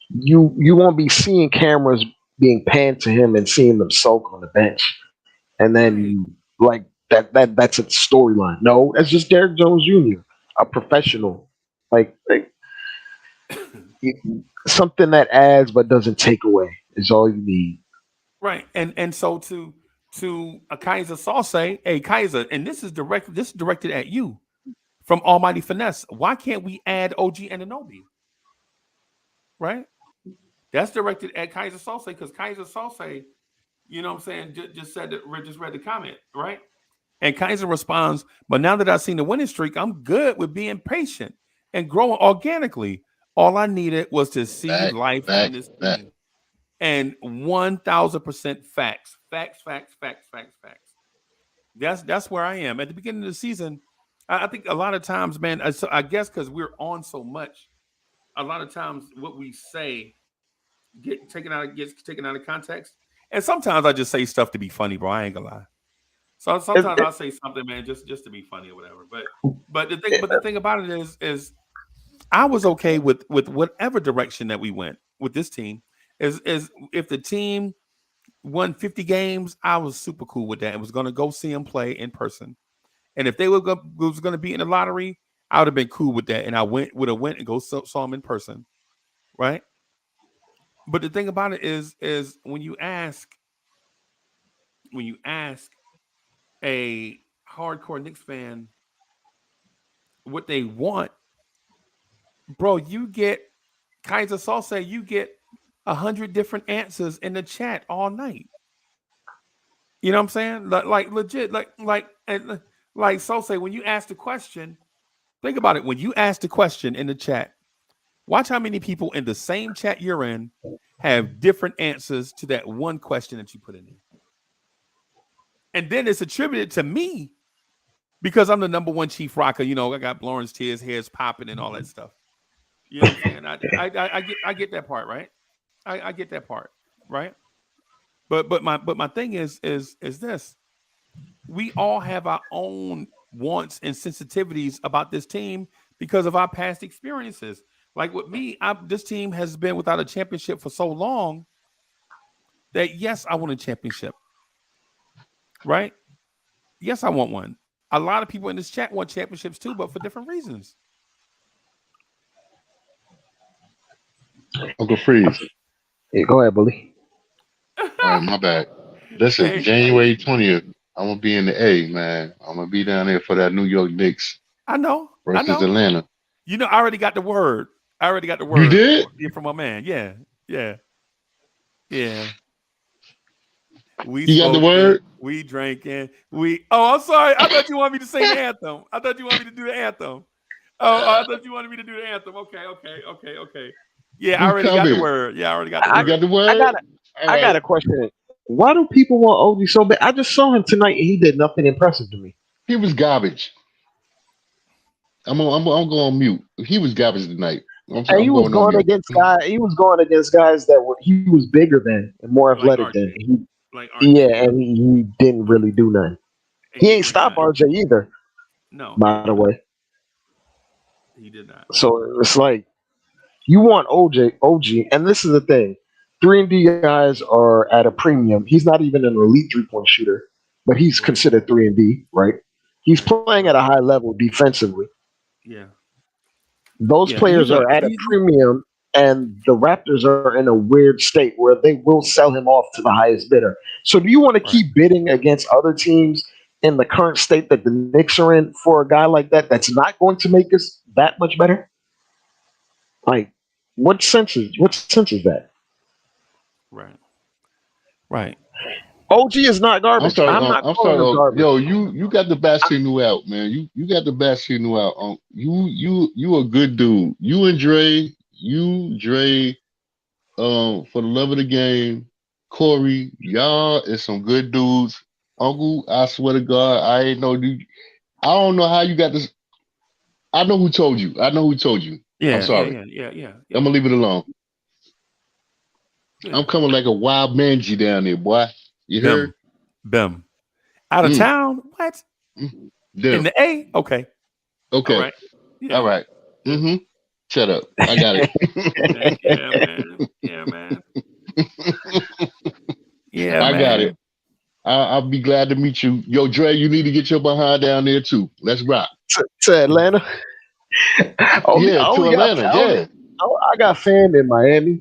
You won't be seeing cameras being panned to him and seeing them soak on the bench. And then like that's a storyline. No, that's just Derrick Jones Jr., a professional. Like something that adds but doesn't take away is all you need. Right. And so to a Kaiser Salse, hey Kaiser, and this is directed at you from Almighty Finesse. Why can't we add OG Anunoby? Right? That's directed at Kaiser Salse because Kaiser Salse, You know what I'm saying? Just said that. Just read the comment, right? And Kaiser responds, "But now that I've seen the winning streak, I'm good with being patient and growing organically. All I needed was to see life in this team." And 1,000% facts. That's where I am at the beginning of the season. I think a lot of times, man. I guess because we're on so much, a lot of times what we say gets taken out of context. And sometimes I just say stuff to be funny, bro. I ain't gonna lie. So sometimes I'll say something, man, just to be funny or whatever. But the thing about it is I was okay with whatever direction that we went with this team. Is if the team won 50 games, I was super cool with that. I was gonna go see them play in person. And if they was gonna be in the lottery, I would have been cool with that. And I would have went and saw them in person, right? But the thing about it is when you ask a hardcore Knicks fan what they want, bro, you get Kaiser Salsa, you get 100 different answers in the chat all night. You know what I'm saying? Like legit, like Salsa, when you ask the question, think about it. When you ask the question in the chat, watch how many people in the same chat you're in have different answers to that one question that you put in there. And then it's attributed to me because I'm the number one chief rocker. You know, I got Lawrence tears, hairs popping, and all that stuff. You know what I'm saying? I get that part, right? I get that part, right? But my thing is this: we all have our own wants and sensitivities about this team because of our past experiences. Like with me, this team has been without a championship for so long that yes, I want a championship. Right? Yes, I want one. A lot of people in this chat want championships too, but for different reasons. Uncle Freeze. Hey, go ahead, bully. All right, my bad. Listen, January 20th, I'm gonna be in the A, man. I'm gonna be down there for that New York Knicks. I know. Versus Atlanta. You know, I already got the word. You did? From my man. Yeah. We you got the word? We drinking. Oh, I'm sorry. I thought you wanted me to sing the anthem. I thought you wanted me to do the anthem. I thought you wanted me to do the anthem. Okay. Yeah, I already got the word. Yeah, I already got the word. You got the word? I got a question. Why do people want OG so bad? I just saw him tonight and he did nothing impressive to me. He was garbage. I'm going on mute. He was garbage tonight. He was going against guys that he was bigger than and more athletic than. And he didn't really do nothing. He ain't stop RJ either. No. By the way. He did not. So it's like you want OG, and this is the thing. 3-and-D guys are at a premium. He's not even an elite 3-point shooter, but he's considered 3-and-D, right? He's playing at a high level defensively. Yeah. Those players are at a premium, and the Raptors are in a weird state where they will sell him off to the highest bidder. So do you want to keep bidding against other teams in the current state that the Knicks are in for a guy like that that's not going to make us that much better? Like, what sense is that? Right. OG is not garbage. I'm not garbage. Yo, you got the best signal out, man. You got the best signal out. You a good dude. You and Dre, for the love of the game, Corey, y'all is some good dudes. Uncle, I swear to God, I ain't know you. I don't know how you got this. I know who told you. Yeah, I'm sorry. Yeah. I'm gonna leave it alone. Yeah. I'm coming like a wild mangy down there, boy. You heard? Bim. Out of town? What? Dim. In the A? Okay. All right. Yeah. All right. Mm-hmm. Shut up. I got it. Yeah, man. I got it. I'll be glad to meet you. Yo, Dre, you need to get your behind down there too. Let's rock. To Atlanta? To Atlanta. Yeah. I got fam in Miami,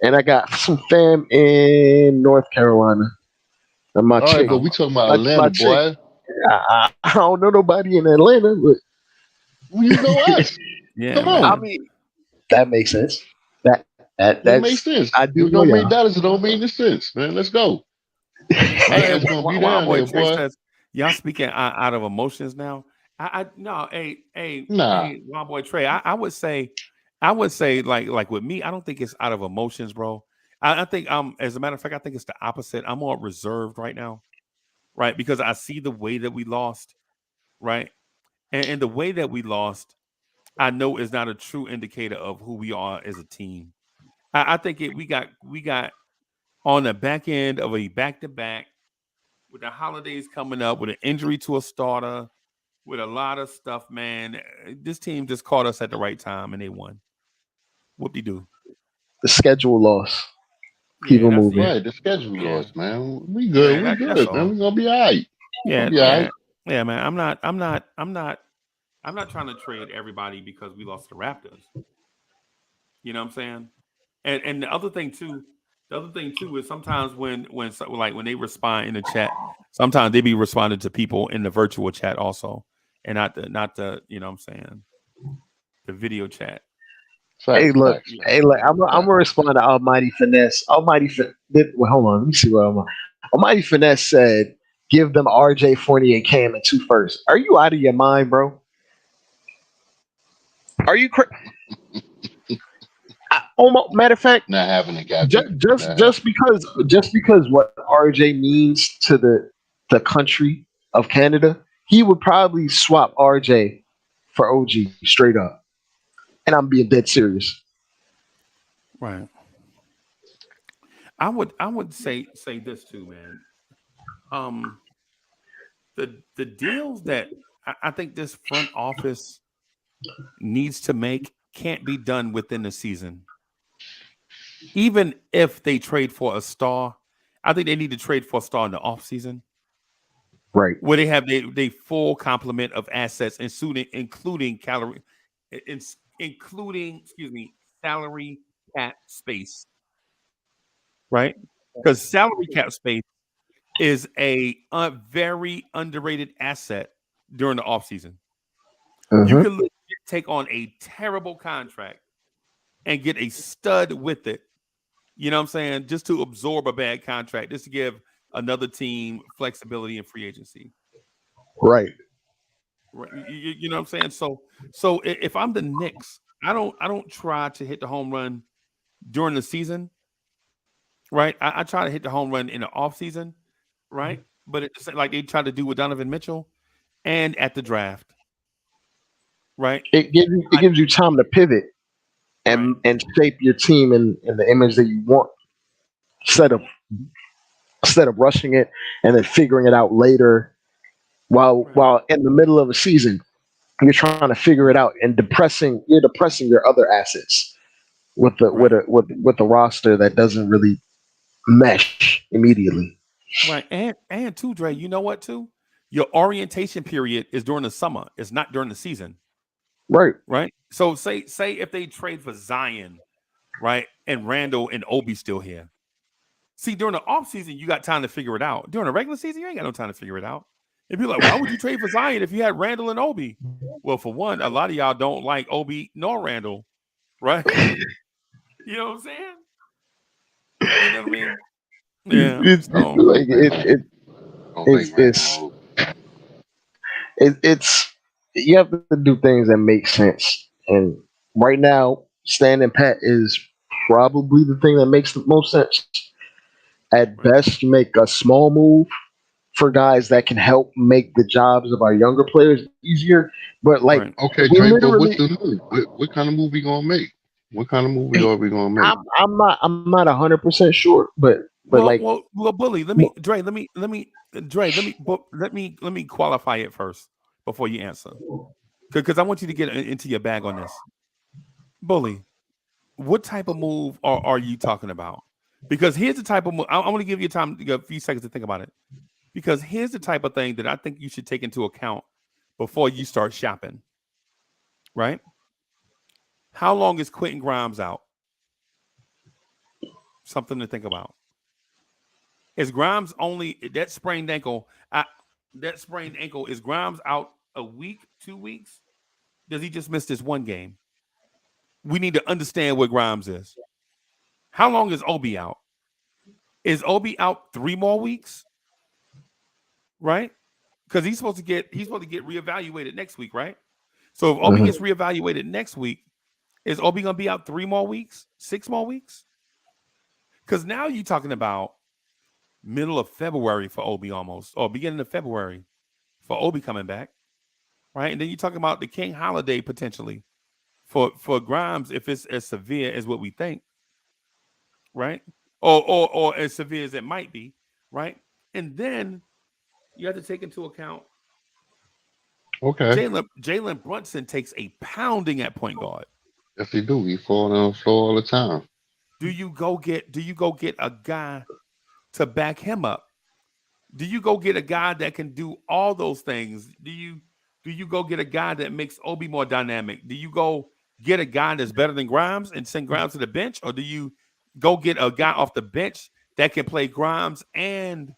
and I got some fam in North Carolina. And my chick. Right, but we talking about Atlanta, boy. I don't know nobody in Atlanta, but you know us. Yeah, come on. I mean, that makes sense. That makes sense. I do know know $1 million. It don't make any sense, man. Let's go. Hey, It's gonna be Wild down Boy there, Trey boy. says, y'all speaking out of emotions now. No, Nah. Wild Boy Trey. I would say like with me, I don't think it's out of emotions, bro. I think as a matter of fact, I think it's the opposite. I'm more reserved right now, right? Because I see the way that we lost, right? And the way that we lost, I know is not a true indicator of who we are as a team. I think we got on the back end of a back-to-back with the holidays coming up, with an injury to a starter, with a lot of stuff, man. This team just caught us at the right time and they won. Whoop-de-doo. The schedule loss. Keep Yeah, it that's moving. it. Right, the schedule Yeah, loss, man. We yeah, good. We that's good, man. all. We gonna be all right. Yeah, Gonna be all yeah, right. yeah, man. I'm not trying to trade everybody because we lost to the Raptors. You know what I'm saying? And the other thing too is sometimes when they respond in the chat, sometimes they be responding to people in the virtual chat also, and not the you know what I'm saying, the video chat. Hey, Facts, look. facts, Hey, look. I'm facts. gonna respond to Almighty Finesse. Well, hold on. Let me see what Almighty Finesse said. Give them RJ, Fournier, Cam, and 2 firsts. Are you out of your mind, bro? Are you? Matter of fact, Not having it, just Captain. just Not having just because just because what RJ means to the country of Canada, he would probably swap RJ for OG straight up. And I'm being dead serious. Right. I would say this too, man. Um, the deals that I think this front office needs to make can't be done within the season. Even if they trade for a star, I think they need to trade for a star in the offseason Right. where they have they full complement of assets, including calorie, in, including salary cap space, right? Because salary cap space is a very underrated asset during the offseason. You Mm-hmm. can legit take on a terrible contract and get a stud with it. You know what I'm saying? Just to absorb a bad contract, just to give another team flexibility in free agency. Right. Right. You know what I'm saying? So if I'm the Knicks, I don't try to hit the home run during the season, right? I try to hit the home run in the off season, right? But it's like they try to do with Donovan Mitchell and at the draft, right? It gives you time to pivot Right. and shape your team in the image that you want instead of rushing it and then figuring it out later Right. while in the middle of a season you're trying to figure it out and you're depressing your other assets with the Right. with the roster that doesn't really mesh immediately. Right. And too, Dre, you know what too? Your orientation period is during the summer. It's not during the season. Right. Right. So say if they trade for Zion, right, and Randall and Obi still here. See, during the offseason, you got time to figure it out. During the regular season, you ain't got no time to figure it out. It'd be like, why would you trade for Zion if you had Randall and Obi? Well, for one, a lot of y'all don't like Obi nor Randall, right? You know what I'm saying? You know what I mean? Yeah. It's So like Don't make Randall. it's you have to do things that make sense. And right now, standing pat is probably the thing that makes the most sense. At right, best, make a small move for guys that can help make the jobs of our younger players easier. But like right. Okay, we Dre, but what's literally, the move? What kind of move we gonna make? What kind of movie are we gonna make? I'm not 100% sure, but like Well, Bully. Let me, Dre. Let me qualify it first before you answer, because I want you to get into your bag on this, Bully. What type of move are you talking about? Because here's the type of move. I'm going to give you a few seconds to think about it. Because here's the type of thing that I think you should take into account before you start shopping. Right? How long is Quentin Grimes out? Something to think about. Is Grimes only that sprained ankle? That sprained ankle, is Grimes out a week, 2 weeks? Does he just miss this one game? We need to understand where Grimes is. How long is Obi out? Is Obi out 3 more weeks? Right? Because he's supposed to get reevaluated next week, right? So if Obi gets reevaluated next week, is Obi gonna be out 3 more weeks, 6 more weeks? Because now you're talking about middle of February for Obi almost, or beginning of February for Obi coming back, right? And then you're talking about the King holiday potentially for Grimes if it's as severe as what we think, right? Or as severe as it might be, right? And then you have to take into account Jalen Brunson takes a pounding at point guard. Yes, he do. He falling on the floor all the time. Do you go get a guy to back him up? Do you go get a guy that can do all those things? Do you go get a guy that makes Obi more dynamic? Do you go get a guy that's better than Grimes and send Grimes to the bench? Or do you go get a guy off the bench that can play Grimes and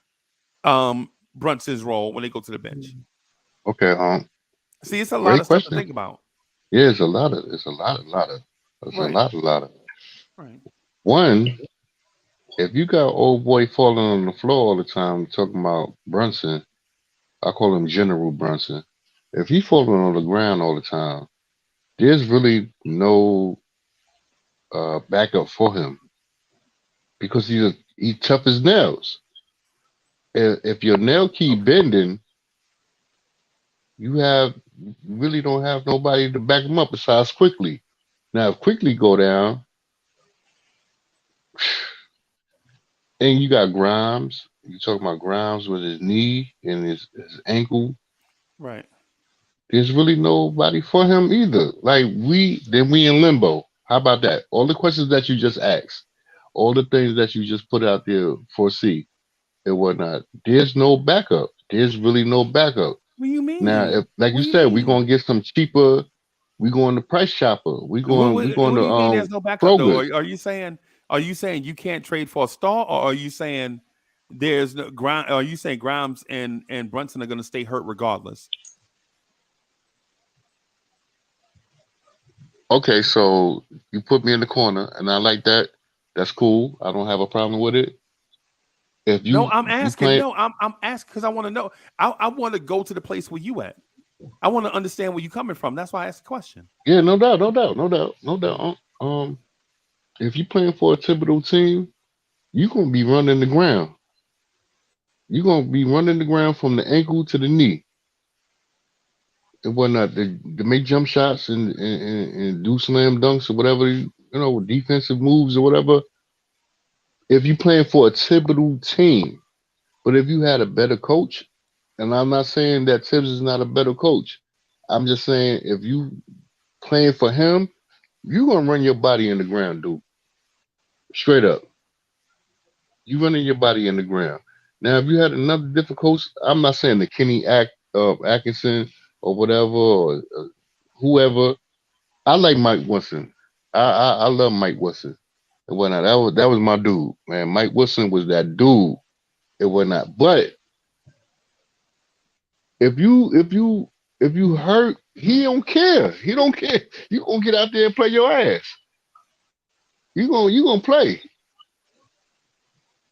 Brunson's role when they go to the bench? Okay, see, it's a lot of stuff to think about. Yeah, it's a lot of. Right. One, if you got old boy falling on the floor all the time, talking about Brunson, I call him General Brunson. If he's falling on the ground all the time, there's really no backup for him because he's tough as nails. If your nail keep bending, you really don't have nobody to back him up besides Quickly. Now, if Quickly go down, and you got Grimes, you talking about Grimes with his knee and his ankle, right? There's really nobody for him either. Like we in limbo. How about that? All the questions that you just asked, all the things that you just put out there, foresee and whatnot. There's no backup. There's really no backup. What do you mean? Now, if, like you said, we're gonna get some cheaper. We going to Price Chopper. We going. What do you mean there's no backup though? Are you saying you can't trade for a star, or are you saying there's no Grimes? Are you saying Grimes and Brunson are going to stay hurt regardless? Okay, so you put me in the corner, and I like that. That's cool. I don't have a problem with it. If you, no, I'm asking. I'm asking because I want to know. I want to go to the place where you at. I want to understand where you're coming from. That's why I asked the question. Yeah, no doubt. If you're playing for a Thibodeau team, you're gonna be running the ground. You're gonna be running the ground from the ankle to the knee and whatnot. To make jump shots and do slam dunks or whatever, defensive moves or whatever. If you're playing for a Thibodeau team, but if you had a better coach, and I'm not saying that Tibbs is not a better coach, I'm just saying if you playing for him, you're gonna run your body in the ground, dude. Straight up. You running your body in the ground. Now, if you had another different coach, I'm not saying the Kenny Atkinson or whatever, or whoever. I like Mike Wilson. I love Mike Wilson and whatnot. That was my dude, man. Mike Wilson was that dude and whatnot. But if you hurt, he don't care. He don't care. You gonna get out there and play your ass. You gonna play.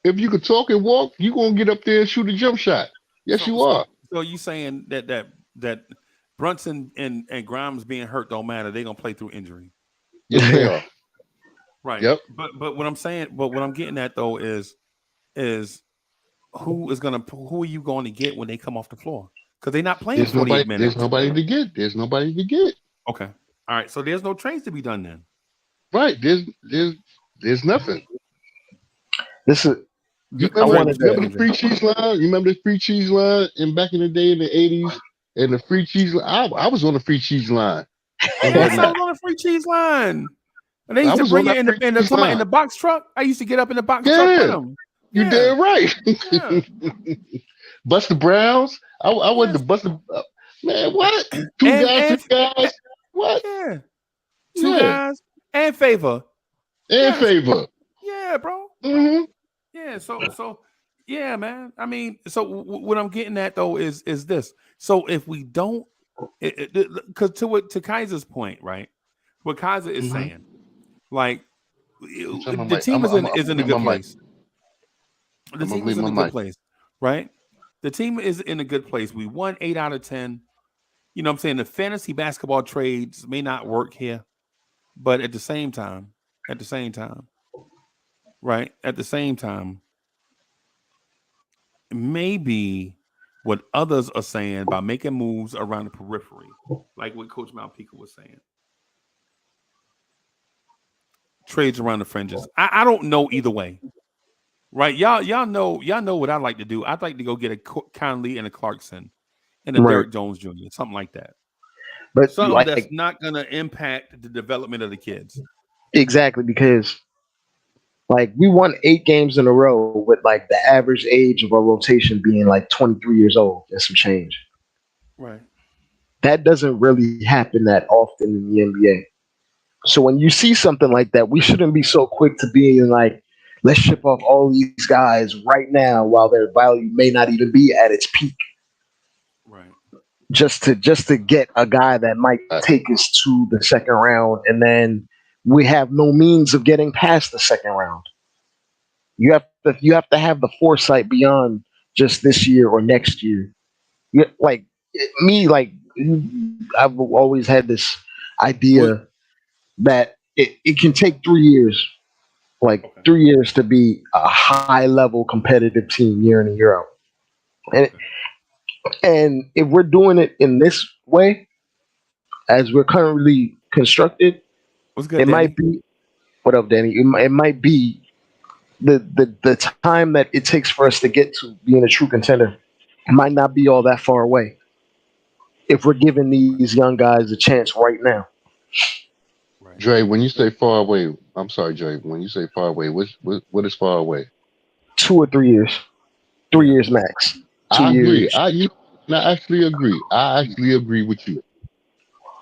If you could talk and walk, you gonna get up there and shoot a jump shot. Yes, you are. So you saying that Brunson and Grimes being hurt don't matter? They gonna play through injury. Yes, they are. Right. Yep. But what I'm getting at though is who are you going to get when they come off the floor? Because they're not playing 48 minutes. There's nobody to get. There's nobody to get. Okay. All right. So there's no trades to be done then. Right. There's nothing. This is. You remember the free cheese line? You remember the free cheese line back in the day in the 80s? And the free cheese line. I was on the free cheese line. Yes, I was on the free cheese line. And they used to bring it in the box truck. I used to get up in the box truck with them. You did right. Yeah. Buster Browns. I went to Buster. Man, what? Two guys. What? Yeah. Two guys and Favor. Favor. Yeah, bro. Mm-hmm. Yeah. So yeah, man. I mean, so what I'm getting at though is this. So if we don't, because to Kaiser's point, right? What Kaiser is saying, like the team is in a good place. The team is in a good place, right? The team is in a good place. We won 8 out of 10. You know what I'm saying? The fantasy basketball trades may not work here, but at the same time, right? At the same time, maybe what others are saying by making moves around the periphery, like what Coach Malpica was saying. Trades around the fringes. I don't know either way. Right. Y'all know what I like to do. I'd like to go get a Conley and a Clarkson and a Derrick Jones Jr., something like that. But something that's not gonna impact the development of the kids. Exactly, because like we won 8 games in a row with like the average age of our rotation being like 23 years old and some change. Right. That doesn't really happen that often in the NBA. So when you see something like that, we shouldn't be so quick to being like, let's ship off all these guys right now while their value may not even be at its peak. Right. Just to get a guy that might take us to the second round, and then we have no means of getting past the second round. You have to have the foresight beyond just this year or next year. Like me, like I've always had this idea that it can take 3 years, like 3 years to be a high level competitive team year in and year out. And if we're doing it in this way, as we're currently constructed, what's good, it Danny? might be what up, Danny? It might be the time that it takes for us to get to being a true contender. It might not be all that far away if we're giving these young guys a chance right now. Right. Dre, when you say far away, I'm sorry, Dre. When you say far away, what is far away? 2 or 3 years. 3 years max. 2 I agree. years. I actually agree. I actually agree with you.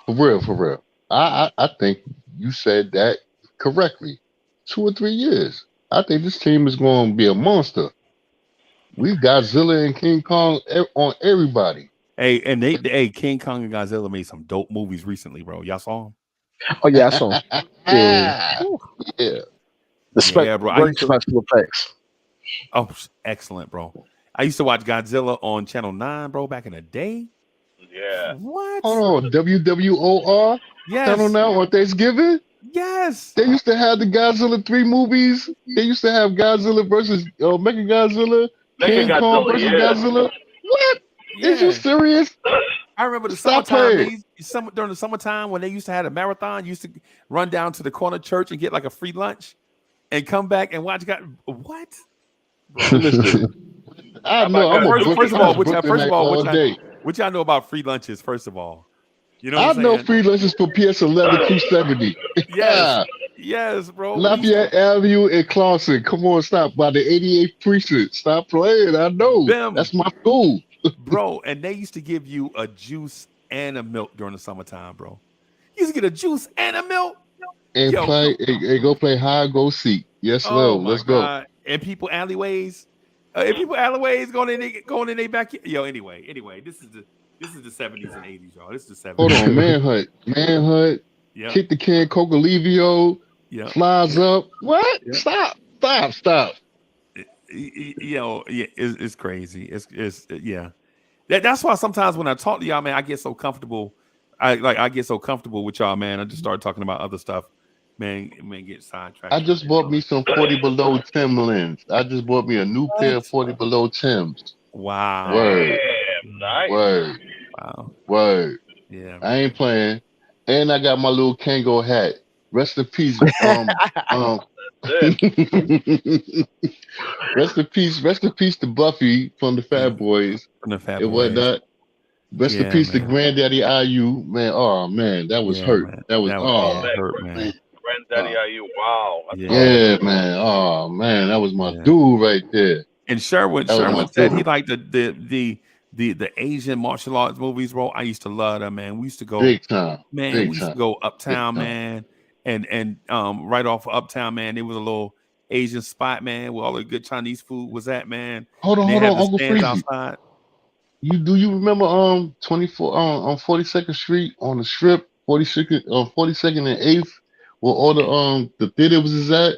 For real. I think you said that correctly. 2 or 3 years. I think this team is going to be a monster. We Godzilla and King Kong on everybody. Hey, and they King Kong and Godzilla made some dope movies recently, bro. Y'all saw them? Oh yeah, I saw them. Yeah. Yeah, bro. Great special effects. Oh, excellent, bro. I used to watch Godzilla on Channel 9, bro, back in the day. Yeah. What? Hold on, WWOR? Yes. Channel 9 on Thanksgiving? Yes. They used to have the Godzilla 3 movies. They used to have Godzilla versus Mecha Godzilla, King Kong versus Godzilla. What? Yeah. Is you serious? I remember the Stop summertime. During the summertime when they used to have a marathon, used to run down to the corner church and get like a free lunch and come back and watch what? Bro. Listen, I know. First of all, what y'all know about free lunches? First of all, you know. I know free lunches for PS11 270. Yes, yes, bro. Lafayette Avenue and Clawson. Come on, stop by the 88th precinct. Stop playing. I know. That's my school, bro. And they used to give you a juice and a milk during the summertime, bro. You used to get a juice and a milk. And go play hide, go seek. Yes, let's go. And people alleyways. Going in their backyard. Yo, anyway, this is the 70s and 80s, y'all. This is the 70s. Hold on, manhunt. Yep. Kick the can, Cocolivio. Yep. Flies up. What? Yep. Stop. It's crazy. It's That's why sometimes when I talk to y'all, man, I get so comfortable. I get so comfortable with y'all, man. I just start talking about other stuff. Man, get sidetracked. I just bought me some 40 below Timberlands. I just bought me a new pair of 40 below Tims. Wow. Word. Damn, nice. Word. Wow. Word. Yeah. I ain't playing. And I got my little Kango hat. Rest in peace. Rest in peace to Buffy from the Fat Boys. From the Fat and Boys. whatnot. Rest in peace to Granddaddy IU. Man, oh man, that was hurt. Man. That was hurt, man. Granddaddy IU. Wow. Yeah, man. Oh man, that was my dude right there. And Sherwin said he liked the Asian martial arts movies, bro. I used to love them, man. We used to go big time. Man, we used to go uptown, man. And right off of Uptown, man, there was a little Asian spot, man, where all the good Chinese food was at, man. Hold on, Uncle Freezy. Outside. You remember 24 on 42nd Street on the Strip, 42nd and 8th, where all the theater was at?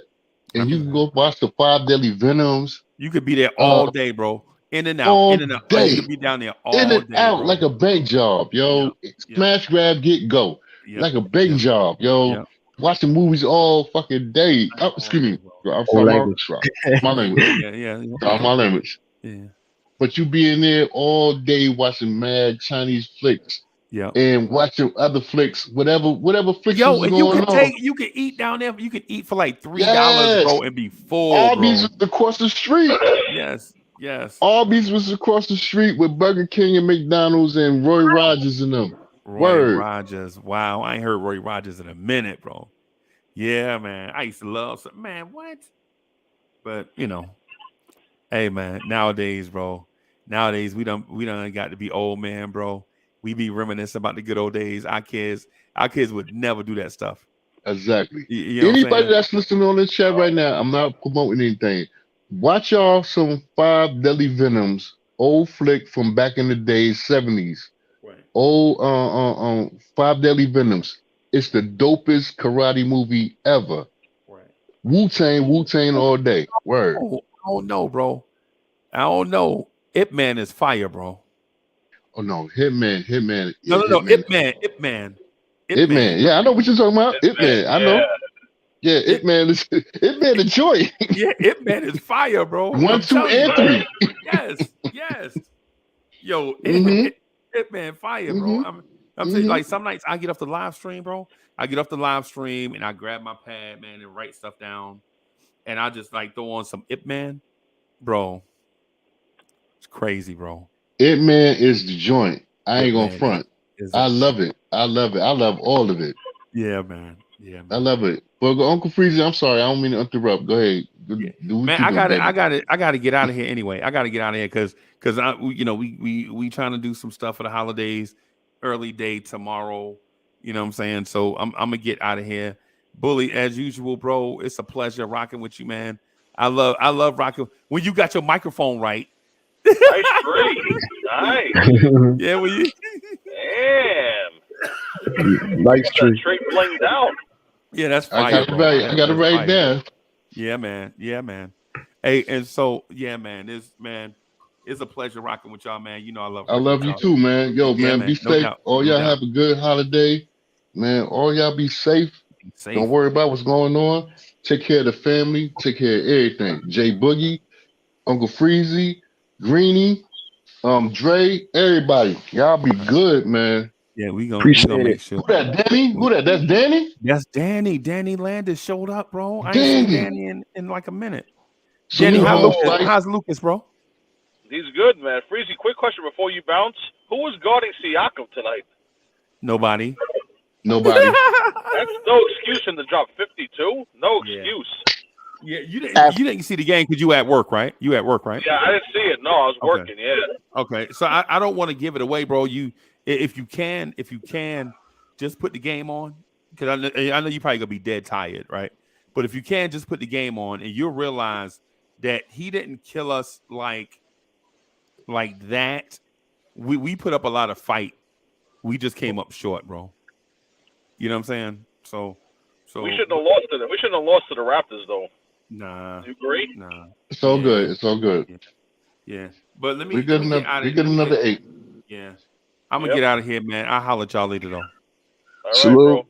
and you can go watch the 5 Deadly Venoms. You could be there all day, bro. In and out, All in and out. day. You could be down there In all and day, out bro. like a bank job, yo. Smash, grab, get, go. Like a bank job, yo. Watching movies all fucking day. Oh, excuse me. I'm Old sorry, language. my language. Sorry, my language. Yeah. But you be in there all day watching mad Chinese flicks. Yeah. And watching other flicks, whatever flicks is and going on. You can eat down there. You can eat for like $3, bro, and be full. Arby's bro. was across the street. Yes. Arby's was across the street with Burger King and McDonald's and Roy Rogers and them. Roy Rogers. Wow, I ain't heard Roy Rogers in a minute, bro. Yeah, man. I used to love man, what? But hey man, nowadays, bro. Nowadays we done got to be old man, bro. We be reminiscing about the good old days. Our kids would never do that stuff. Exactly. You know Anybody that's listening on the chat right now, I'm not promoting anything. Watch y'all some 5 Deadly Venoms, old flick from back in the days, 70s. Right. Old 5 Deadly Venoms. It's the dopest karate movie ever. Right. Wu-Tang all day. Word. Oh, I don't know, bro. I don't know. Ip Man is fire, bro. Oh no, Hitman. No, Ip Man. Yeah, I know what you're talking about. Ip Man, I know. Yeah, Ip Man is a joy. Yeah, Ip Man is fire, bro. 1, 2, and 3. Yes. Yo, Ip Man fire, bro. I'm telling you, like some nights I get off the live stream, bro. I get off the live stream and I grab my pad, man, and write stuff down, and I just like throw on some Ip Man, bro. It's crazy, bro. Ip Man is the joint. I ain't gonna front. I love it. I love all of it. Yeah, man. I love it. But Uncle Freezy, I'm sorry, I don't mean to interrupt. Go ahead. Man, I got to get out of here anyway. I got to get out of here because we trying to do some stuff for the holidays, early day tomorrow. You know what I'm saying? So I'm gonna get out of here. Bully, as usual, bro. It's a pleasure rocking with you, man. I love rocking when you got your microphone right. Nice straight. Nice. Yeah, well, you. Damn. Nice tree. Straight blinged out. Yeah, that's fire. I got it right there. Yeah, man. Hey, and so man, it's a pleasure rocking with y'all, man. You know I love you too, man. Yo, man, be safe. All y'all have a good holiday, man. All y'all be safe. Don't worry about what's going on. Take care of the family. Take care of everything. Jay Boogie, Uncle Freezy, Greenie, Dre, everybody. Y'all be good, man. Yeah, we gonna make sure. Who that, Danny? That's Danny? That's Danny. Danny Landis showed up, bro. I ain't seen Danny in like a minute. So Danny, how's Lucas, bro? He's good, man. Freezy, quick question before you bounce. Who was guarding Siakam tonight? Nobody. That's no excuse in the drop 52. No excuse. Yeah, you didn't see the game because you at work, right? Yeah, I didn't see it. No, I was working. Yeah. Okay, so I don't want to give it away, bro. If you can, just put the game on because I know you probably gonna be dead tired, right? But if you can, just put the game on, and you'll realize that he didn't kill us like that. We put up a lot of fight. We just came up short, bro. You know what I'm saying? So we shouldn't have lost to them. We shouldn't have lost to the Raptors, though. Nah. You agree? Nah. It's all good. It's all good. Yeah. But let me. We get another 8. Yeah. I'm gonna get out of here, man. I'll holler at y'all later, though. All right, bro.